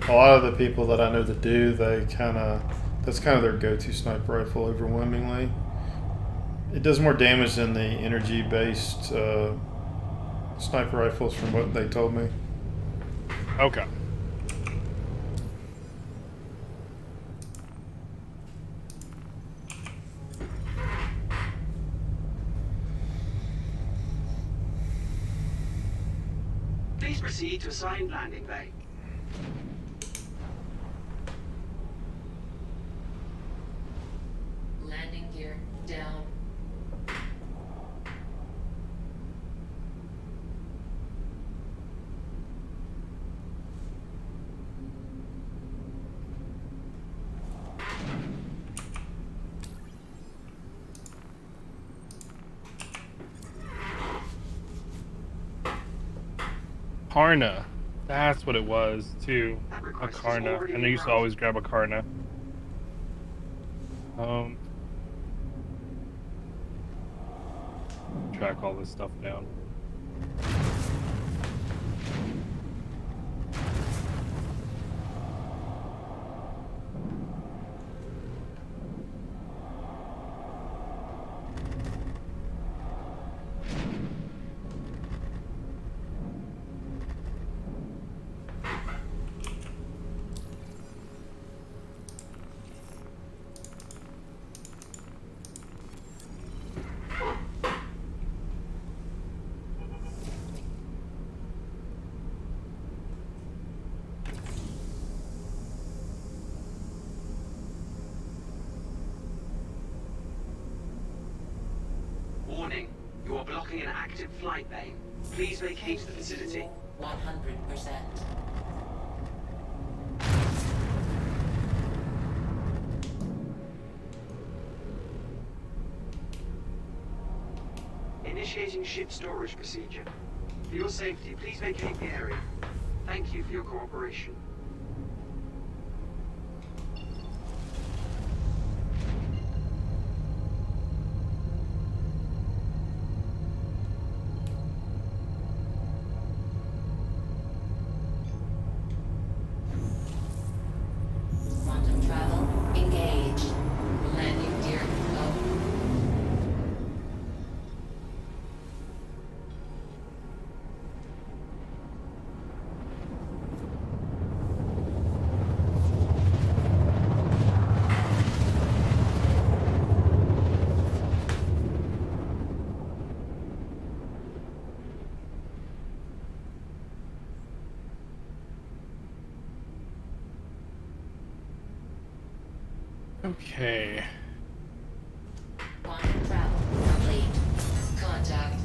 S3: lot of the people that I know that do, that's kind of their go-to sniper rifle overwhelmingly. It does more damage than the energy-based sniper rifles from what they told me.
S13: Okay.
S4: Please proceed to assigned landing bay.
S5: Landing gear down.
S13: Karna. That's what it was, too. A Karna. And I used to always grab a Karna. Track all this stuff down.
S15: currently an active flight bay. Please vacate the facility.
S5: 100%.
S15: Initiating ship storage procedure. For your safety, please vacate the area. Thank you for your cooperation.
S5: Quantum travel engaged. Landing gear go.
S13: Okay.
S5: Quantum travel complete. Contact.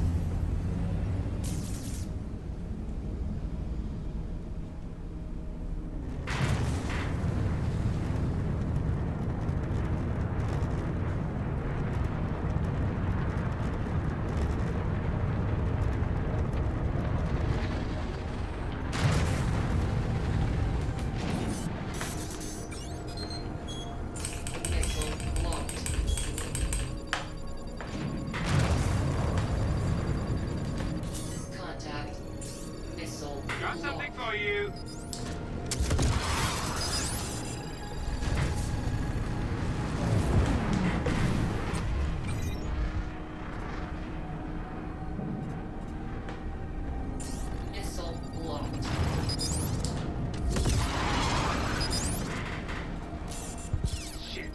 S5: Missile launched. Contact. Missile
S4: Got something for you.
S5: Missile locked.
S15: Shit.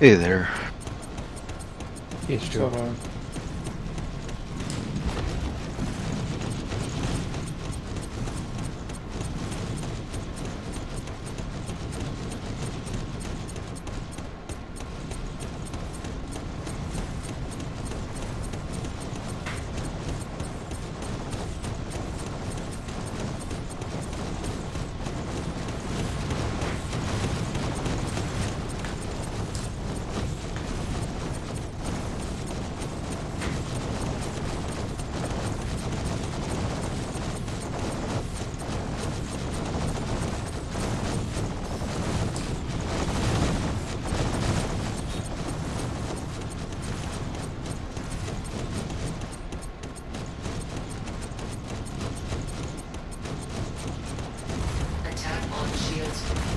S1: Hey there.
S9: It's
S3: So,
S5: Attack on shields.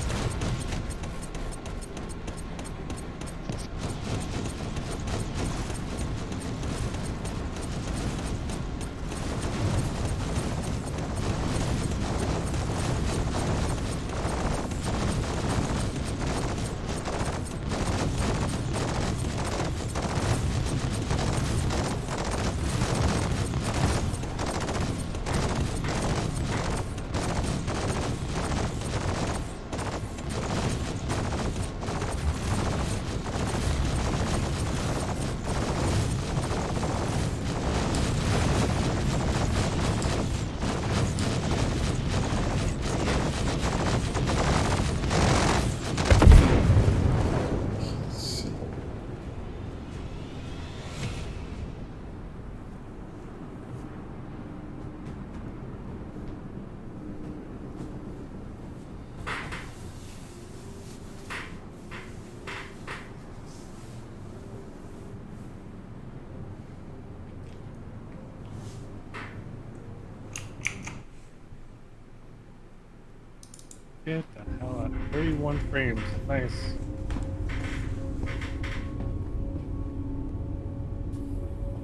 S13: Get the hell out. 31 frames. Nice.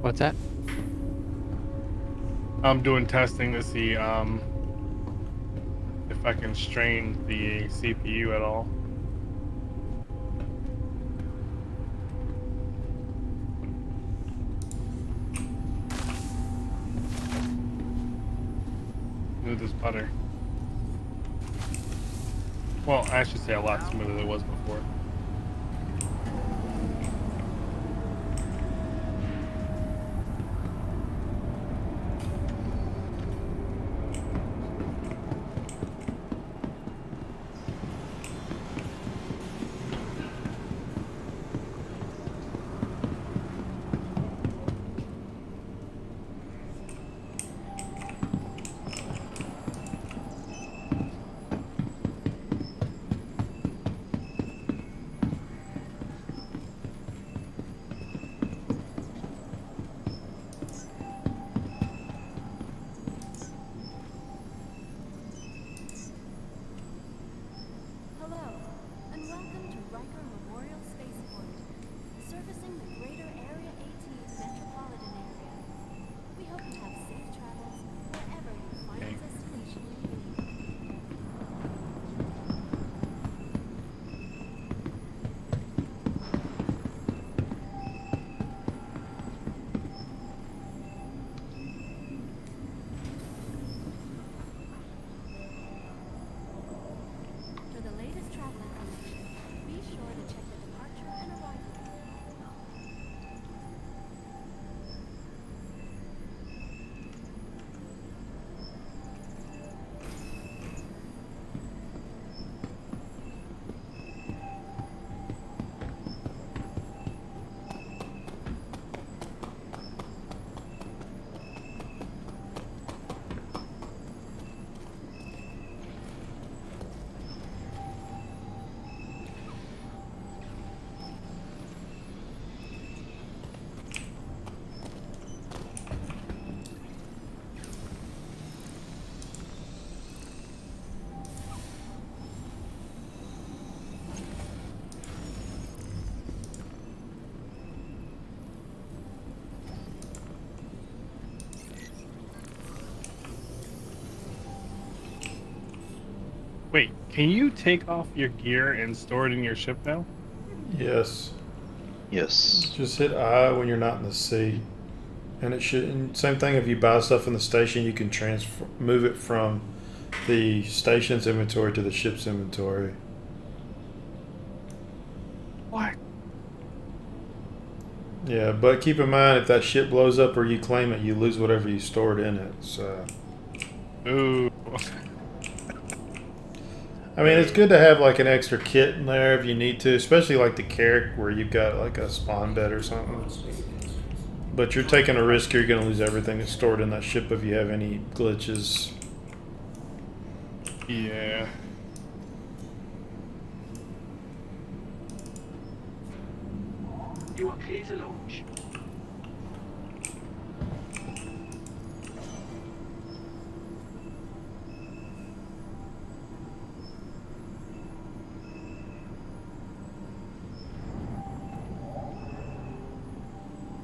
S9: What's that?
S13: I'm doing testing to see if I can strain the CPU at all. Smooth as butter. Well, I should say a lot smoother than it was before.
S16: Hello, and welcome to Riker Memorial Spaceport, servicing the greater Area 18 metropolitan area. We hope you have safe travels wherever your final destination may be. For the latest travel information, be sure to check the departure and arrival.
S13: Wait, can you take off your gear and store it in your ship now?
S3: yes.
S1: Yes.
S3: Just hit I when you're not in the seat. And it should. And same thing if you buy stuff in the station, you can move it from the station's inventory to the ship's inventory.
S13: What?
S3: Yeah, but keep in mind if that ship blows up or you claim it, you lose whatever you stored in it. So.
S13: Ooh.
S3: I mean, it's good to have like an extra kit in there if you need to, especially like the Carrack where you've got like a spawn bed or something. But you're taking a risk, you're going to lose everything that's stored in that ship if you have any glitches.
S13: Yeah.
S15: You are clear to launch.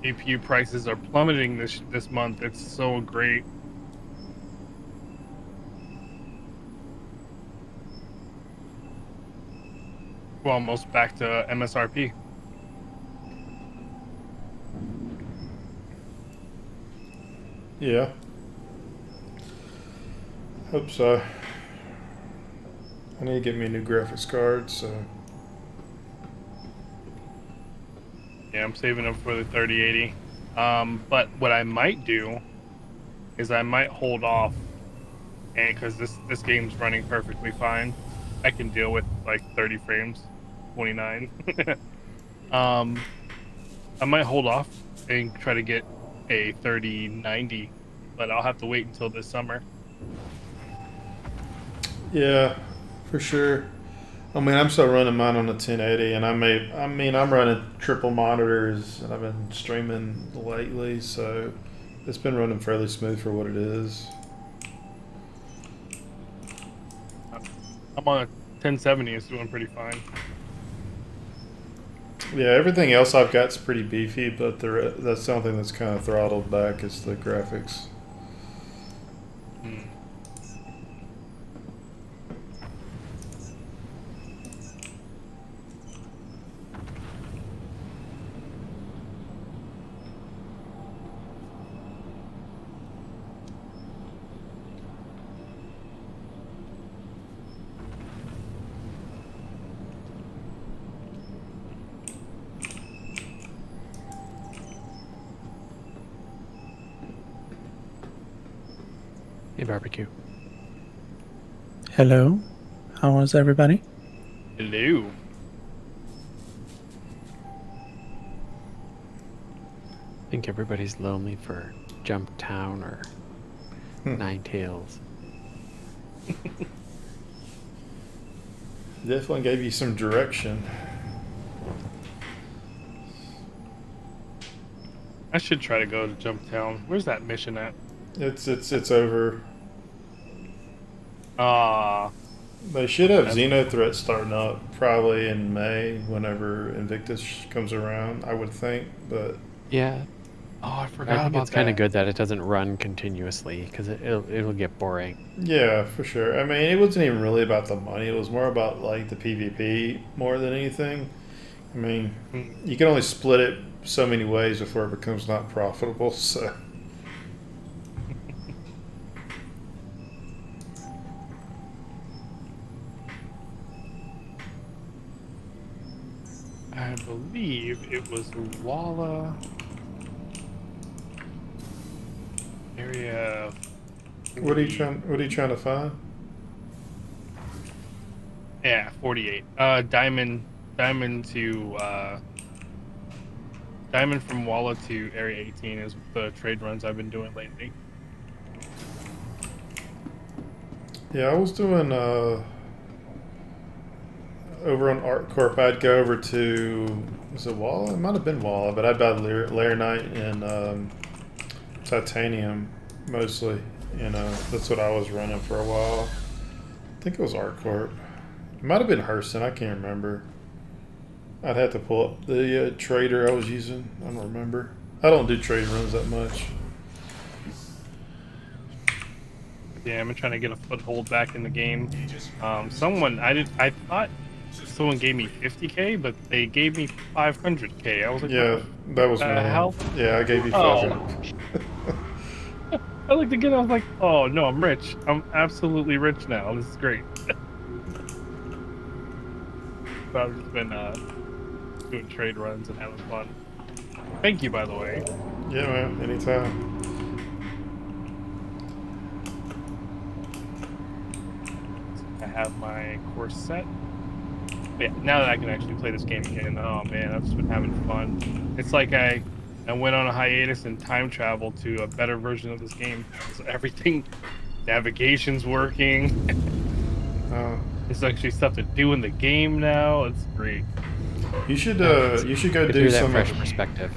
S13: APU prices are plummeting this month. It's so great. We're almost back to MSRP.
S3: Yeah. Hope so. I need to get me a new graphics card, so.
S13: Yeah, I'm saving up for the 3080. But what I might do is I might hold off, and because this game's running perfectly fine, I can deal with like 30 frames, 29. I might hold off and try to get a 3090, but I'll have to wait until this summer.
S3: Yeah, for sure. I mean, I'm still running mine on the 1080, and I'm running triple monitors, and I've been streaming lately, so it's been running fairly smooth for what it is.
S13: I'm on a 1070, it's doing pretty fine.
S3: Yeah, everything else I've got's pretty beefy, but that's something that's kind of throttled back is the graphics.
S9: Hey, barbecue.
S17: Hello. How is everybody?
S13: Hello.
S9: I think everybody's lonely for Jump Town or Nine Tails.
S3: Definitely gave you some direction.
S13: I should try to go to Jump Town. Where's that mission at?
S3: It's over. They should have Xenothreat starting up probably in May, whenever Invictus comes around, I would think, but...
S9: Yeah.
S13: Oh, I
S9: I
S13: forgot
S9: think
S13: about
S9: it's kind
S13: that.
S9: of good that it doesn't run continuously, because it'll get boring.
S3: Yeah, for sure. I mean, it wasn't even really about the money. It was more about, like, the PvP more than anything. I mean, you can only split it so many ways before it becomes not profitable, so...
S13: I believe it was Walla area.
S3: What are you trying to find?
S13: Yeah, 48. Diamond to Diamond from Walla to Area 18 is the trade runs I've been doing lately.
S3: Yeah, I was doing over on ArtCorp. I'd go over to, was it Walla? It might have been Walla, but I'd buy Laranite and Titanium mostly. You know, that's what I was running for a while. I think it was ArtCorp. It might have been Hurston. I can't remember. I'd have to pull up the trader I was using. I don't remember. I don't do trade runs that much.
S13: Yeah, I'm trying to get a foothold back in the game. I thought someone gave me 50k, but they gave me 500k. I was like,
S3: Yeah, that was
S13: what
S3: me.
S13: the hell?
S3: Yeah, I gave you
S13: Oh.
S3: 500.
S13: I looked again. I was like, oh no, I'm rich. I'm absolutely rich now. This is great. So I've just been doing trade runs and having fun. Thank you, by the way.
S3: Yeah, man, anytime.
S13: I have my course set. But yeah, now that I can actually play this game again, oh man, I've just been having fun. It's like I went on a hiatus and time traveled to a better version of this game. So everything, navigation's working. There's actually stuff to do in the game now. It's great.
S3: You should go
S9: Good
S3: do
S9: that
S3: some
S9: fresh perspective.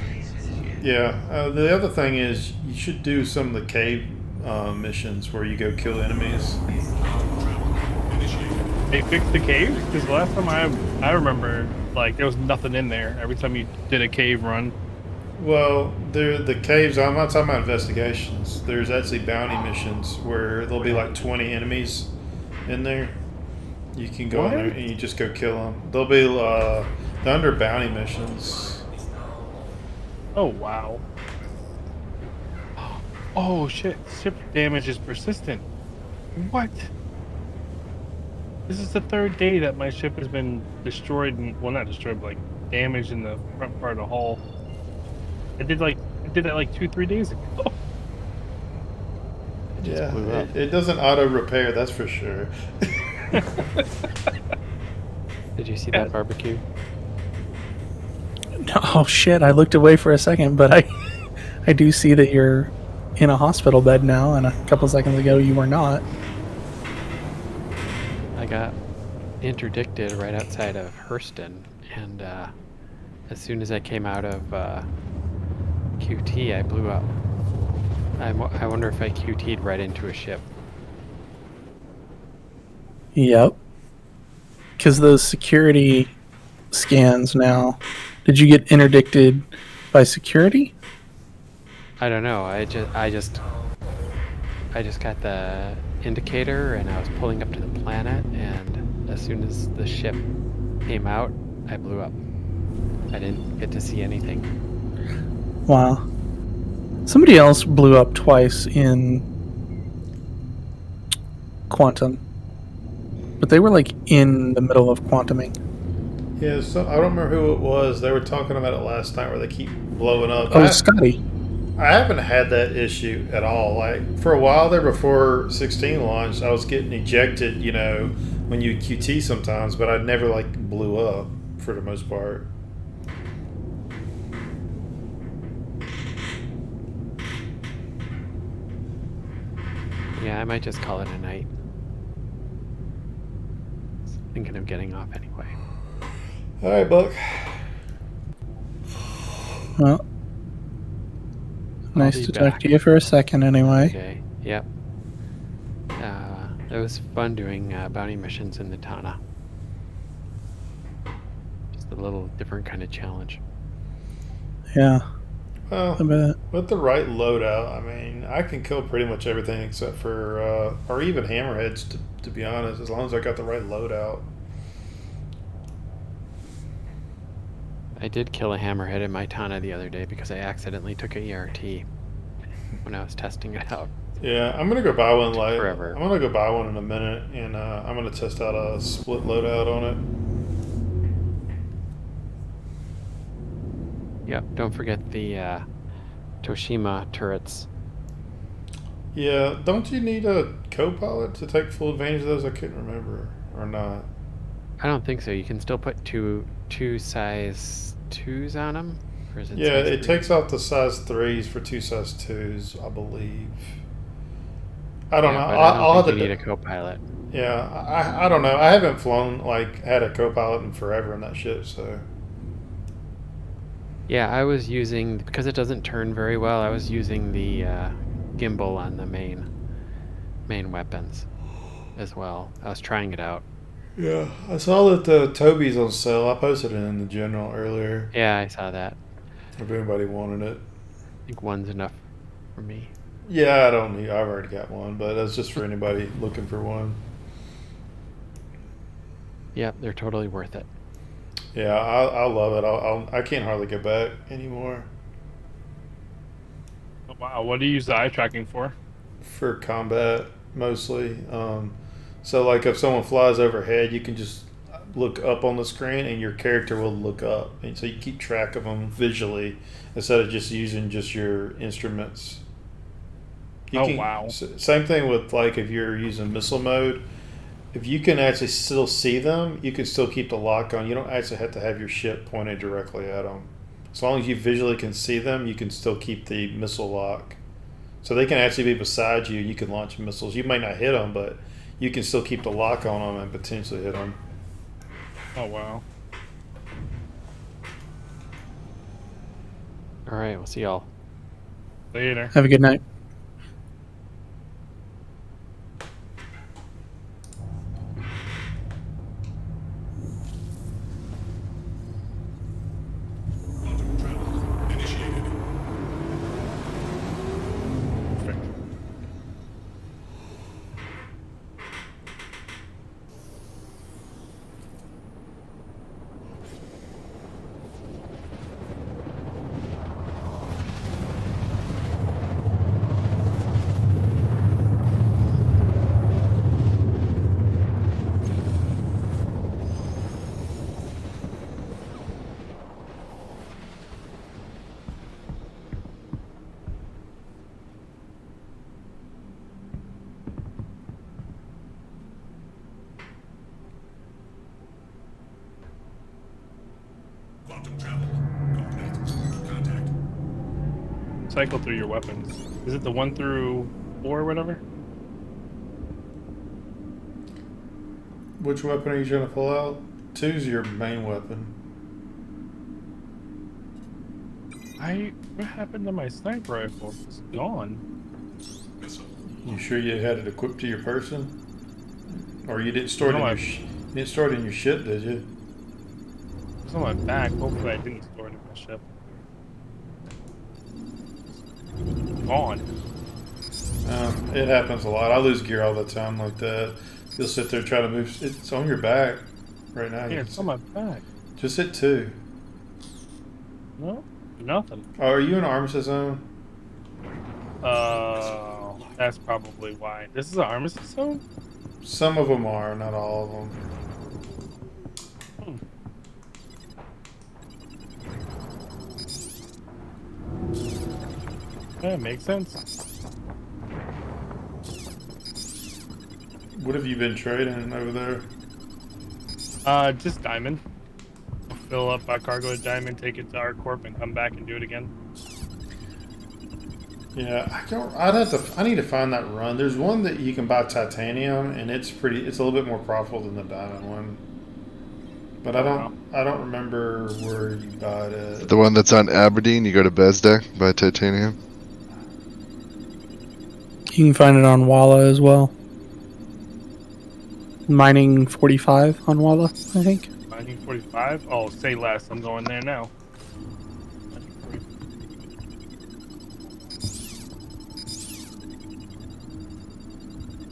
S3: Yeah. The other thing is you should do some of the cave missions where you go kill enemies.
S13: They fixed the cave because last time I remember, like there was nothing in there. Every time you did a cave run.
S3: Well, the caves. I'm not talking about investigations. There's actually bounty missions where there'll be like 20 enemies in there. You can go in there and you just go kill them. There'll be the under bounty missions.
S13: Oh wow. Oh shit! Ship damage is persistent. What? This is the third day that my ship has been destroyed. Well, not destroyed, but like damaged in the front part of the hull. I did that like 2-3 days ago.
S3: Yeah, it doesn't auto repair. That's for sure.
S9: Did you see that barbecue?
S17: Oh shit! I looked away for a second, but I do see that you're in a hospital bed now, and a couple seconds ago you were not.
S9: I got interdicted right outside of Hurston, and as soon as I came out of QT, I blew up. I wonder if I QT'd right into a ship.
S17: Yep. Because those security scans now. Did you get interdicted by security?
S9: I don't know. I just got the indicator, and I was pulling up to the planet, and as soon as the ship came out, I blew up. I didn't get to see anything.
S17: Wow. Somebody else blew up twice in Quantum. But they were like in the middle of quantuming.
S3: Yeah, so I don't remember who it was. They were talking about it last night where they keep blowing up.
S17: Oh, Scotty.
S3: I haven't had that issue at all. Like for a while there before 16 launched, I was getting ejected, you know, when you QT sometimes, but I never like blew up for the most part.
S9: Yeah, I might just call it a night. Thinking of getting off anyway.
S3: All right, Buck.
S17: Well, nice to talk to you for a second anyway.
S9: Okay, yep. It was fun doing bounty missions in the Tana. Just a little different kind of challenge.
S17: Yeah.
S3: Well,
S17: I bet.
S3: with the right loadout, I mean, I can kill pretty much everything except for, or even hammerheads, to be honest, as long as I got the right loadout.
S9: I did kill a hammerhead in my Tana the other day because I accidentally took a ERT when I was testing it out.
S3: Yeah, I'm gonna go buy one. Like,
S9: forever.
S3: I'm gonna go buy one in a minute, and I'm gonna test out a split loadout on it.
S9: Yep, don't forget the Toshima turrets.
S3: Yeah, don't you need a co-pilot to take full advantage of those? I couldn't remember, or not.
S9: I don't think so. You can still put two size 2s on them? Or is it
S3: Yeah,
S9: size
S3: it
S9: 3s?
S3: takes out the size 3s for 2 size 2s, I believe. I don't know.
S9: But
S3: I'll
S9: I
S3: have
S9: don't
S3: to.
S9: think you need a co-pilot.
S3: Yeah, I don't know. I haven't flown, like, had a co-pilot in forever in that ship, so.
S9: Yeah, I was using, because it doesn't turn very well, I was using the gimbal on the main weapons as well. I was trying it out.
S3: Yeah, I saw that Toby's on sale. I posted it in the general earlier.
S9: Yeah, I saw that.
S3: If anybody wanted it.
S9: I think one's enough for me.
S3: Yeah, I don't need. I've already got one, but that's just for anybody looking for one.
S9: Yep, they're totally worth it.
S3: Yeah, I love it. I can't hardly get back anymore.
S13: Oh, wow, what do you use the eye tracking for?
S3: For combat mostly. So like if someone flies overhead, you can just look up on the screen and your character will look up, and so you keep track of them visually instead of just using just your instruments.
S13: Wow.
S3: Same thing with like if you're using missile mode. If you can actually still see them, you can still keep the lock on. You don't actually have to have your ship pointed directly at them. As long as you visually can see them, you can still keep the missile lock. So they can actually be beside you. You can launch missiles. You might not hit them, but you can still keep the lock on them and potentially hit them.
S13: Oh, wow.
S9: All right, we'll see y'all
S13: later.
S17: Have a good night.
S11: Quantum travel complete. Contact.
S13: Cycle through your weapons. Is it the 1 through 4 or whatever?
S3: Which weapon are you trying to pull out? 2's your main weapon.
S13: What happened to my sniper rifle? It's gone.
S3: You sure you had it equipped to your person? Or you didn't store it in your you didn't store it in your ship, did you?
S13: It's on my back. Hopefully I didn't store it in my ship. Gone.
S3: It happens a lot. I lose gear all the time like that. You'll sit there trying to move. It's on your back right now.
S13: Yeah, it's on my back.
S3: Just hit 2.
S13: No, nothing.
S3: Oh, are you in Armistice Zone?
S13: That's probably why. This is an Armistice Zone?
S3: Some of them are, not all of them.
S13: Yeah, makes sense.
S3: What have you been trading over there?
S13: Just diamond. I'll fill up our cargo of diamond, take it to our corp, and come back and do it again.
S3: Yeah, I need to find that run. There's one that you can buy titanium, and it's a little bit more profitable than the diamond one. But I don't remember where you bought it.
S1: The one that's on Aberdeen, you go to Besdeck, buy titanium.
S17: You can find it on Walla as well. Mining 45 on Walla, I think.
S13: Mining 45? Oh, say less. I'm going there now.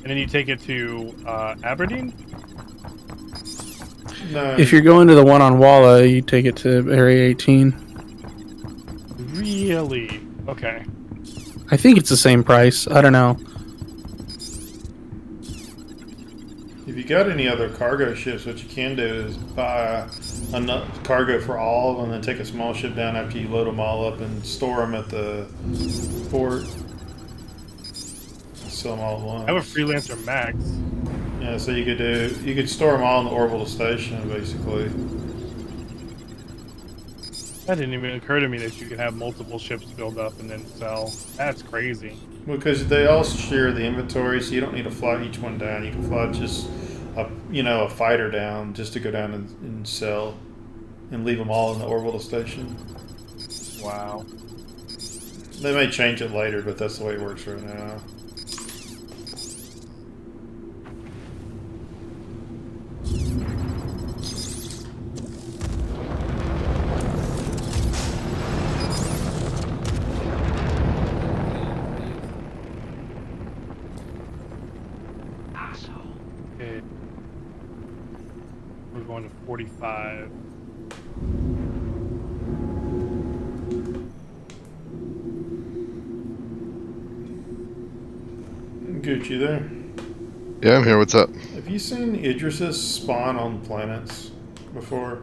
S13: And then you take it to Aberdeen?
S3: No.
S17: If you're going to the one on Walla, you take it to Area 18.
S13: Really? Okay.
S17: I think it's the same price. I don't know.
S3: If you got any other cargo ships, what you can do is buy enough cargo for all of them, and then take a small ship down after you load them all up and store them at the port. Sell them all at once.
S13: I have a Freelancer Max.
S3: Yeah, so you could store them all in the orbital station, basically.
S13: That didn't even occur to me that you could have multiple ships build up and then sell. That's crazy.
S3: Because they all share the inventory, so you don't need to fly each one down. You can fly just a fighter down just to go down and sell, and leave them all in the orbital station.
S13: Wow.
S3: They may change it later, but that's the way it works right now.
S13: 45.
S3: Gucci there.
S1: Yeah, I'm here. What's up?
S3: Have you seen Idrises spawn on planets before?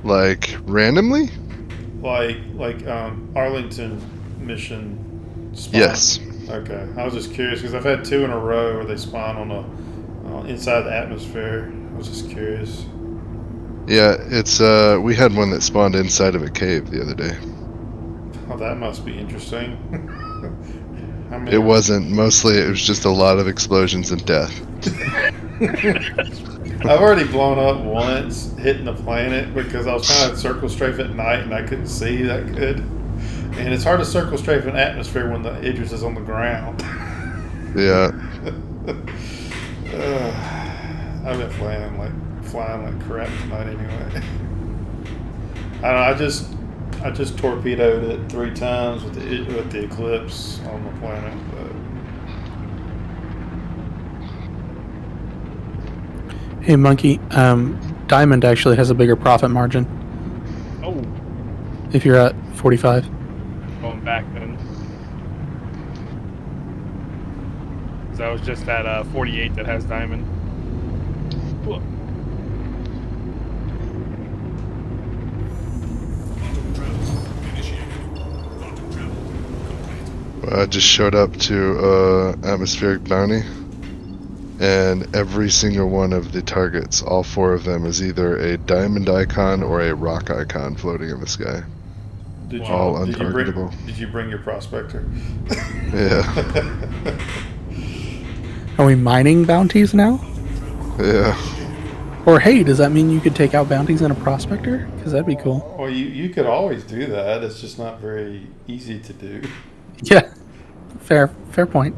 S1: Like randomly?
S3: Like Arlington mission spawn?
S1: Yes.
S3: Okay, I was just curious because I've had 2 in a row where they spawn on a inside the atmosphere. I was just curious.
S1: Yeah, it's we had one that spawned inside of a cave the other day.
S3: Oh, that must be interesting. How many?
S1: It wasn't. Mostly, it was just a lot of explosions and death.
S3: I've already blown up once hitting the planet because I was trying to circle strafe at night and I couldn't see that good. And it's hard to circle strafe an atmosphere when the Idris is on the ground.
S1: Yeah.
S3: I've been flying like crap tonight anyway. I don't know, I just torpedoed it 3 times with the Eclipse on the planet.
S17: Hey, Monkey. Diamond actually has a bigger profit margin.
S13: Oh,
S17: If you're at 45.
S13: going back then. 'Cause I was just at 48 that has diamond. Whoa.
S1: I just showed up to atmospheric bounty, and every single one of the targets, all 4 of them, is either a diamond icon or a rock icon floating in the sky. All untargetable.
S3: Did you bring your prospector?
S1: Yeah.
S17: Are we mining bounties now?
S1: Yeah.
S17: Or hey, does that mean you could take out bounties in a prospector? Because that'd be cool.
S3: Well, you could always do that. It's just not very easy to do.
S17: Yeah. Fair point.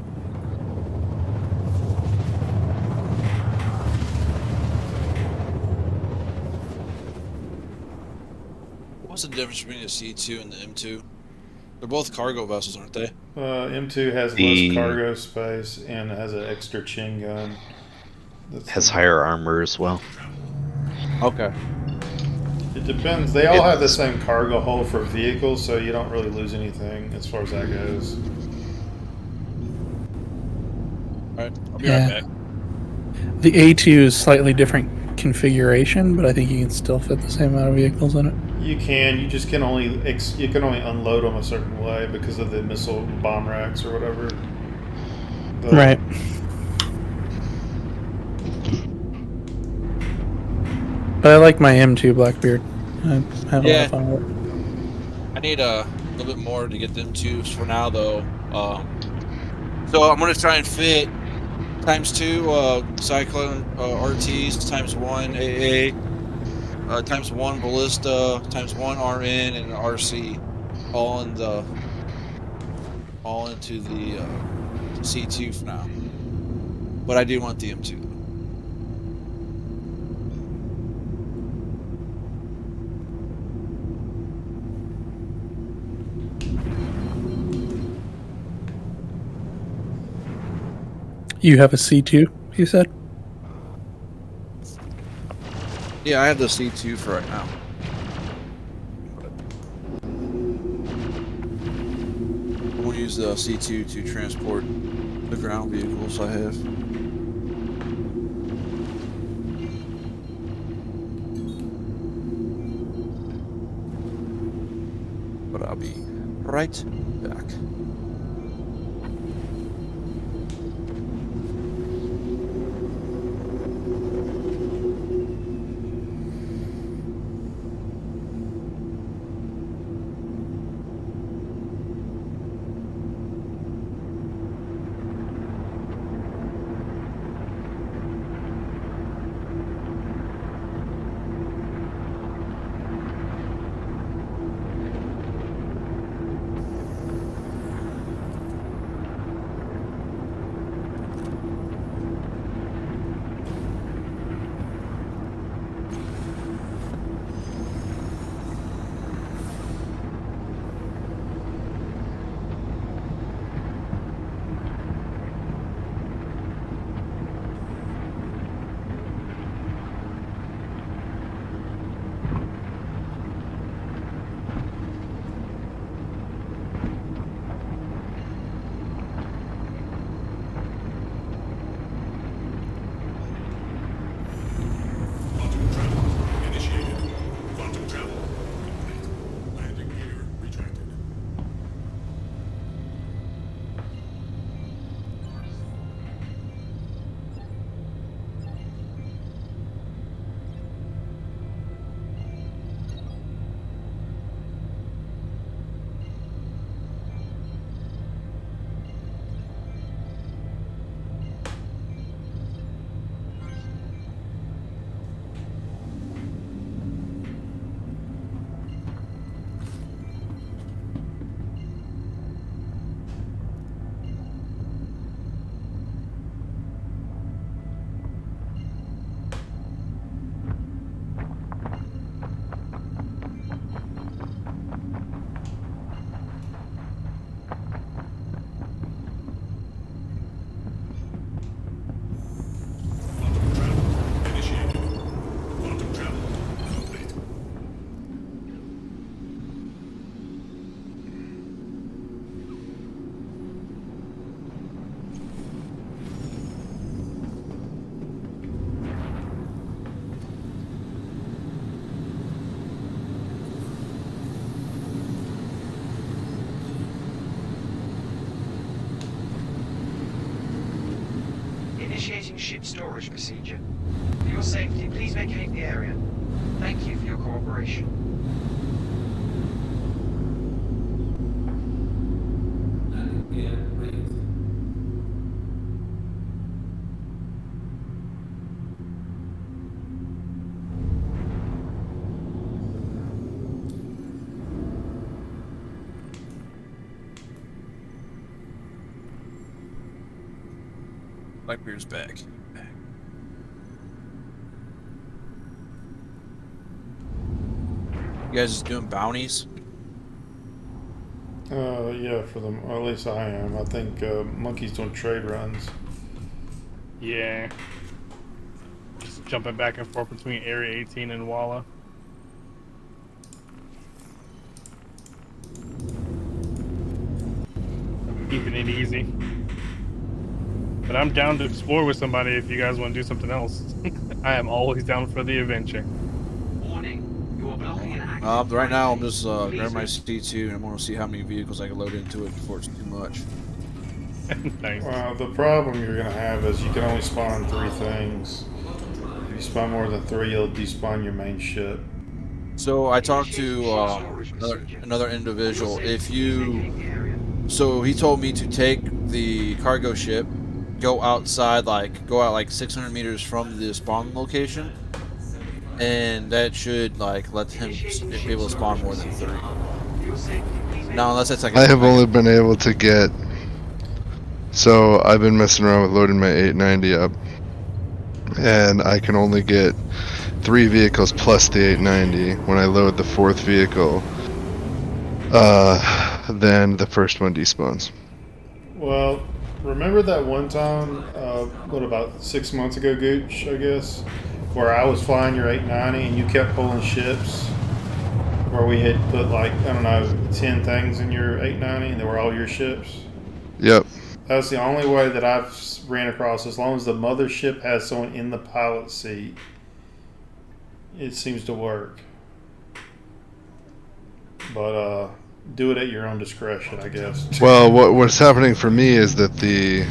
S10: What's the difference between the C2 and the M2? They're both cargo vessels, aren't they?
S3: M2 has less cargo space and has an extra chin gun.
S18: Has higher armor as well.
S10: Okay.
S3: It depends. They all have the same cargo hold for vehicles, so you don't really lose anything as far as that goes.
S10: Alright, I'll be right back.
S17: The A2 is slightly different configuration, but I think you can still fit the same amount of vehicles in it.
S3: You can. You just can only unload them a certain way because of the missile bomb racks or whatever.
S17: Right. But I like my M2 Blackbeard. I have a lot of fun with it.
S10: I need a little bit more to get them two for now, though. So I'm gonna try and fit ×2 Cyclone RTs, ×1 AA, ×1 Ballista, ×1 RN, and RC, all into the C2 for now. But I do want the M2.
S17: You have a C2, you said?
S10: Yeah, I have the C2 for right now. I'm going to use the C2 to transport the ground vehicles I have. But I'll be right back.
S15: ship storage procedure. For your safety, please vacate the area. Thank you for your cooperation.
S10: Blackbeard's back. You guys doing bounties?
S3: Yeah, for them. Or at least I am. I think Monkey's doing trade runs.
S13: Yeah. Just jumping back and forth between Area 18 and Walla. Keeping it easy. But I'm down to explore with somebody if you guys want to do something else. I am always down for the adventure.
S15: Warning, you are blocking an active
S10: Right now I'm just grabbing my C2 and I'm gonna see how many vehicles I can load into it before it's too much.
S13: Nice.
S3: Well, the problem you're gonna have is you can only spawn 3 things. If you spawn more than 3, you'll despawn your main ship.
S10: So I talked to another individual. So he told me to take the cargo ship, go outside, go out like 600 meters from the spawn location, and that should let him be able to spawn more than 3. Now, unless that's
S1: I have only been able to get. So I've been messing around with loading my 890 up, and I can only get 3 vehicles plus the 890. When I load the 4th vehicle, then the first one despawns.
S3: Well, remember that one time, about 6 months ago, Gooch, I guess, where I was flying your 890 and you kept pulling ships, where we had put 10 things in your 890 and they were all your ships?
S1: Yep.
S3: That's the only way that I've ran across. As long as the mothership has someone in the pilot seat, it seems to work. But do it at your own discretion, I guess.
S1: Well, what's happening for me is that the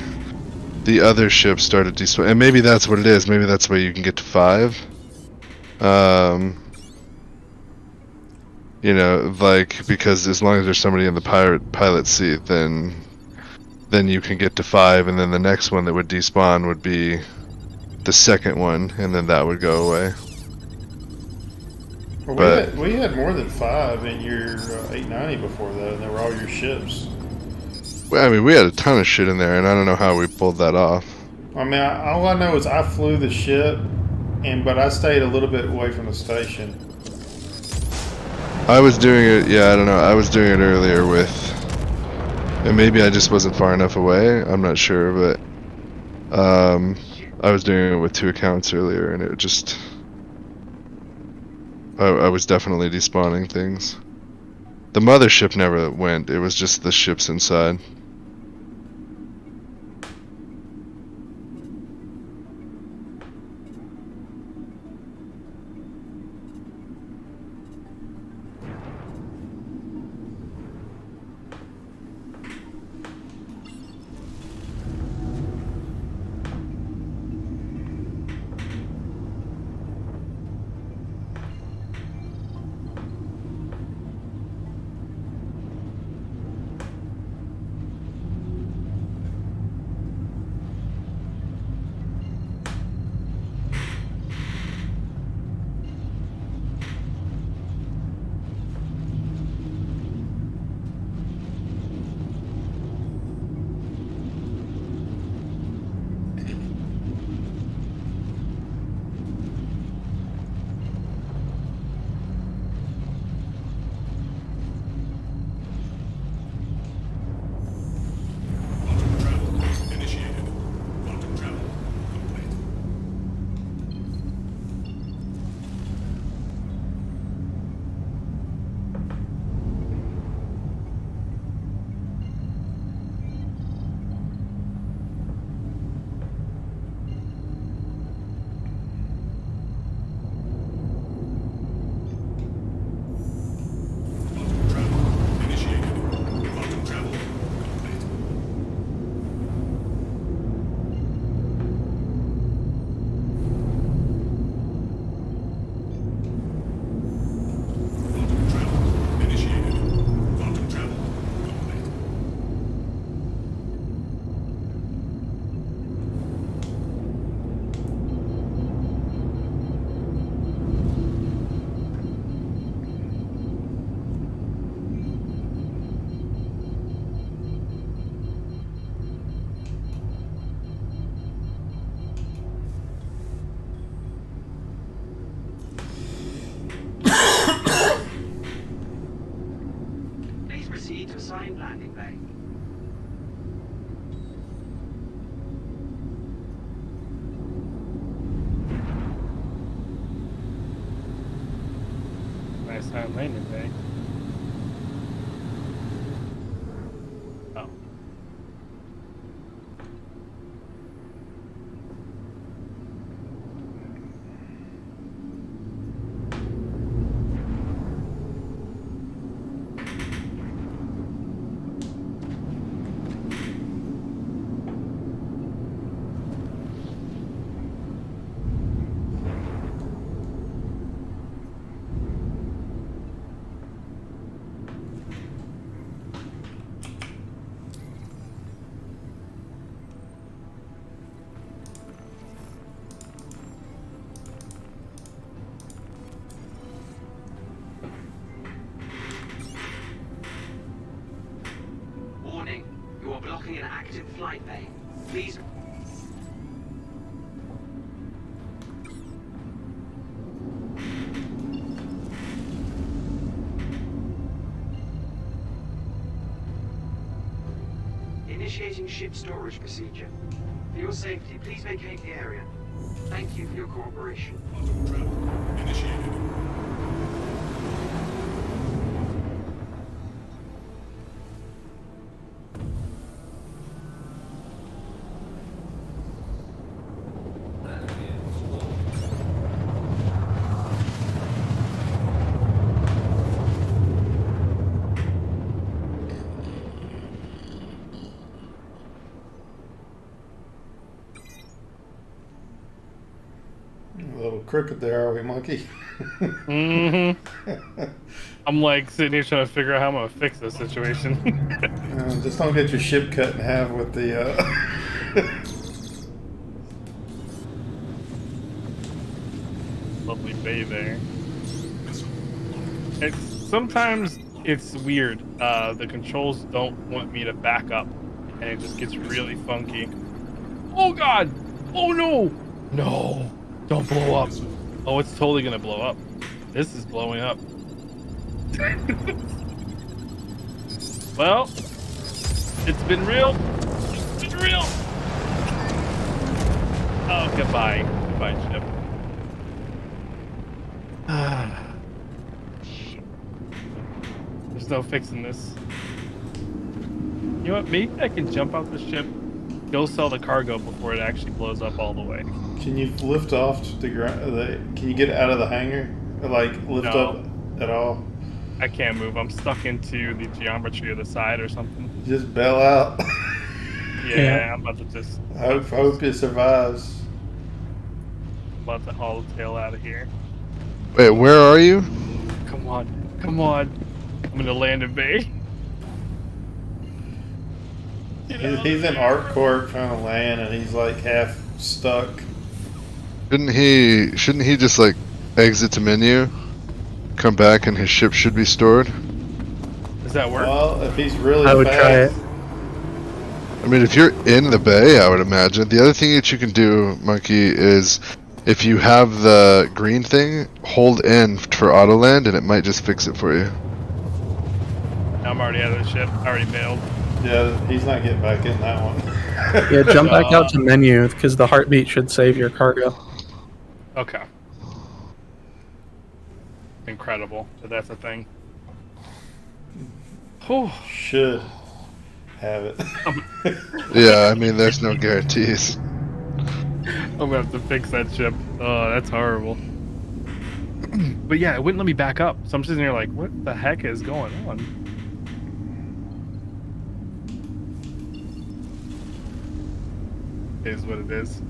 S1: other ship started despawning, and maybe that's what it is. Maybe that's why you can get to 5. Because as long as there's somebody in the pilot seat, then you can get to 5, and then the next one that would despawn would be the second one, and then that would go away.
S3: Well, we had more than 5 in your 890 before that, and they were all your ships.
S1: Well, I mean, we had a ton of shit in there, and I don't know how we pulled that off.
S3: I mean, all I know is I flew the ship, but I stayed a little bit away from the station.
S1: I was doing it, yeah, I don't know, I was doing it earlier with, and maybe I just wasn't far enough away, I'm not sure, but I was doing it with 2 accounts earlier, and it just, I was definitely despawning things. The mothership never went, it was just the ships inside.
S15: assigned landing bay.
S13: Nice time landing bay. Oh.
S15: Warning, you are blocking an active flight bay. Please. Initiating ship storage procedure. For your safety, please vacate the area. Thank you for your cooperation.
S11: Initiated.
S3: A little crooked there, are we, monkey?
S13: I'm like sitting here trying to figure out how I'm gonna fix this situation.
S3: Just don't get your ship cut in half with the.
S13: Lovely bay there. Sometimes it's weird. The controls don't want me to back up, and it just gets really funky. Oh god! Oh no! No! Don't blow up. Oh, it's totally gonna blow up. This is blowing up. Well, it's been real. It's been real. Oh, goodbye. Goodbye, ship. There's no fixing this. You know what? Maybe I can jump out the ship, go sell the cargo before it actually blows up all the way.
S3: Can you lift off the ground? Can you get out of the hangar? Or, like, lift up at all?
S13: I can't move. I'm stuck into the geometry of the side or something.
S3: Just bail out.
S13: Yeah, I'm about to just.
S3: I hope it survives.
S13: I'm about to haul the tail out of here.
S1: Wait, where are you?
S13: Come on. Come on. I'm in the landing bay.
S3: He's in ArcCorp trying to land, and he's like half stuck.
S1: Shouldn't he just like exit to menu, come back, and his ship should be stored?
S13: Does that work?
S3: Well, if he's really
S17: I would
S3: fast,
S17: try it.
S1: I mean, if you're in the bay, I would imagine. The other thing that you can do, Monkey, is if you have the green thing, hold in for auto land, and it might just fix it for you.
S13: I'm already out of the ship. I already bailed.
S3: Yeah, he's not getting back in that one.
S17: Yeah, jump back out to menu because the heartbeat should save your cargo.
S13: Okay. Incredible that that's a thing. Oh,
S3: should have it.
S1: Yeah, I mean, there's no guarantees.
S13: I'm gonna have to fix that ship. Oh, that's horrible. But yeah, it wouldn't let me back up. So I'm sitting here like, what the heck is going on? It is what it is.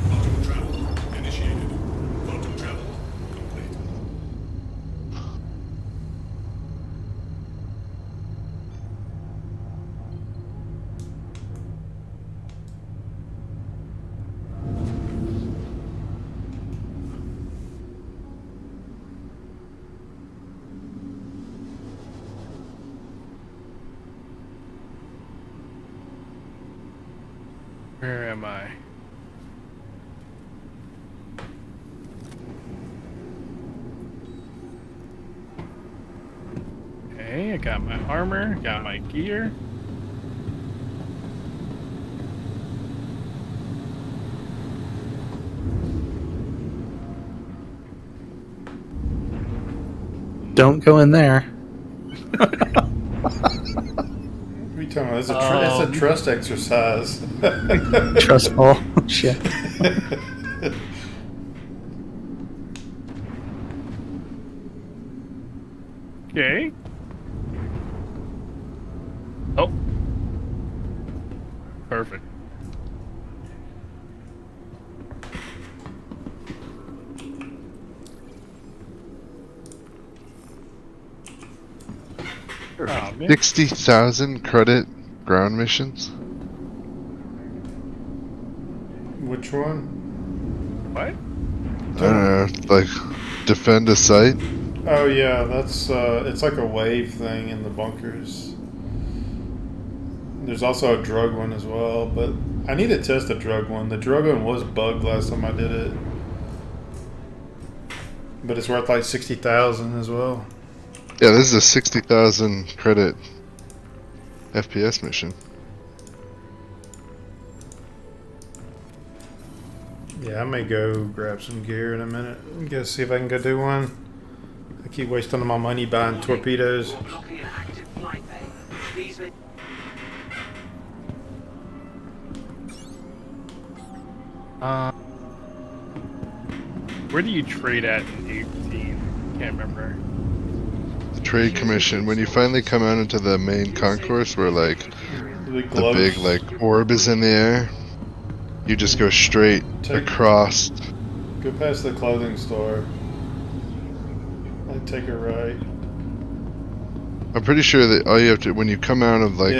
S11: Quantum travel initiated. Quantum travel complete.
S13: am I? Okay, I got my armor, got my gear.
S17: Don't go in there.
S3: What are you talking about? It's a trust exercise.
S17: Trustful. Shit.
S13: Okay. Oh. Perfect. Oh, man.
S1: 60,000 credit ground missions.
S3: Which one?
S13: What?
S1: I don't know, like defend a site.
S3: Oh yeah, that's it's like a wave thing in the bunkers. There's also a drug one as well, but I need to test the drug one. The drug one was bugged last time I did it, but it's worth like 60,000 as well.
S1: Yeah, this is a 60,000 credit FPS mission.
S3: Yeah, I may go grab some gear in a minute. Go see if I can go do one. I keep wasting my money buying torpedoes.
S13: Where do you trade at in 18? Can't remember.
S1: The trade commission. When you finally come out into the main concourse where like the big like orb is in the air, you just go straight across.
S3: Go past the clothing store. And take a right.
S1: I'm pretty sure that all you have to, when you come out of like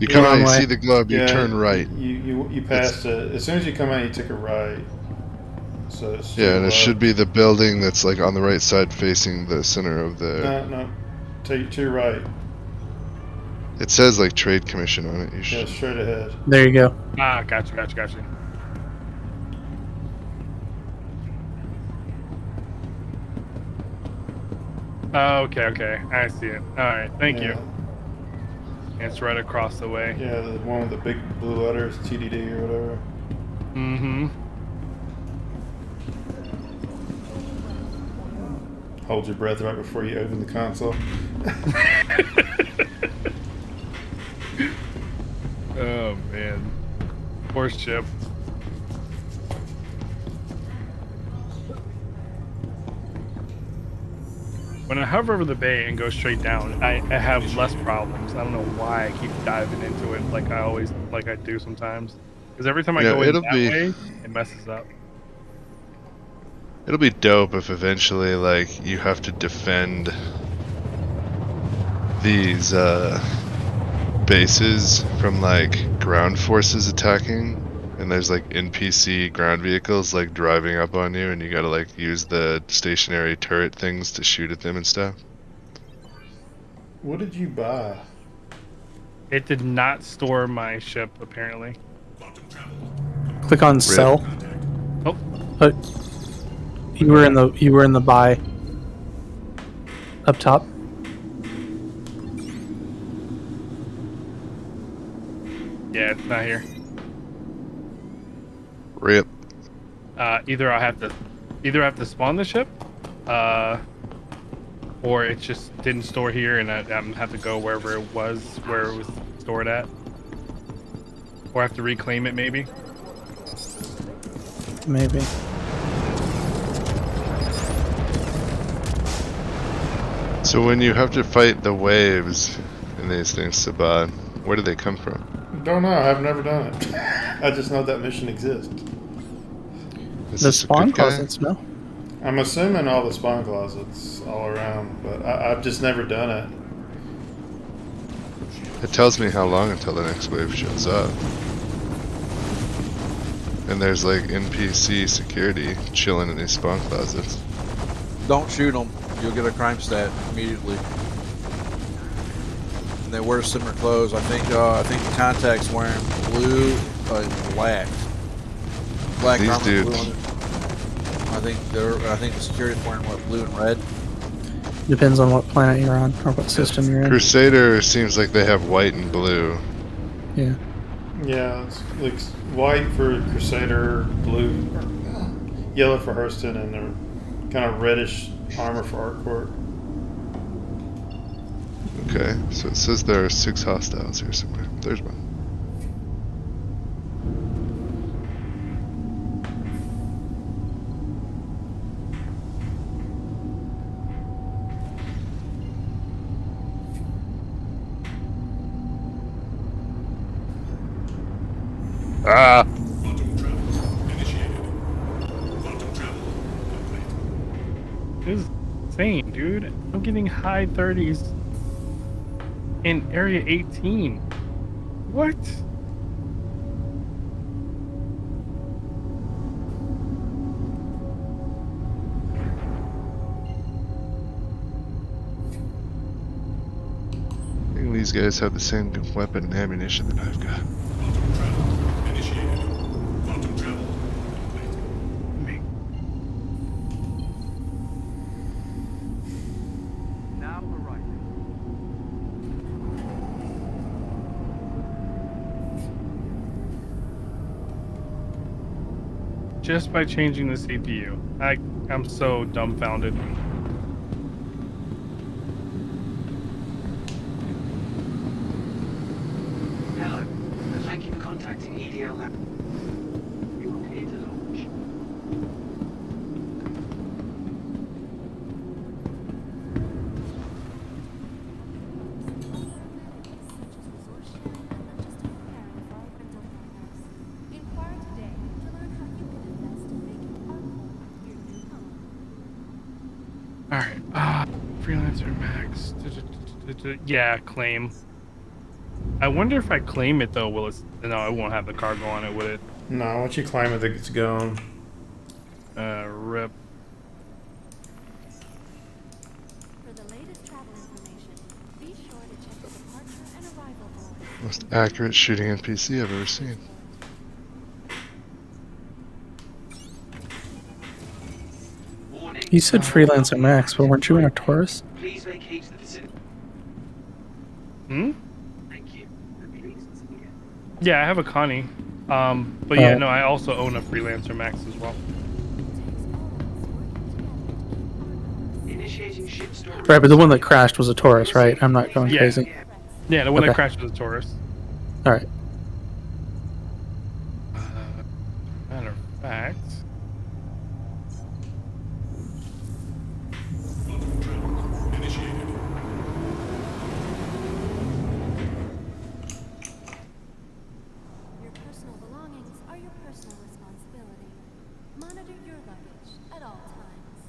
S1: you come out, you see the glove, you turn right.
S3: You passed it. As soon as you come out, you take a right. So it's
S1: Yeah, and it should be the building that's like on the right side facing the center of the...
S3: No. Take to your right.
S1: It says like trade commission on it. You should...
S3: Yeah, straight ahead.
S17: There you go.
S13: Ah, gotcha. Okay. I see it. Alright, thank you. It's right across the way.
S3: Yeah, the one with the big blue letters, TDD or whatever.
S13: Mm-hmm.
S3: Hold your breath right before you open the console.
S13: Oh, man. Poor ship. When I hover over the bay and go straight down, I have less problems. I don't know why I keep diving into it like I do sometimes. Because every time I go in that way, it messes up.
S1: It'll be dope if eventually like you have to defend these bases from like ground forces attacking, and there's like NPC ground vehicles like driving up on you, and you gotta like use the stationary turret things to shoot at them and stuff.
S3: What did you buy?
S13: It did not store my ship, apparently.
S17: Click on sell.
S13: Oh.
S17: You were in the buy up top.
S13: Yeah, it's not here.
S1: Rip.
S13: Either I have to spawn the ship, or it just didn't store here, and I have to go where it was stored at, or I have to reclaim it, maybe.
S17: Maybe.
S1: So when you have to fight the waves in these things, Sabad, where do they come from?
S3: Don't know. I've never done it. I just know that mission exists.
S17: The spawn closets, no?
S3: I'm assuming all the spawn closets all around, but I've just never done it.
S1: It tells me how long until the next wave shows up. And there's like NPC security chilling in these spawn closets.
S10: Don't shoot them. You'll get a crime stat immediately. And they wear similar clothes. I think the contact's wearing blue black. Black
S1: These
S10: armor,
S1: dudes.
S10: blue. I think the security's wearing what, blue and red.
S17: Depends on what planet you're on or what system you're in.
S1: Crusader seems like they have white and blue.
S17: Yeah.
S3: Yeah, it's like white for Crusader, blue, yellow for Hurston, and they're kind of reddish armor for Artcourt.
S1: Okay, so it says there are 6 hostiles here somewhere. There's one. Ah!
S13: This is insane, dude. I'm getting high 30s in Area 18. What?
S1: I think these guys have the same weapon and ammunition that I've got.
S11: Initiated. Quantum travel complete.
S4: Now arriving.
S13: Just by changing the CPU. I'm so dumbfounded.
S15: Hello. Thank you for contacting EDL Lab. You are clear to launch.
S16: Inquire today to learn how you can invest in making Artcourt your new home.
S13: Alright, Freelancer Max. Yeah, claim. I wonder if I claim it though, will it? No, I won't have the cargo on it, would it?
S3: No, once you claim it, it's gone.
S13: Rip.
S16: For the latest travel information, be sure to check the departure and arrival board.
S1: Most accurate shooting NPC I've ever seen.
S17: You said Freelancer Max, but weren't you in a Taurus?
S15: Please vacate the vicinity.
S13: Hmm?
S15: Thank you.
S13: Yeah, I have a Connie. But yeah, no, I also own a Freelancer Max as well.
S15: Initiating ship storage.
S17: Right, but the one that crashed was a Taurus, right? I'm not going
S13: Yeah.
S17: crazy.
S13: Yeah, the one that
S17: Okay.
S13: crashed was a Taurus.
S17: Alright.
S13: Matter of fact.
S11: Initiated.
S16: Your personal belongings are your personal responsibility. Monitor your luggage at all times.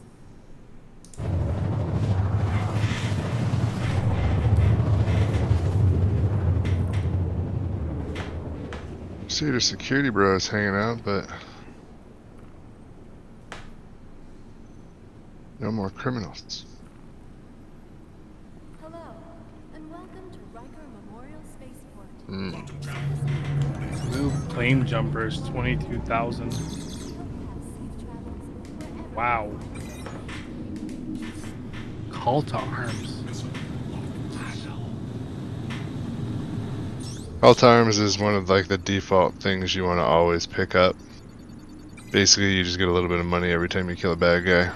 S1: Crusader security bros hanging out, but no more criminals.
S16: Hello, and welcome to Riker Memorial Spaceport.
S13: New claim jumpers, 22,000. Wow. Call to arms.
S1: Alt arms is one of like the default things you want to always pick up. Basically, you just get a little bit of money every time you kill a bad guy.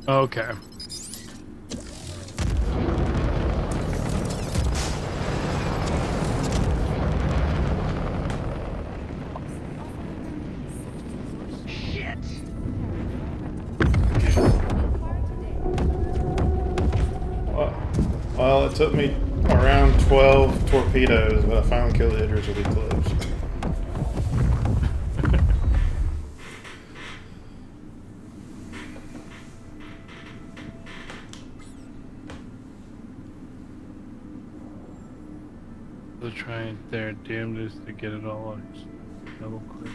S13: Okay.
S3: Well, it took me around 12 torpedoes, but I finally killed the Idris with Eclipse.
S13: They're trying their damnedest to get it all out. Double click.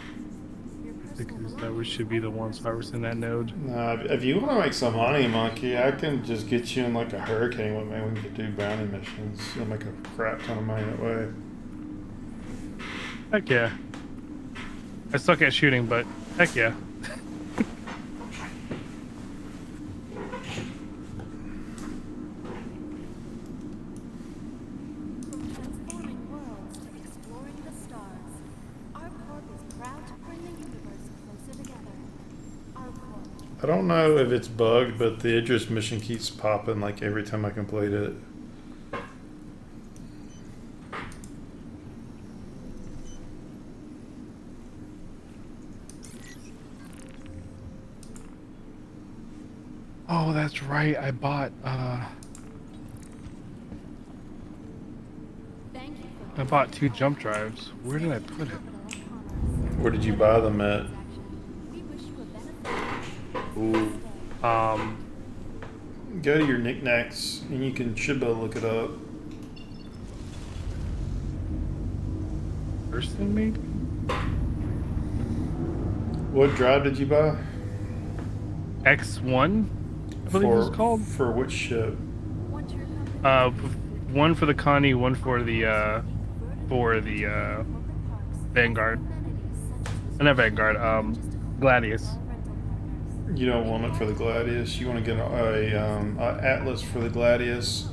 S13: Because that we should be the ones harvesting that node.
S3: If you want to make some money, Monkey, I can just get you in like a hurricane with me. We can do bounty missions. I'll make a crap ton of money that way.
S13: Heck yeah. I suck at shooting, but heck yeah.
S16: From transforming worlds to exploring the stars, ArcCorp is proud to bring the universe closer together. ArcCorp.
S3: I don't know if it's bugged, but the Idris mission keeps popping like every time I complete it.
S13: Oh, that's right. I bought I bought 2 jump drives. Where did I put it?
S3: Where did you buy them at?
S13: Ooh.
S3: Go to your knickknacks and you should be able to look it up.
S13: First thing, maybe?
S3: What drive did you buy?
S13: X1, I believe it was called.
S3: For which ship?
S13: One for the Connie, one for the Vanguard. Not Vanguard, Gladius.
S3: You don't want it for the Gladius. You want to get a Atlas for the Gladius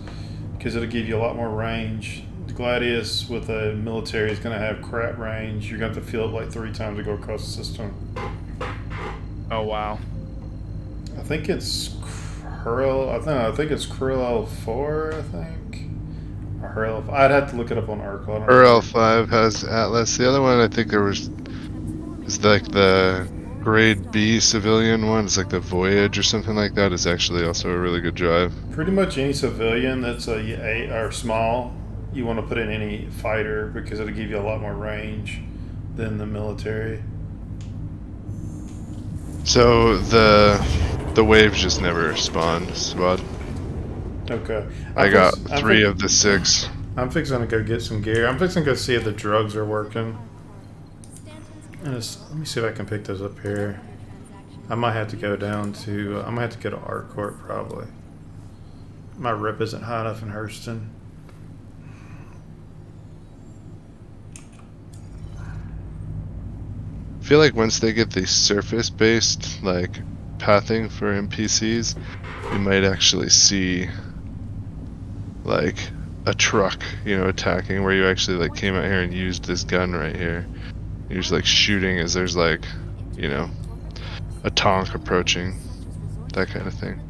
S3: because it'll give you a lot more range. The Gladius with a military is going to have crap range. You're going to have to fill it like 3 times to go across the system.
S13: Oh wow.
S3: I think it's Krill. I think it's Krill L4. I think. Or Krill. I'd have to look it up on Arc.
S1: L5 has Atlas. The other one I think is like the grade B civilian one. It's like the Voyage or something like that. Is actually also a really good drive.
S3: Pretty much any civilian that's or small, you want to put in any fighter because it'll give you a lot more range than the military.
S1: So the waves just never spawned, Spot.
S3: Okay.
S1: I got 3 of the 6.
S3: I'm fixing to go get some gear. I'm fixing to go see if the drugs are working. Let me see if I can pick those up here. I might have to go down to. I might have to go to ArcCorp probably. My rip isn't high enough in Hurston.
S1: I feel like once they get the surface-based like pathing for NPCs, you might actually see like a truck, attacking, where you actually like came out here and used this gun right here. You're just like shooting as there's like, a tonk approaching, that kind of thing.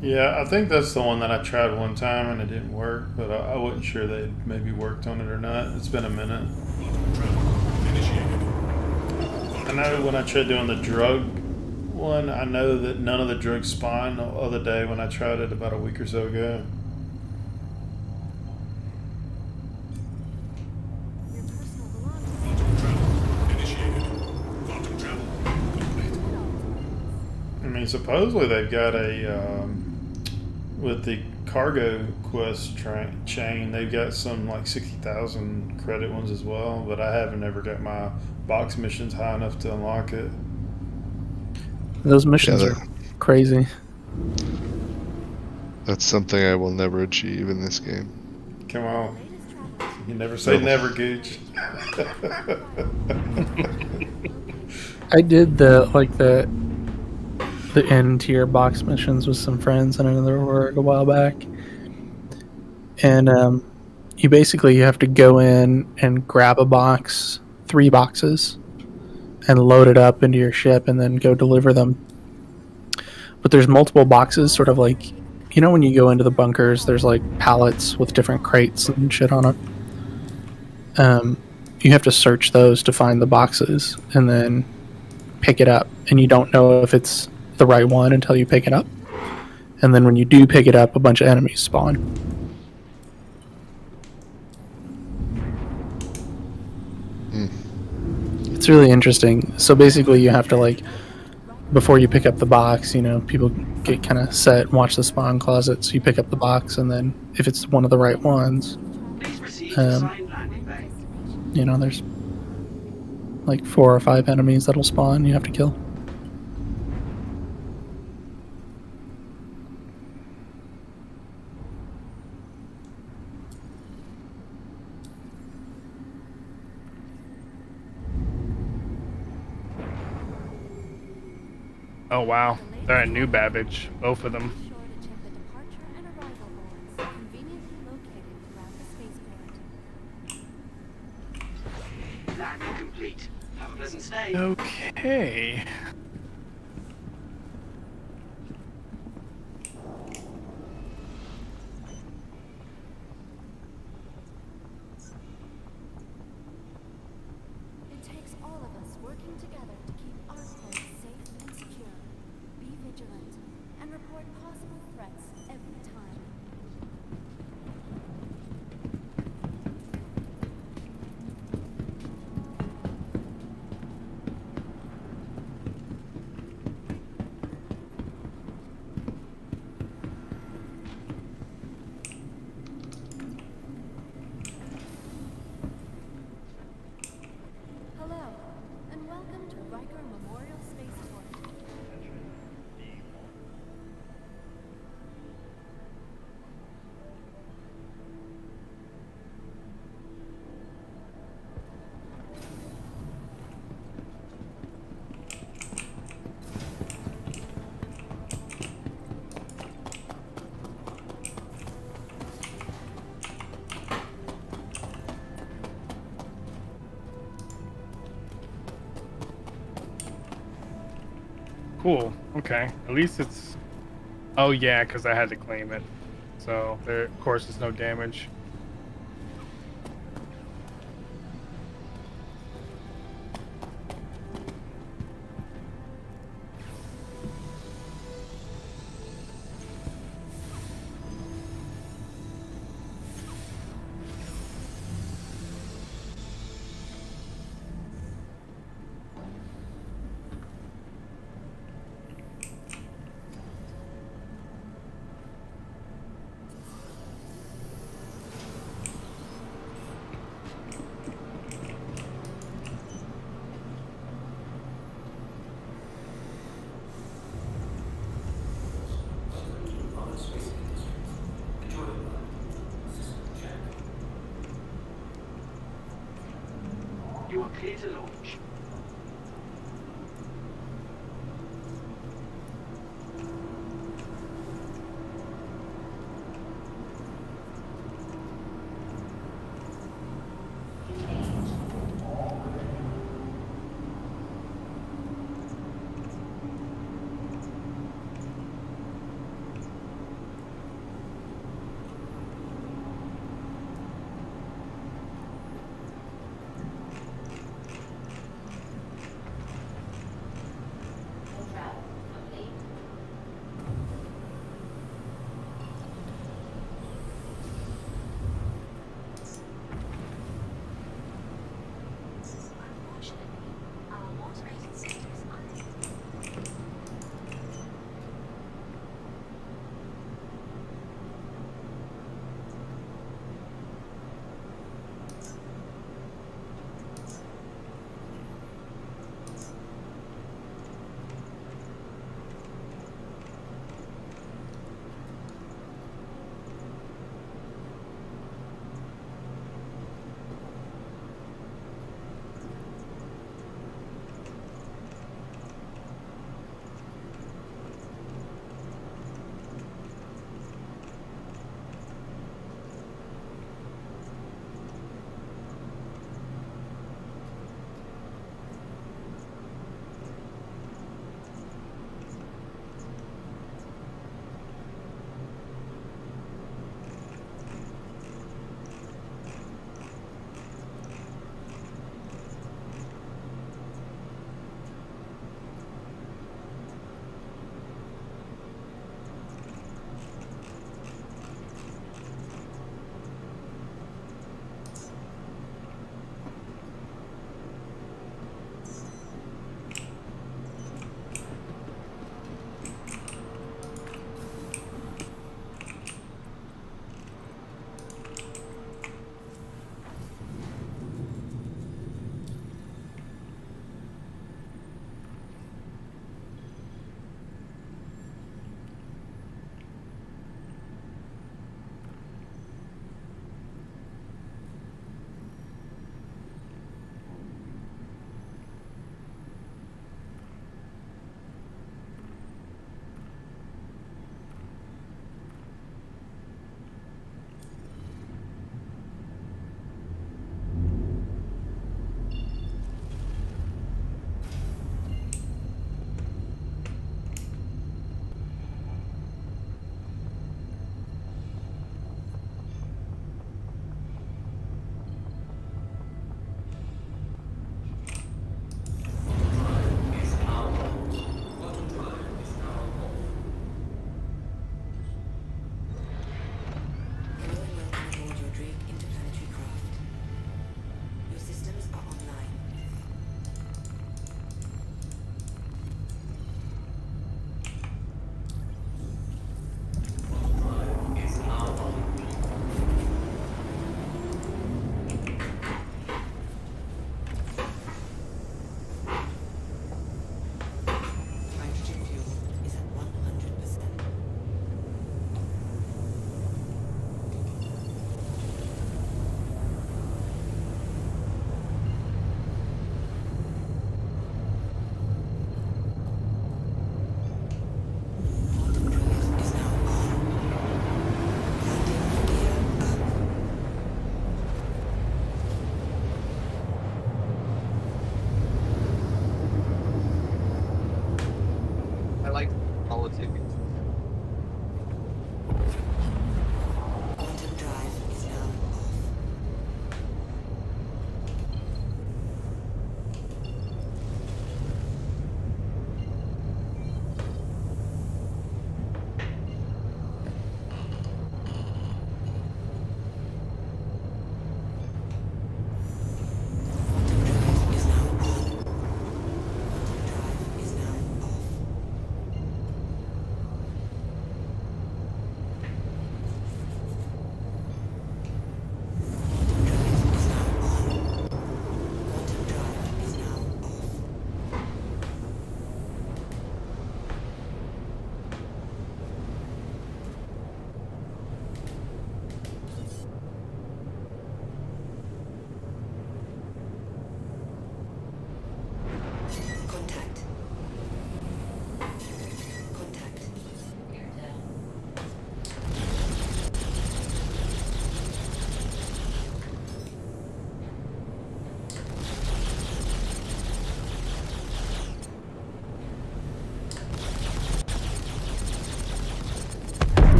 S3: Yeah, I think that's the one that I tried one time and it didn't work, but I wasn't sure they maybe worked on it or not. It's been a minute. I know when I tried doing the drug one, I know that none of the drugs spawned the other day when I tried it about a week or so ago. I mean, supposedly they've got a with the cargo quest chain, they've got some like 60,000 credit ones as well, but I haven't ever got my box missions high enough to unlock it.
S17: Those missions are crazy.
S1: That's something I will never achieve in this game.
S3: Come on. You never say never, Gooch.
S17: I did the end tier box missions with some friends in another org a while back, and you have to go in and grab a box, 3 boxes, and load it up into your ship and then go deliver them. But there's multiple boxes, sort of like, when you go into the bunkers, there's like pallets with different crates and shit on it. You have to search those to find the boxes and then pick it up, and you don't know if it's the right one until you pick it up. And then when you do pick it up, a bunch of enemies spawn. It's really interesting. So basically you have to before you pick up the box, people get kind of set and watch the spawn closet, so you pick up the box, and then if it's one of the right ones, there's like 4 or 5 enemies that'll spawn you have to kill.
S13: Oh wow, they're at New Babbage, both of them.
S16: Be sure to check the departure and arrival boards, conveniently located throughout the spaceport.
S15: Landing complete. Have a pleasant stay.
S13: Okay.
S16: It takes all of us working together to keep our place safe and secure. Be vigilant and report possible threats every time. Hello, and welcome to Riker Memorial Spaceport.
S13: Cool. Okay. At least it's. Oh yeah, because I had to claim it. So there, of course, there's no damage.
S15: You are clear to launch.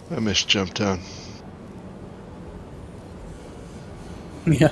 S1: I miss Jump Town.
S17: Yeah.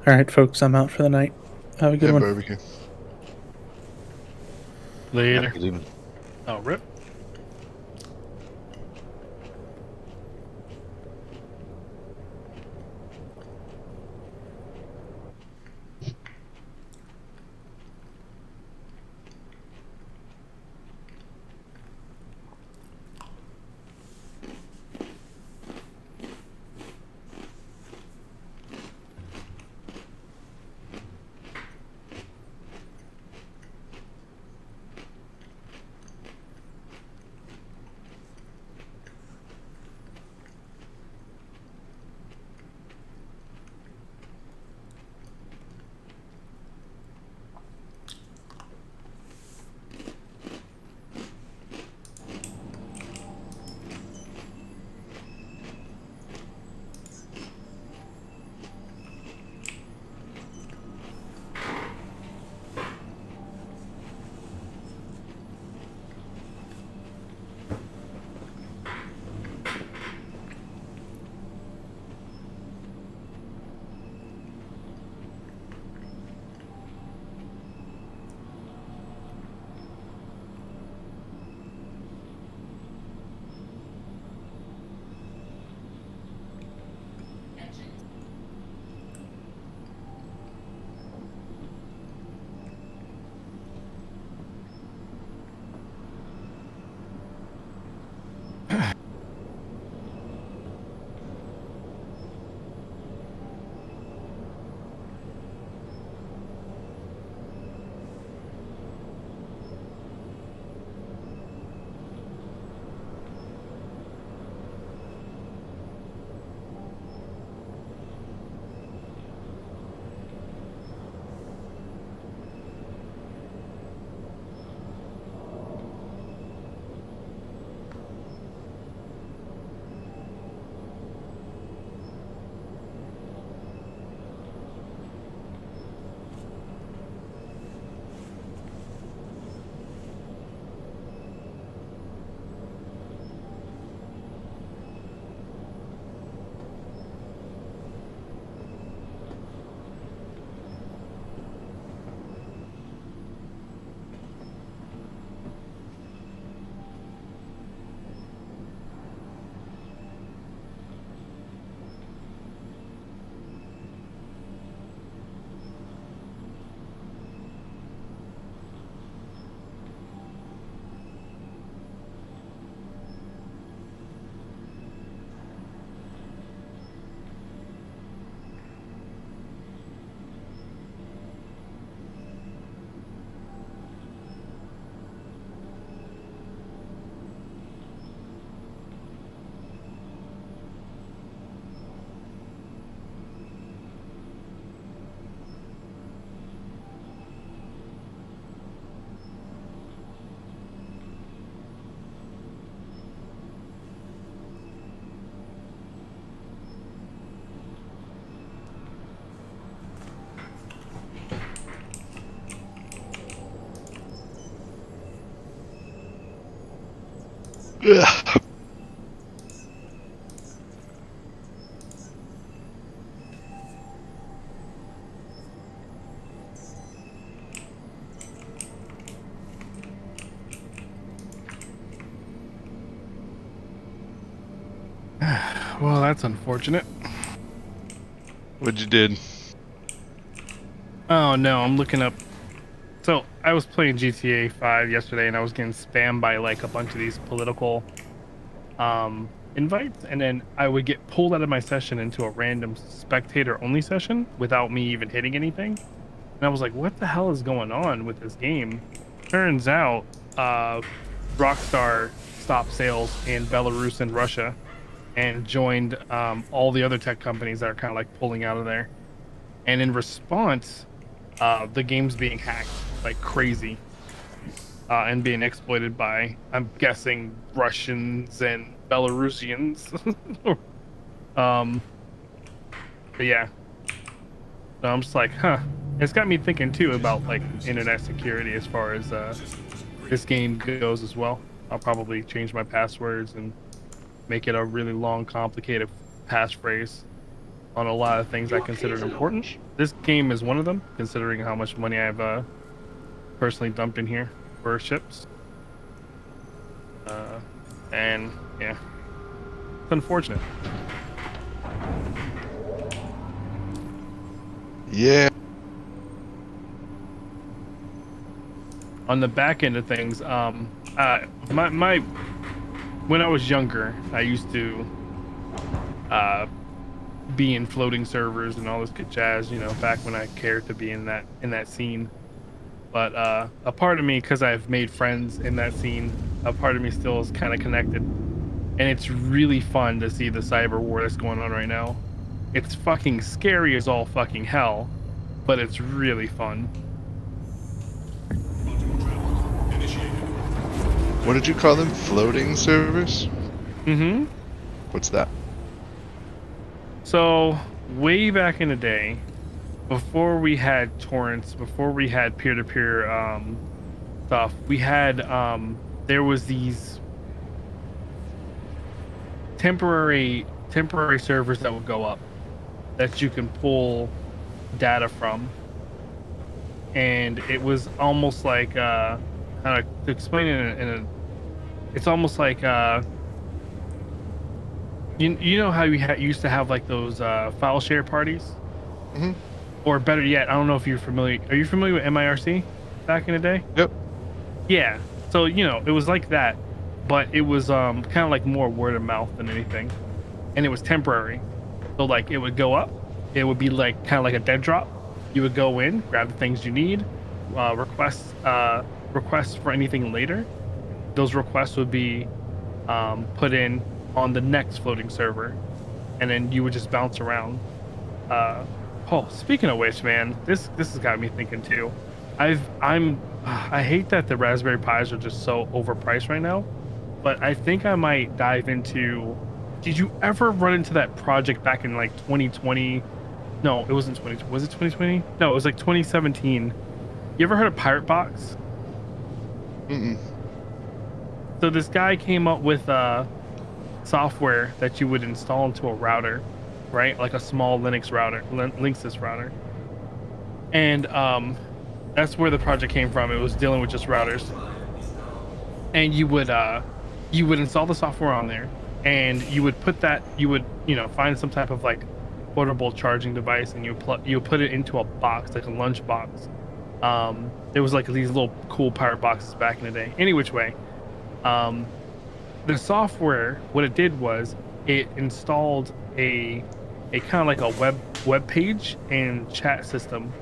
S17: All right, folks, I'm out for the night. Have a good
S1: Hey,
S17: one.
S1: barbecue.
S13: Later.
S18: Good evening.
S13: Oh, rip.
S1: Ugh.
S13: Well, that's unfortunate.
S1: What'd you did?
S13: Oh no, I'm looking up. So I was playing GTA 5 yesterday, and I was getting spammed by like a bunch of these political invites, and then I would get pulled out of my session into a random spectator-only session without me even hitting anything. And I was like, "What the hell is going on with this game?" Turns out, Rockstar stopped sales in Belarus and Russia, and joined all the other tech companies that are kind of like pulling out of there. And in response, the game's being hacked like crazy and being exploited by, I'm guessing, Russians and Belarusians. But yeah. So I'm just like, huh. It's got me thinking too about like internet security as far as this game goes as well. I'll probably change my passwords and make it a really long, complicated passphrase on a lot of things I consider important. This game is one of them, considering how much money I've personally dumped in here for ships. And yeah, it's unfortunate.
S1: Yeah.
S13: On the back end of things, my when I was younger, I used to be in floating servers and all this good jazz, you know, back when I cared to be in that scene. But a part of me, because I've made friends in that scene, a part of me still is kind of connected. And it's really fun to see the cyber war that's going on right now. It's fucking scary as all fucking hell, but it's really fun.
S1: What did you call them? Floating servers?
S13: Mm-hmm.
S1: What's that?
S13: So, way back in the day, before we had torrents, before we had peer-to-peer stuff, we had, there was these temporary servers that would go up that you can pull data from. And it was almost like, how to explain it it's almost like, you know how you used to have like those file share parties?
S1: Mm-hmm.
S13: Or better yet, I don't know if you're familiar. Are you familiar with MIRC back in the day?
S1: Yep.
S13: Yeah. So, you know, it was like that, but it was kind of like more word of mouth than anything. And it was temporary. So like it would go up. It would be like kind of like a dead drop. You would go in, grab the things you need, requests for anything later. Those requests would be put in on the next floating server, and then you would just bounce around. Oh, speaking of which, man, this has got me thinking too. I hate that the Raspberry Pis are just so overpriced right now, but I think I might dive into. Did you ever run into that project back in like 2020? No, it wasn't 2020. Was it 2020? No, it was like 2017. You ever heard of Pirate Box?
S1: Mm-mm.
S13: So this guy came up with software that you would install into a router, right? Like a small Linux router, Linksys router. And that's where the project came from. It was dealing with just routers. And you would install the software on there, and you would put that, find some type of like portable charging device, and you would put it into a box, like a lunch box. There was like these little cool pirate boxes back in the day. Any which way. The software, what it did was it installed a kind of like a web page and chat system,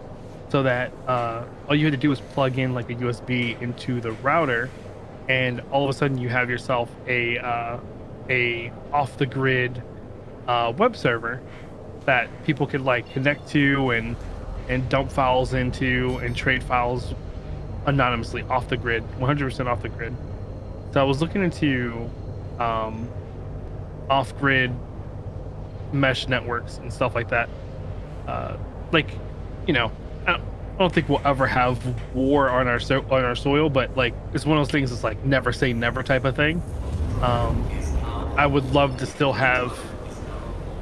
S13: so that all you had to do was plug in like a USB into the router, and all of a sudden you have yourself a off the grid web server that people could like connect to and dump files into and trade files anonymously off the grid, 100% off the grid. So I was looking into off-grid mesh networks and stuff like that. I don't think we'll ever have war on our soil, but like it's one of those things that's like never say never type of thing. I would love to still have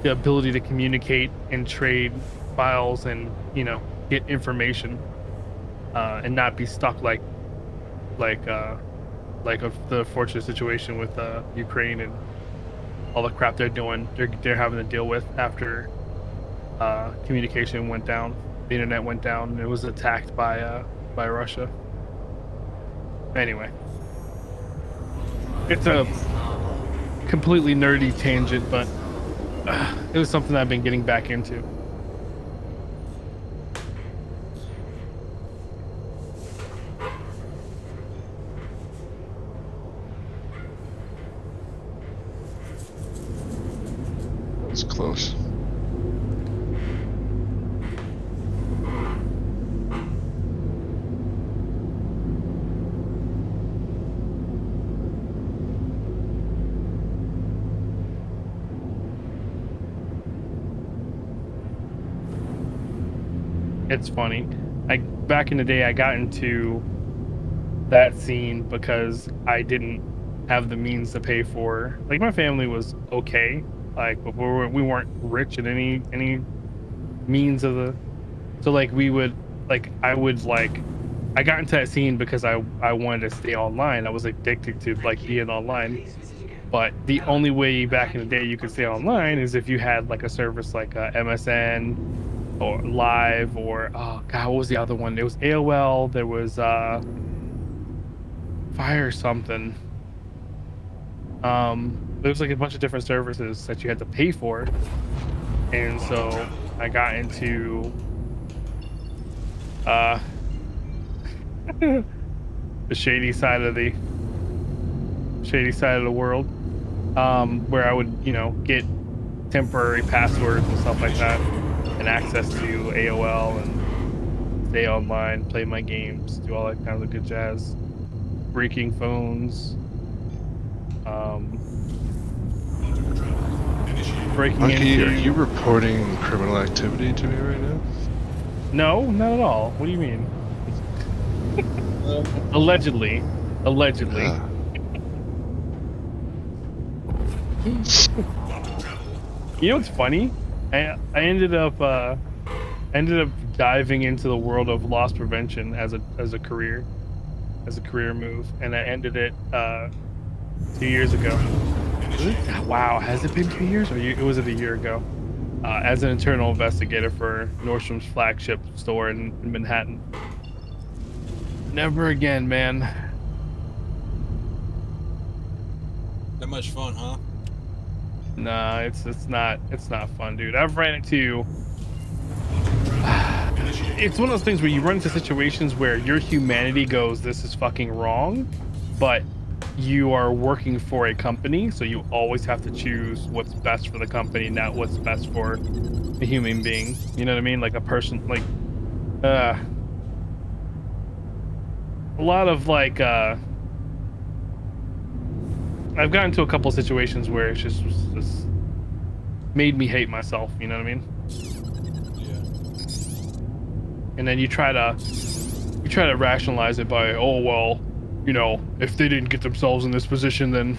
S13: the ability to communicate and trade files and, you know, get information, and not be stuck like the fortunate situation with Ukraine and all the crap they're doing. They're having to deal with after communication went down, the internet went down, and it was attacked by Russia. Anyway, it's a completely nerdy tangent, but it was something I've been getting back into.
S1: It's close.
S13: It's funny. Back in the day, I got into that scene because I didn't have the means to pay for. Like, my family was okay, like, but we weren't rich in any means of the. So like I got into that scene because I wanted to stay online. I was addicted to like being online. But the only way back in the day you could stay online is if you had like a service like MSN or Live, or oh god, what was the other one? There was AOL, there was Fire something. There was like a bunch of different services that you had to pay for, and so I got into the shady side of the world, where I would, you know, get temporary passwords and stuff like that, and access to AOL and stay online, play my games, do all that kind of good jazz, breaking phones, breaking
S1: Monkey,
S13: into...
S1: are you reporting criminal activity to me right now?
S13: No, not at all. What do you mean? Allegedly. You know what's funny? I ended up diving into the world of loss prevention as a career move, and I ended it 2 years ago. Wow, has it been 2 years, or was it a year ago? As an internal investigator for Nordstrom's flagship store in Manhattan. Never again, man.
S10: That much fun, huh?
S13: Nah, it's not fun, dude. I've ran into. It's one of those things where you run into situations where your humanity goes, "This is fucking wrong," but you are working for a company, so you always have to choose what's best for the company, not what's best for the human being. You know what I mean? Like a person, like a lot of like I've gotten into a couple situations where it's just made me hate myself, you know what I mean? And then you try to rationalize it by, oh well, you know, if they didn't get themselves in this position, then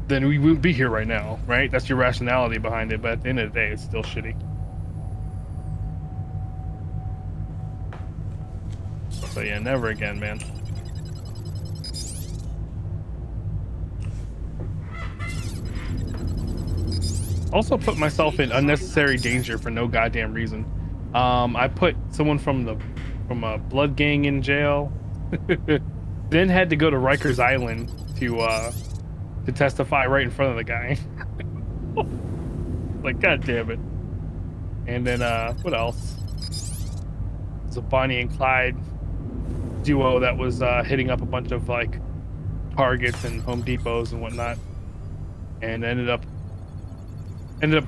S13: we wouldn't be here right now, right? That's your rationality behind it, but at the end of the day, it's still shitty. So yeah, never again, man. Also put myself in unnecessary danger for no goddamn reason. I put someone from a blood gang in jail. Then had to go to Rikers Island to testify right in front of the guy. Like, god damn it. And then what else? There's a Bonnie and Clyde duo that was hitting up a bunch of like Targets and Home Depots and whatnot, and ended up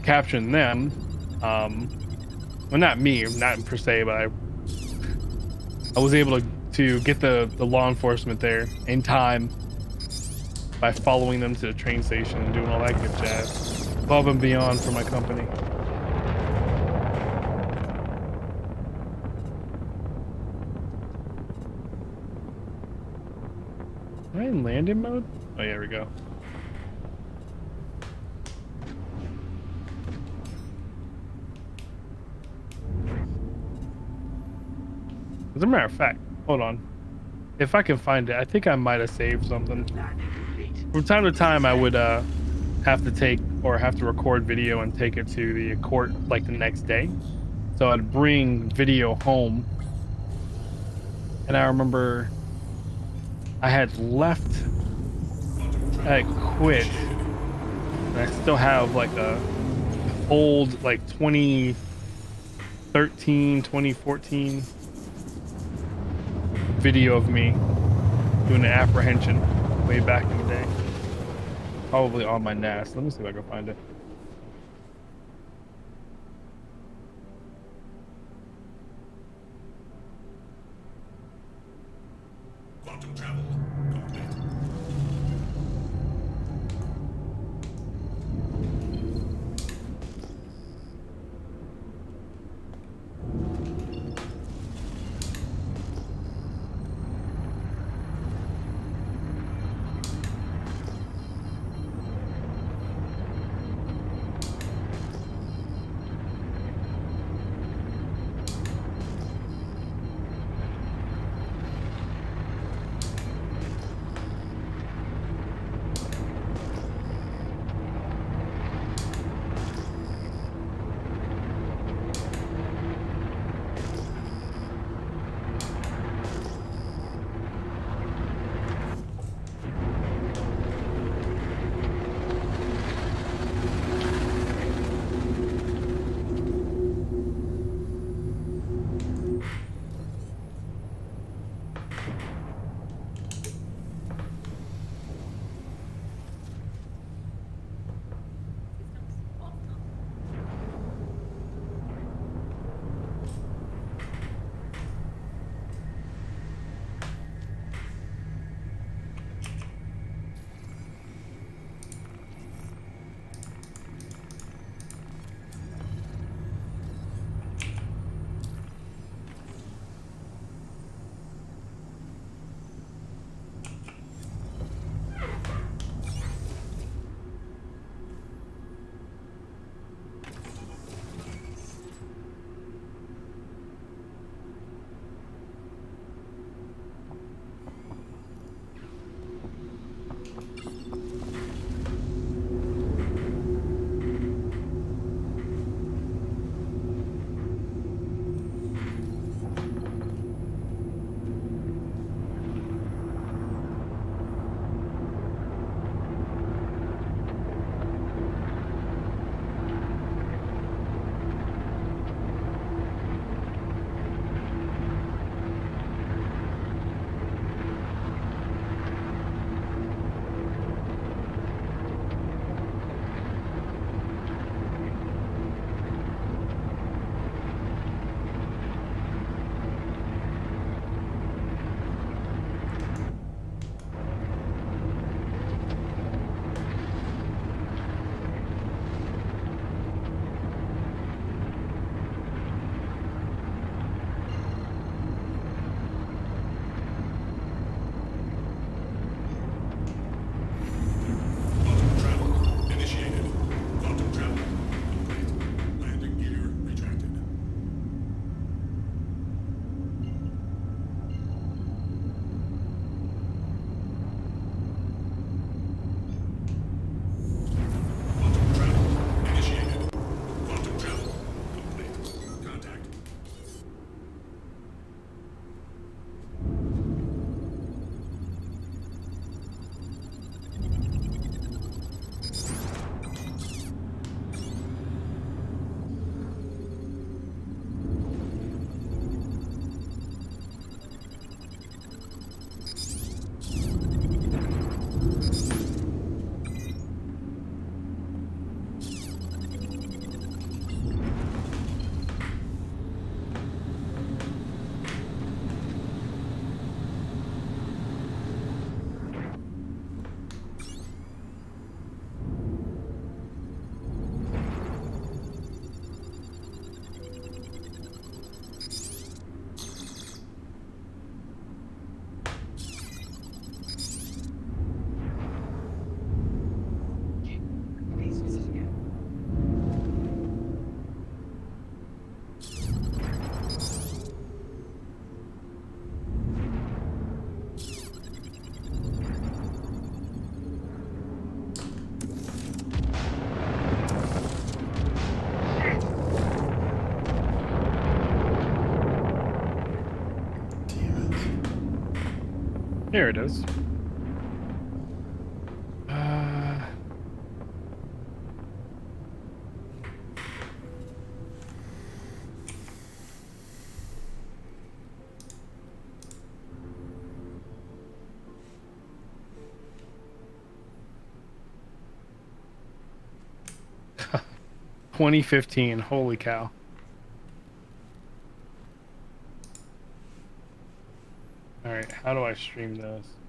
S13: capturing them. Well, not me, not per se, but I was able to get the law enforcement there in time by following them to the train station and doing all that good jazz, above and beyond for my company. Am I in landing mode? Oh, yeah, here we go. As a matter of fact, hold on. If I can find it, I think I might have saved something. From time to time, I would have to take or have to record video and take it to the court like the next day. So I'd bring video home. And I remember I had left, I had quit, and I still have like a old like 2013, 2014 video of me doing an apprehension way back in the day. Probably on my NAS. Let me see if I can find it.
S11: Quantum travel complete.
S13: There it is. Uh, 2015. Holy cow. Alright, how do I stream this?